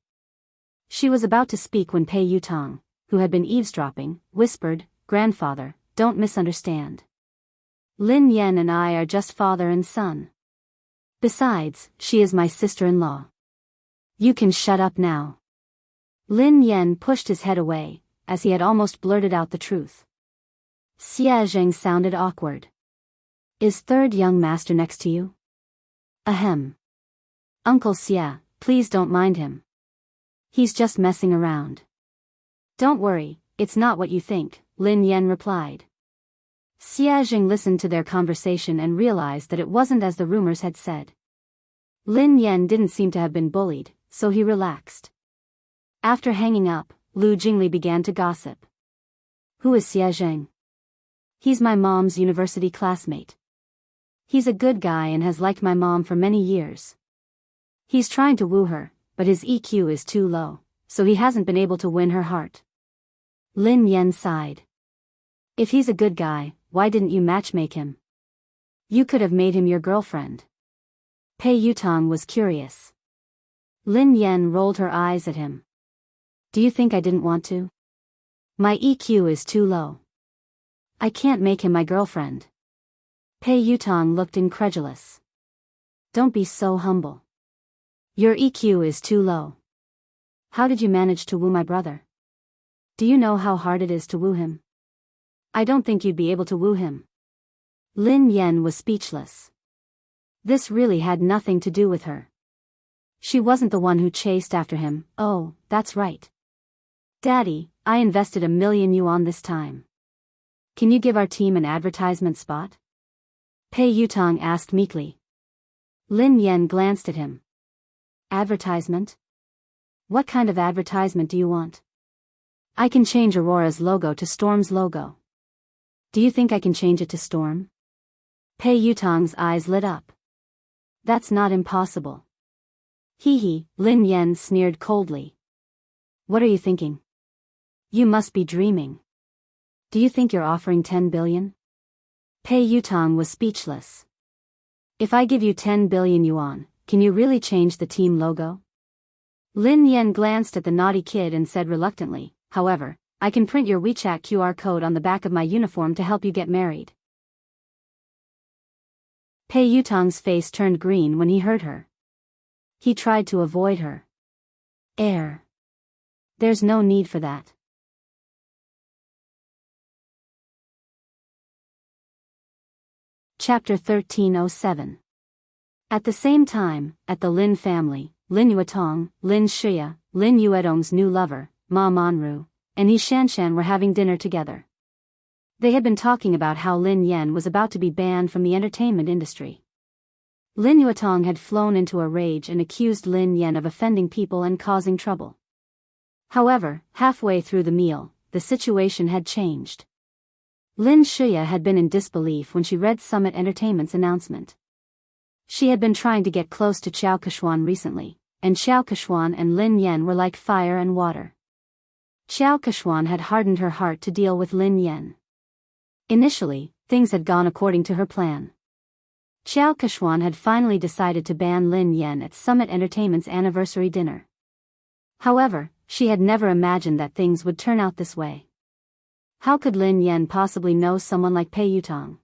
She was about to speak when Pei Yutang, who had been eavesdropping, whispered, Grandfather, don't misunderstand. Lin Yan and I are just father and son. Besides, she is my sister-in-law. You can shut up now. Lin Yan pushed his head away, as he had almost blurted out the truth. Xie Zheng sounded awkward. Is third young master next to you? Ahem. Uncle Xie, please don't mind him. He's just messing around. Don't worry, it's not what you think, Lin Yan replied. Xie Zheng listened to their conversation and realized that it wasn't as the rumors had said. Lin Yan didn't seem to have been bullied, so he relaxed. After hanging up, Lu Jingli began to gossip. Who is Xie Zheng? He's my mom's university classmate. He's a good guy and has liked my mom for many years. He's trying to woo her, but his EQ is too low, so he hasn't been able to win her heart. Lin Yan sighed. If he's a good guy, why didn't you matchmake him? You could have made him your girlfriend. Pei Yutang was curious. Lin Yan rolled her eyes at him. Do you think I didn't want to? My EQ is too low. I can't make him my girlfriend. Pei Yutang looked incredulous. Don't be so humble. Your EQ is too low. How did you manage to woo my brother? Do you know how hard it is to woo him? I don't think you'd be able to woo him. Lin Yan was speechless. This really had nothing to do with her. She wasn't the one who chased after him. Oh, that's right. Daddy, I invested 1 million yuan this time. Can you give our team an advertisement spot? Pei Yutang asked meekly. Lin Yan glanced at him. Advertisement? What kind of advertisement do you want? I can change Aurora's logo to Storm's logo. Do you think I can change it to Storm? Pei Yutang's eyes lit up. That's not impossible. Hee, Lin Yan sneered coldly. What are you thinking? You must be dreaming. Do you think you're offering 10 billion? Pei Yutang was speechless. If I give you 10 billion yuan, can you really change the team logo? Lin Yan glanced at the naughty kid and said reluctantly, however, I can print your WeChat QR code on the back of my uniform to help you get married. Pei Yutang's face turned green when he heard her. He tried to avoid her. There's no need for that. Chapter 1307. At the same time, at the Lin family, Lin Yuetong, Lin Shia, Lin Yuedong's new lover, Ma Manru, and He Shanshan were having dinner together. They had been talking about how Lin Yan was about to be banned from the entertainment industry. Lin Yuetong had flown into a rage and accused Lin Yan of offending people and causing trouble. However, halfway through the meal, the situation had changed. Lin Shia had been in disbelief when she read Summit Entertainment's announcement. She had been trying to get close to Chao Keshuan recently, and Xiao Kechuan and Lin Yan were like fire and water. Xiao Kechuan had hardened her heart to deal with Lin Yan. Initially, things had gone according to her plan. Xiao Kechuan had finally decided to ban Lin Yan at Summit Entertainment's anniversary dinner. However, she had never imagined that things would turn out this way. How could Lin Yan possibly know someone like Pei Yutong?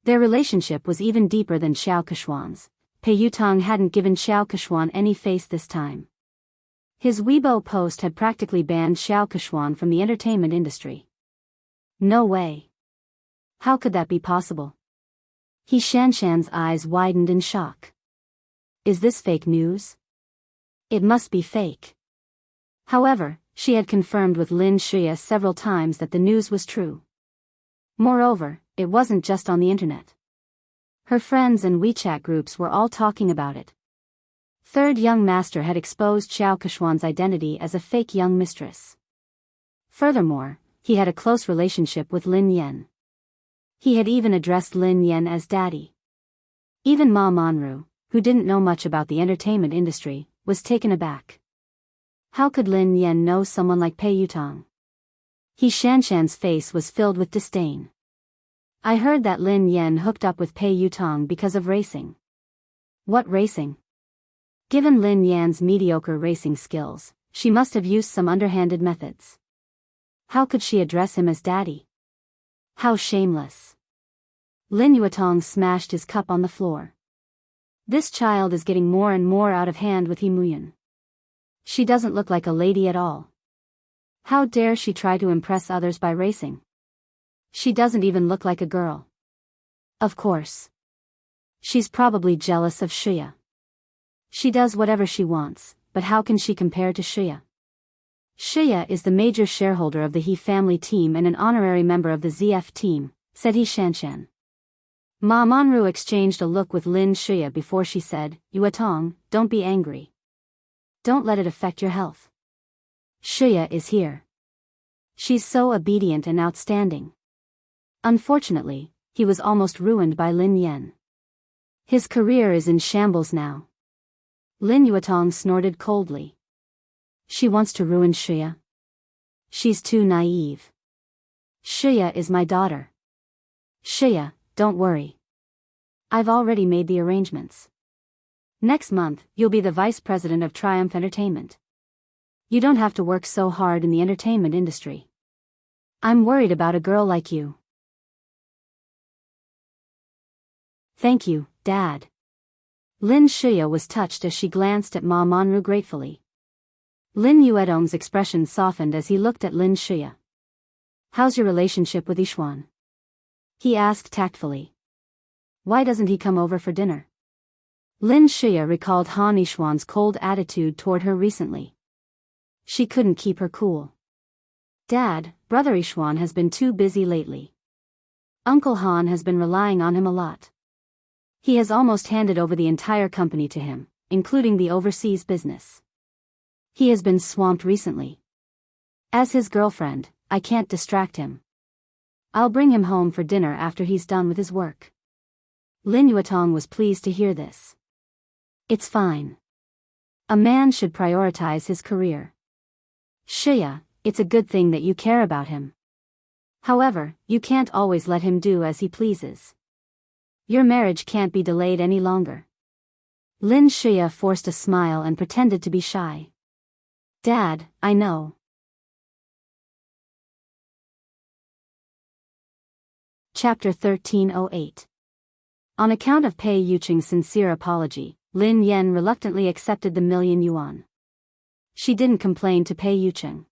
Their relationship was even deeper than Xiao Kechuan's. Pei Yutong hadn't given Xiao Kechuan any face this time. His Weibo post had practically banned Xiao Kechuan from the entertainment industry. No way. How could that be possible? He Shanshan's eyes widened in shock. Is this fake news? It must be fake. However, she had confirmed with Lin Shuya several times that the news was true. Moreover, it wasn't just on the internet. Her friends and WeChat groups were all talking about it. Third young master had exposed Xiao Kechuan's identity as a fake young mistress. Furthermore, he had a close relationship with Lin Yan. He had even addressed Lin Yan as daddy. Even Ma Monru, who didn't know much about the entertainment industry, was taken aback. How could Lin Yan know someone like Pei Yutong? He Shanshan's face was filled with disdain. I heard that Lin Yan hooked up with Pei Yutong because of racing. What racing? Given Lin Yan's mediocre racing skills, she must have used some underhanded methods. How could she address him as daddy? How shameless. Lin Yutong smashed his cup on the floor. This child is getting more and more out of hand with Himuyan. She doesn't look like a lady at all. How dare she try to impress others by racing? She doesn't even look like a girl. Of course. She's probably jealous of Shuya. She does whatever she wants, but how can she compare to Shuya? Shuya is the major shareholder of the He family team and an honorary member of the ZF team, said He Shanshan. Ma Monru exchanged a look with Lin Shuya before she said, Yuatong, don't be angry. Don't let it affect your health. Shuya is here. She's so obedient and outstanding. Unfortunately, he was almost ruined by Lin Yan. His career is in shambles now. Lin Yuatong snorted coldly. She wants to ruin Shuya. She's too naive. Shuya is my daughter. Shuya, don't worry. I've already made the arrangements. Next month, you'll be the vice president of Triumph Entertainment. You don't have to work so hard in the entertainment industry. I'm worried about a girl like you. Thank you, Dad. Lin Shuya was touched as she glanced at Ma Monru gratefully. Lin Yuetong's expression softened as he looked at Lin Shuya. How's your relationship with Yixuan? He asked tactfully. Why doesn't he come over for dinner? Lin Shuya recalled Han Yixuan's cold attitude toward her recently. She couldn't keep her cool. Dad, Brother Yixuan has been too busy lately. Uncle Han has been relying on him a lot. He has almost handed over the entire company to him, including the overseas business. He has been swamped recently. As his girlfriend, I can't distract him. I'll bring him home for dinner after he's done with his work. Lin Yuatong was pleased to hear this. It's fine. A man should prioritize his career. Shuya, it's a good thing that you care about him. However, you can't always let him do as he pleases. Your marriage can't be delayed any longer. Lin Shuya forced a smile and pretended to be shy. Dad, I know. Chapter 1308. On account of Pei Yucheng's sincere apology, Lin Yan reluctantly accepted the $1,000,000 yuan. She didn't complain to Pei Yucheng.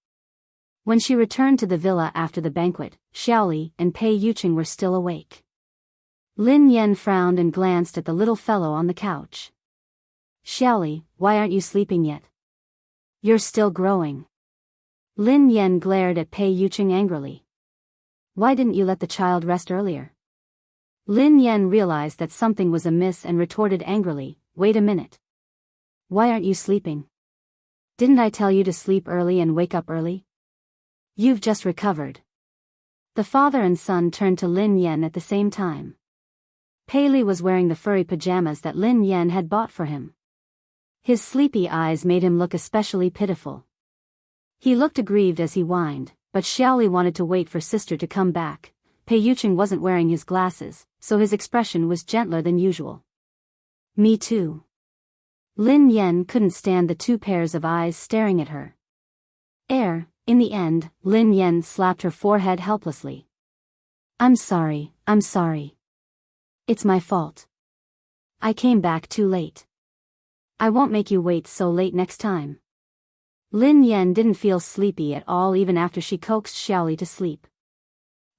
When she returned to the villa after the banquet, Xiaoli and Pei Yucheng were still awake. Lin Yan frowned and glanced at the little fellow on the couch. Xiaoli, why aren't you sleeping yet? You're still growing. Lin Yan glared at Pei Yucheng angrily. Why didn't you let the child rest earlier? Lin Yan realized that something was amiss and retorted angrily, wait a minute. Why aren't you sleeping? Didn't I tell you to sleep early and wake up early? You've just recovered. The father and son turned to Lin Yan at the same time. Pei Li was wearing the furry pajamas that Lin Yan had bought for him. His sleepy eyes made him look especially pitiful. He looked aggrieved as he whined, but Xiaoli wanted to wait for sister to come back. Pei Yuqing wasn't wearing his glasses, so his expression was gentler than usual. Me too. Lin Yan couldn't stand the two pairs of eyes staring at her. In the end, Lin Yan slapped her forehead helplessly. I'm sorry. It's my fault. I came back too late. I won't make you wait so late next time. Lin Yan didn't feel sleepy at all even after she coaxed Xiaoli to sleep.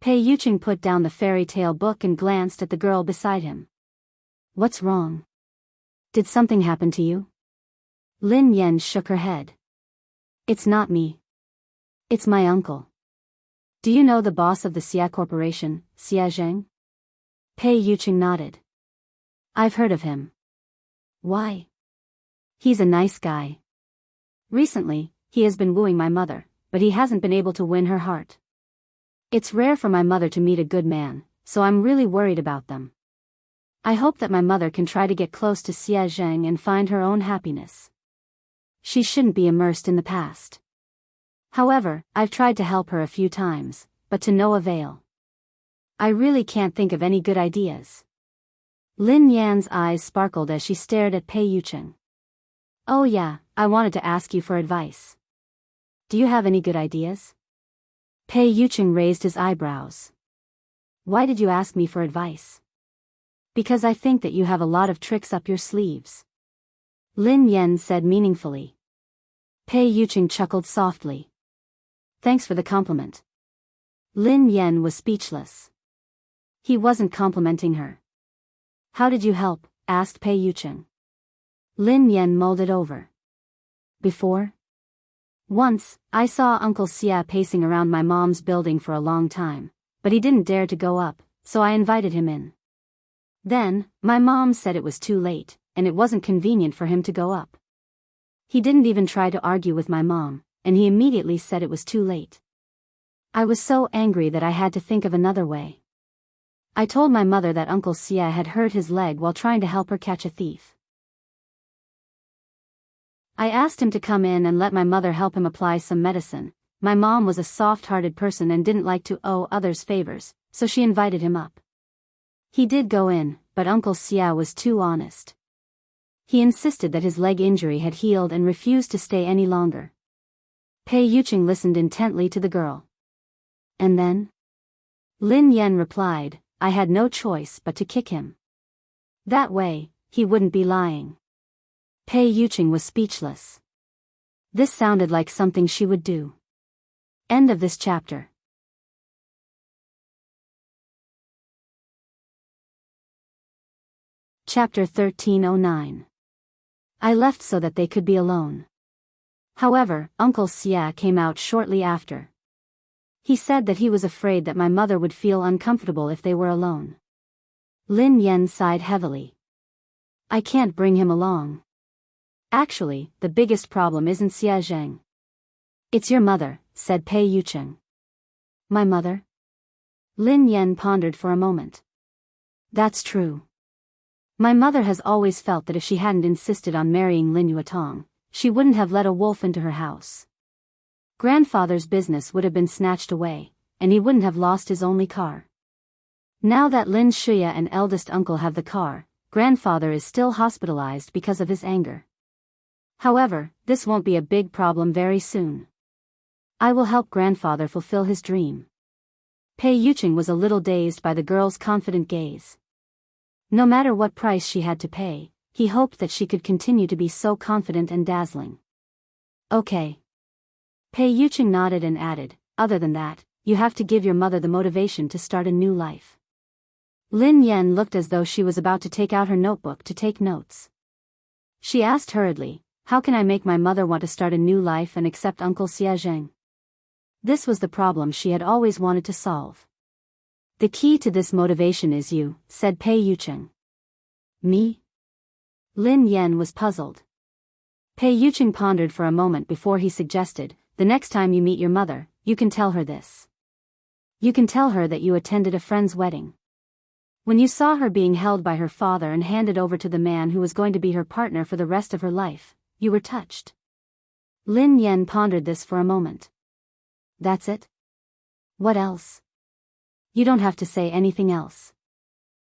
Pei Yuqing put down the fairy tale book and glanced at the girl beside him. What's wrong? Did something happen to you? Lin Yan shook her head. It's not me. It's my uncle. Do you know the boss of the Xia Corporation, Xia Zheng? Pei Yuqing nodded. I've heard of him. Why? He's a nice guy. Recently, he has been wooing my mother, but he hasn't been able to win her heart. It's rare for my mother to meet a good man, so I'm really worried about them. I hope that my mother can try to get close to Xia Zheng and find her own happiness. She shouldn't be immersed in the past. However, I've tried to help her a few times, but to no avail. I really can't think of any good ideas. Lin Yan's eyes sparkled as she stared at Pei Yuqing. Oh yeah, I wanted to ask you for advice. Do you have any good ideas? Pei Yuqing raised his eyebrows. Why did you ask me for advice? Because I think that you have a lot of tricks up your sleeves. Lin Yan said meaningfully. Pei Yuqing chuckled softly. Thanks for the compliment. Lin Yan was speechless. He wasn't complimenting her. How did you help? Asked Pei Yuqing. Lin Yan mulled it over. Before? Once, I saw Uncle Xia pacing around my mom's building for a long time, but he didn't dare to go up, so I invited him in. Then, my mom said it was too late, and it wasn't convenient for him to go up. He didn't even try to argue with my mom, and he immediately said it was too late. I was so angry that I had to think of another way. I told my mother that Uncle Xia had hurt his leg while trying to help her catch a thief. I asked him to come in and let my mother help him apply some medicine. My mom was a soft-hearted person and didn't like to owe others favors, so she invited him up. He did go in, but Uncle Xia was too honest. He insisted that his leg injury had healed and refused to stay any longer. Pei Yuqing listened intently to the girl. And then? Lin Yan replied, I had no choice but to kick him. That way, he wouldn't be lying. Pei Yuqing was speechless. This sounded like something she would do. End of this chapter. Chapter 1309. I left so that they could be alone. However, Uncle Xia came out shortly after. He said that he was afraid that my mother would feel uncomfortable if they were alone. Lin Yan sighed heavily. I can't bring him along. Actually, the biggest problem isn't Xia Zheng. It's your mother, said Pei Yuqing. My mother? Lin Yan pondered for a moment. That's true. My mother has always felt that if she hadn't insisted on marrying Lin Yuetong, she wouldn't have let a wolf into her house. Grandfather's business would have been snatched away, and he wouldn't have lost his only car. Now that Lin Shuya and eldest uncle have the car, grandfather is still hospitalized because of his anger. However, this won't be a big problem very soon. I will help grandfather fulfill his dream. Pei Yuqing was a little dazed by the girl's confident gaze. No matter what price she had to pay, he hoped that she could continue to be so confident and dazzling. Okay. Pei Yuqing nodded and added, other than that, you have to give your mother the motivation to start a new life. Lin Yan looked as though she was about to take out her notebook to take notes. She asked hurriedly, how can I make my mother want to start a new life and accept Uncle Xia Zheng? This was the problem she had always wanted to solve. The key to this motivation is you, said Pei Yuqing. Me? Lin Yan was puzzled. Pei Yuqing pondered for a moment before he suggested, the next time you meet your mother, you can tell her this. You can tell her that you attended a friend's wedding. When you saw her being held by her father and handed over to the man who was going to be her partner for the rest of her life, You were touched. Lin Yen pondered this for a moment. That's it? What else? You don't have to say anything else.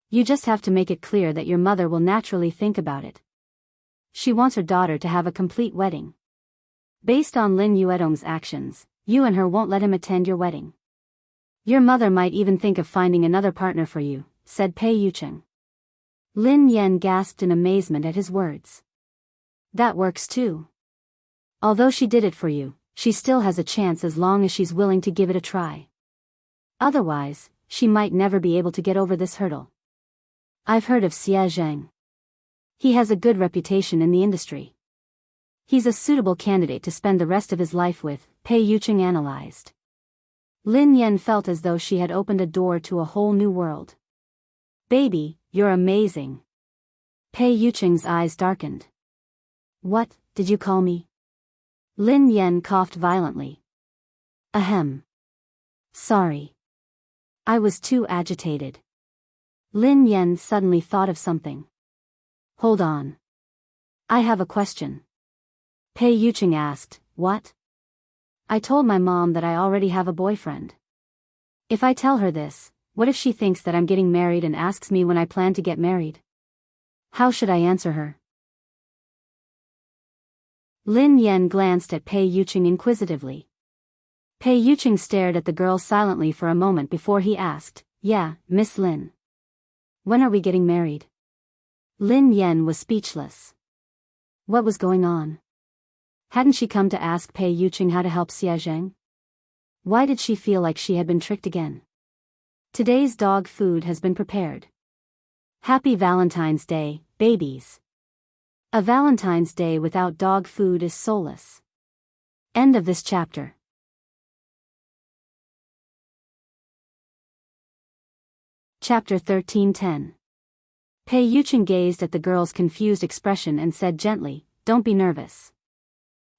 You just have to make it clear that your mother will naturally think about it. She wants her daughter to have a complete wedding. Based on Lin Yuedong's actions, you and her won't let him attend your wedding. Your mother might even think of finding another partner for you, said Pei Yucheng. Lin Yen gasped in amazement at his words. That works too. Although she did it for you, she still has a chance as long as she's willing to give it a try. Otherwise, she might never be able to get over this hurdle. I've heard of Xie Zheng. He has a good reputation in the industry. He's a suitable candidate to spend the rest of his life with, Pei Yucheng analyzed. Lin Yen felt as though she had opened a door to a whole new world. Baby, you're amazing. Pei Yucheng's eyes darkened. What, did you call me? Lin Yen coughed violently. Ahem. Sorry. I was too agitated. Lin Yen suddenly thought of something. Hold on. I have a question. Pei Yucheng asked, what? I told my mom that I already have a boyfriend. If I tell her this, what if she thinks that I'm getting married and asks me when I plan to get married? How should I answer her? Lin Yen glanced at Pei Yucheng inquisitively. Pei Yucheng stared at the girl silently for a moment before he asked, yeah, Miss Lin. When are we getting married? Lin Yen was speechless. What was going on? Hadn't she come to ask Pei Yucheng how to help Xie Zheng? Why did she feel like she had been tricked again? Today's dog food has been prepared. Happy Valentine's Day, babies. A Valentine's Day without dog food is soulless. End of this chapter. Chapter 13:10. Pei Yucheng gazed at the girl's confused expression and said gently, don't be nervous.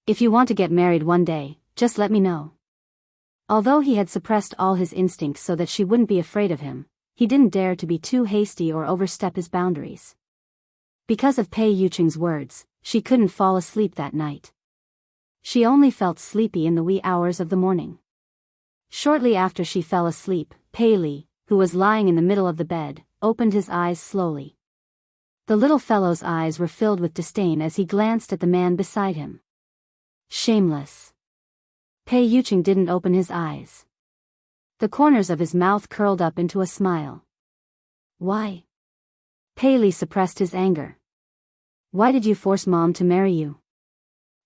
If you want to get married one day, just let me know. Although he had suppressed all his instincts so that she wouldn't be afraid of him, he didn't dare to be too hasty or overstep his boundaries. Because of Pei Yucheng's words, she couldn't fall asleep that night. She only felt sleepy in the wee hours of the morning. Shortly after she fell asleep, Pei Li, who was lying in the middle of the bed, opened his eyes slowly. The little fellow's eyes were filled with disdain as he glanced at the man beside him. Shameless. Pei Yucheng didn't open his eyes. The corners of his mouth curled up into a smile. Why? Pei Li suppressed his anger. Why did you force Mom to marry you?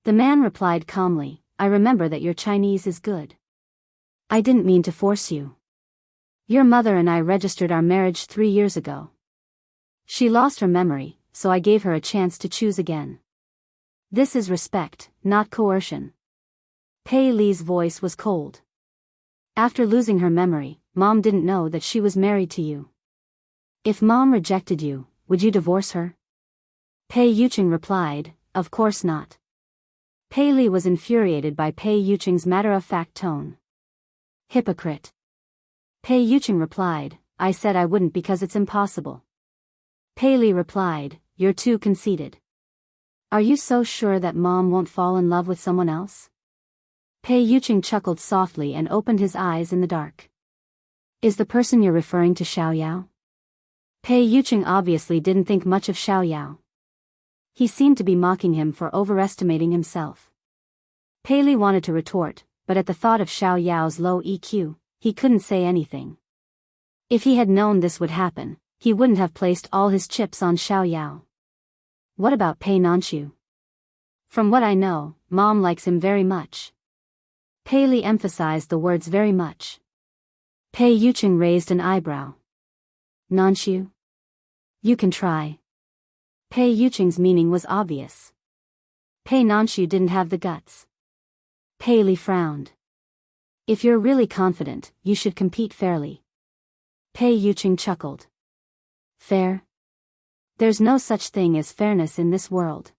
The man replied calmly, I remember that your Chinese is good. I didn't mean to force you. Your mother and I registered our marriage 3 years ago. She lost her memory, so I gave her a chance to choose again. This is respect, not coercion. Pei Li's voice was cold. After losing her memory, Mom didn't know that she was married to you. If Mom rejected you, would you divorce her? Pei Yucheng replied, of course not. Pei Li was infuriated by Pei Yucheng's matter-of-fact tone. Hypocrite. Pei Yucheng replied, I said I wouldn't because it's impossible. Pei Li replied, you're too conceited. Are you so sure that Mom won't fall in love with someone else? Pei Yucheng chuckled softly and opened his eyes in the dark. Is the person you're referring to Xiao Yao? Pei Yucheng obviously didn't think much of Xiao Yao. He seemed to be mocking him for overestimating himself. Pei Li wanted to retort, but at the thought of Xiao Yao's low EQ, he couldn't say anything. If he had known this would happen, he wouldn't have placed all his chips on Xiao Yao. What about Pei Nanxiu? From what I know, Mom likes him very much. Pei Li emphasized the words very much. Pei Yucheng raised an eyebrow. Nanxiu? You can try. Pei Yucheng's meaning was obvious. Pei Nanxiu didn't have the guts. Pei Li frowned. If you're really confident, you should compete fairly. Pei Yucheng chuckled. Fair? There's no such thing as fairness in this world.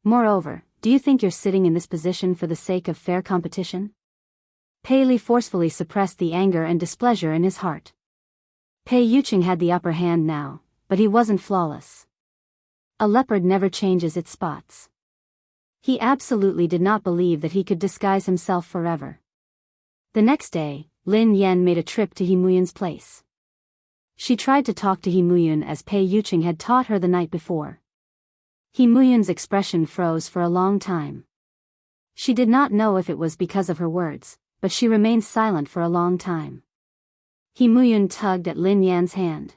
Moreover, do you think you're sitting in this position for the sake of fair competition? Pei Li forcefully suppressed the anger and displeasure in his heart. Pei Yucheng had the upper hand now, but he wasn't flawless. A leopard never changes its spots. He absolutely did not believe that he could disguise himself forever. The next day, Lin Yan made a trip to He Muyun's place. She tried to talk to He Muyun as Pei Yuqing had taught her the night before. He Muyun's expression froze for a long time. She did not know if it was because of her words, but she remained silent for a long time. He Muyun tugged at Lin Yan's hand.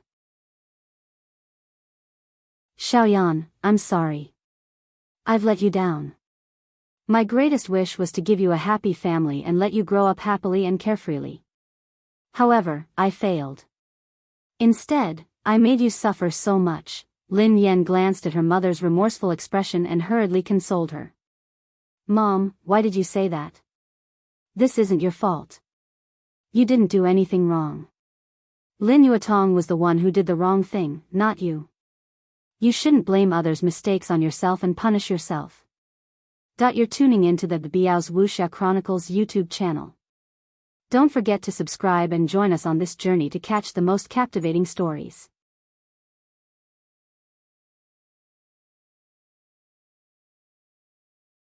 Xiaoyan, I'm sorry. I've let you down. My greatest wish was to give you a happy family and let you grow up happily and carefreely. However, I failed. Instead, I made you suffer so much. Lin Yan glanced at her mother's remorseful expression and hurriedly consoled her. Mom, why did you say that? This isn't your fault. You didn't do anything wrong. Lin Yuetong was the one who did the wrong thing, not you. You shouldn't blame others' mistakes on yourself and punish yourself. You're tuning into the Biyao's Wuxia Chronicles YouTube channel. Don't forget to subscribe and join us on this journey to catch the most captivating stories.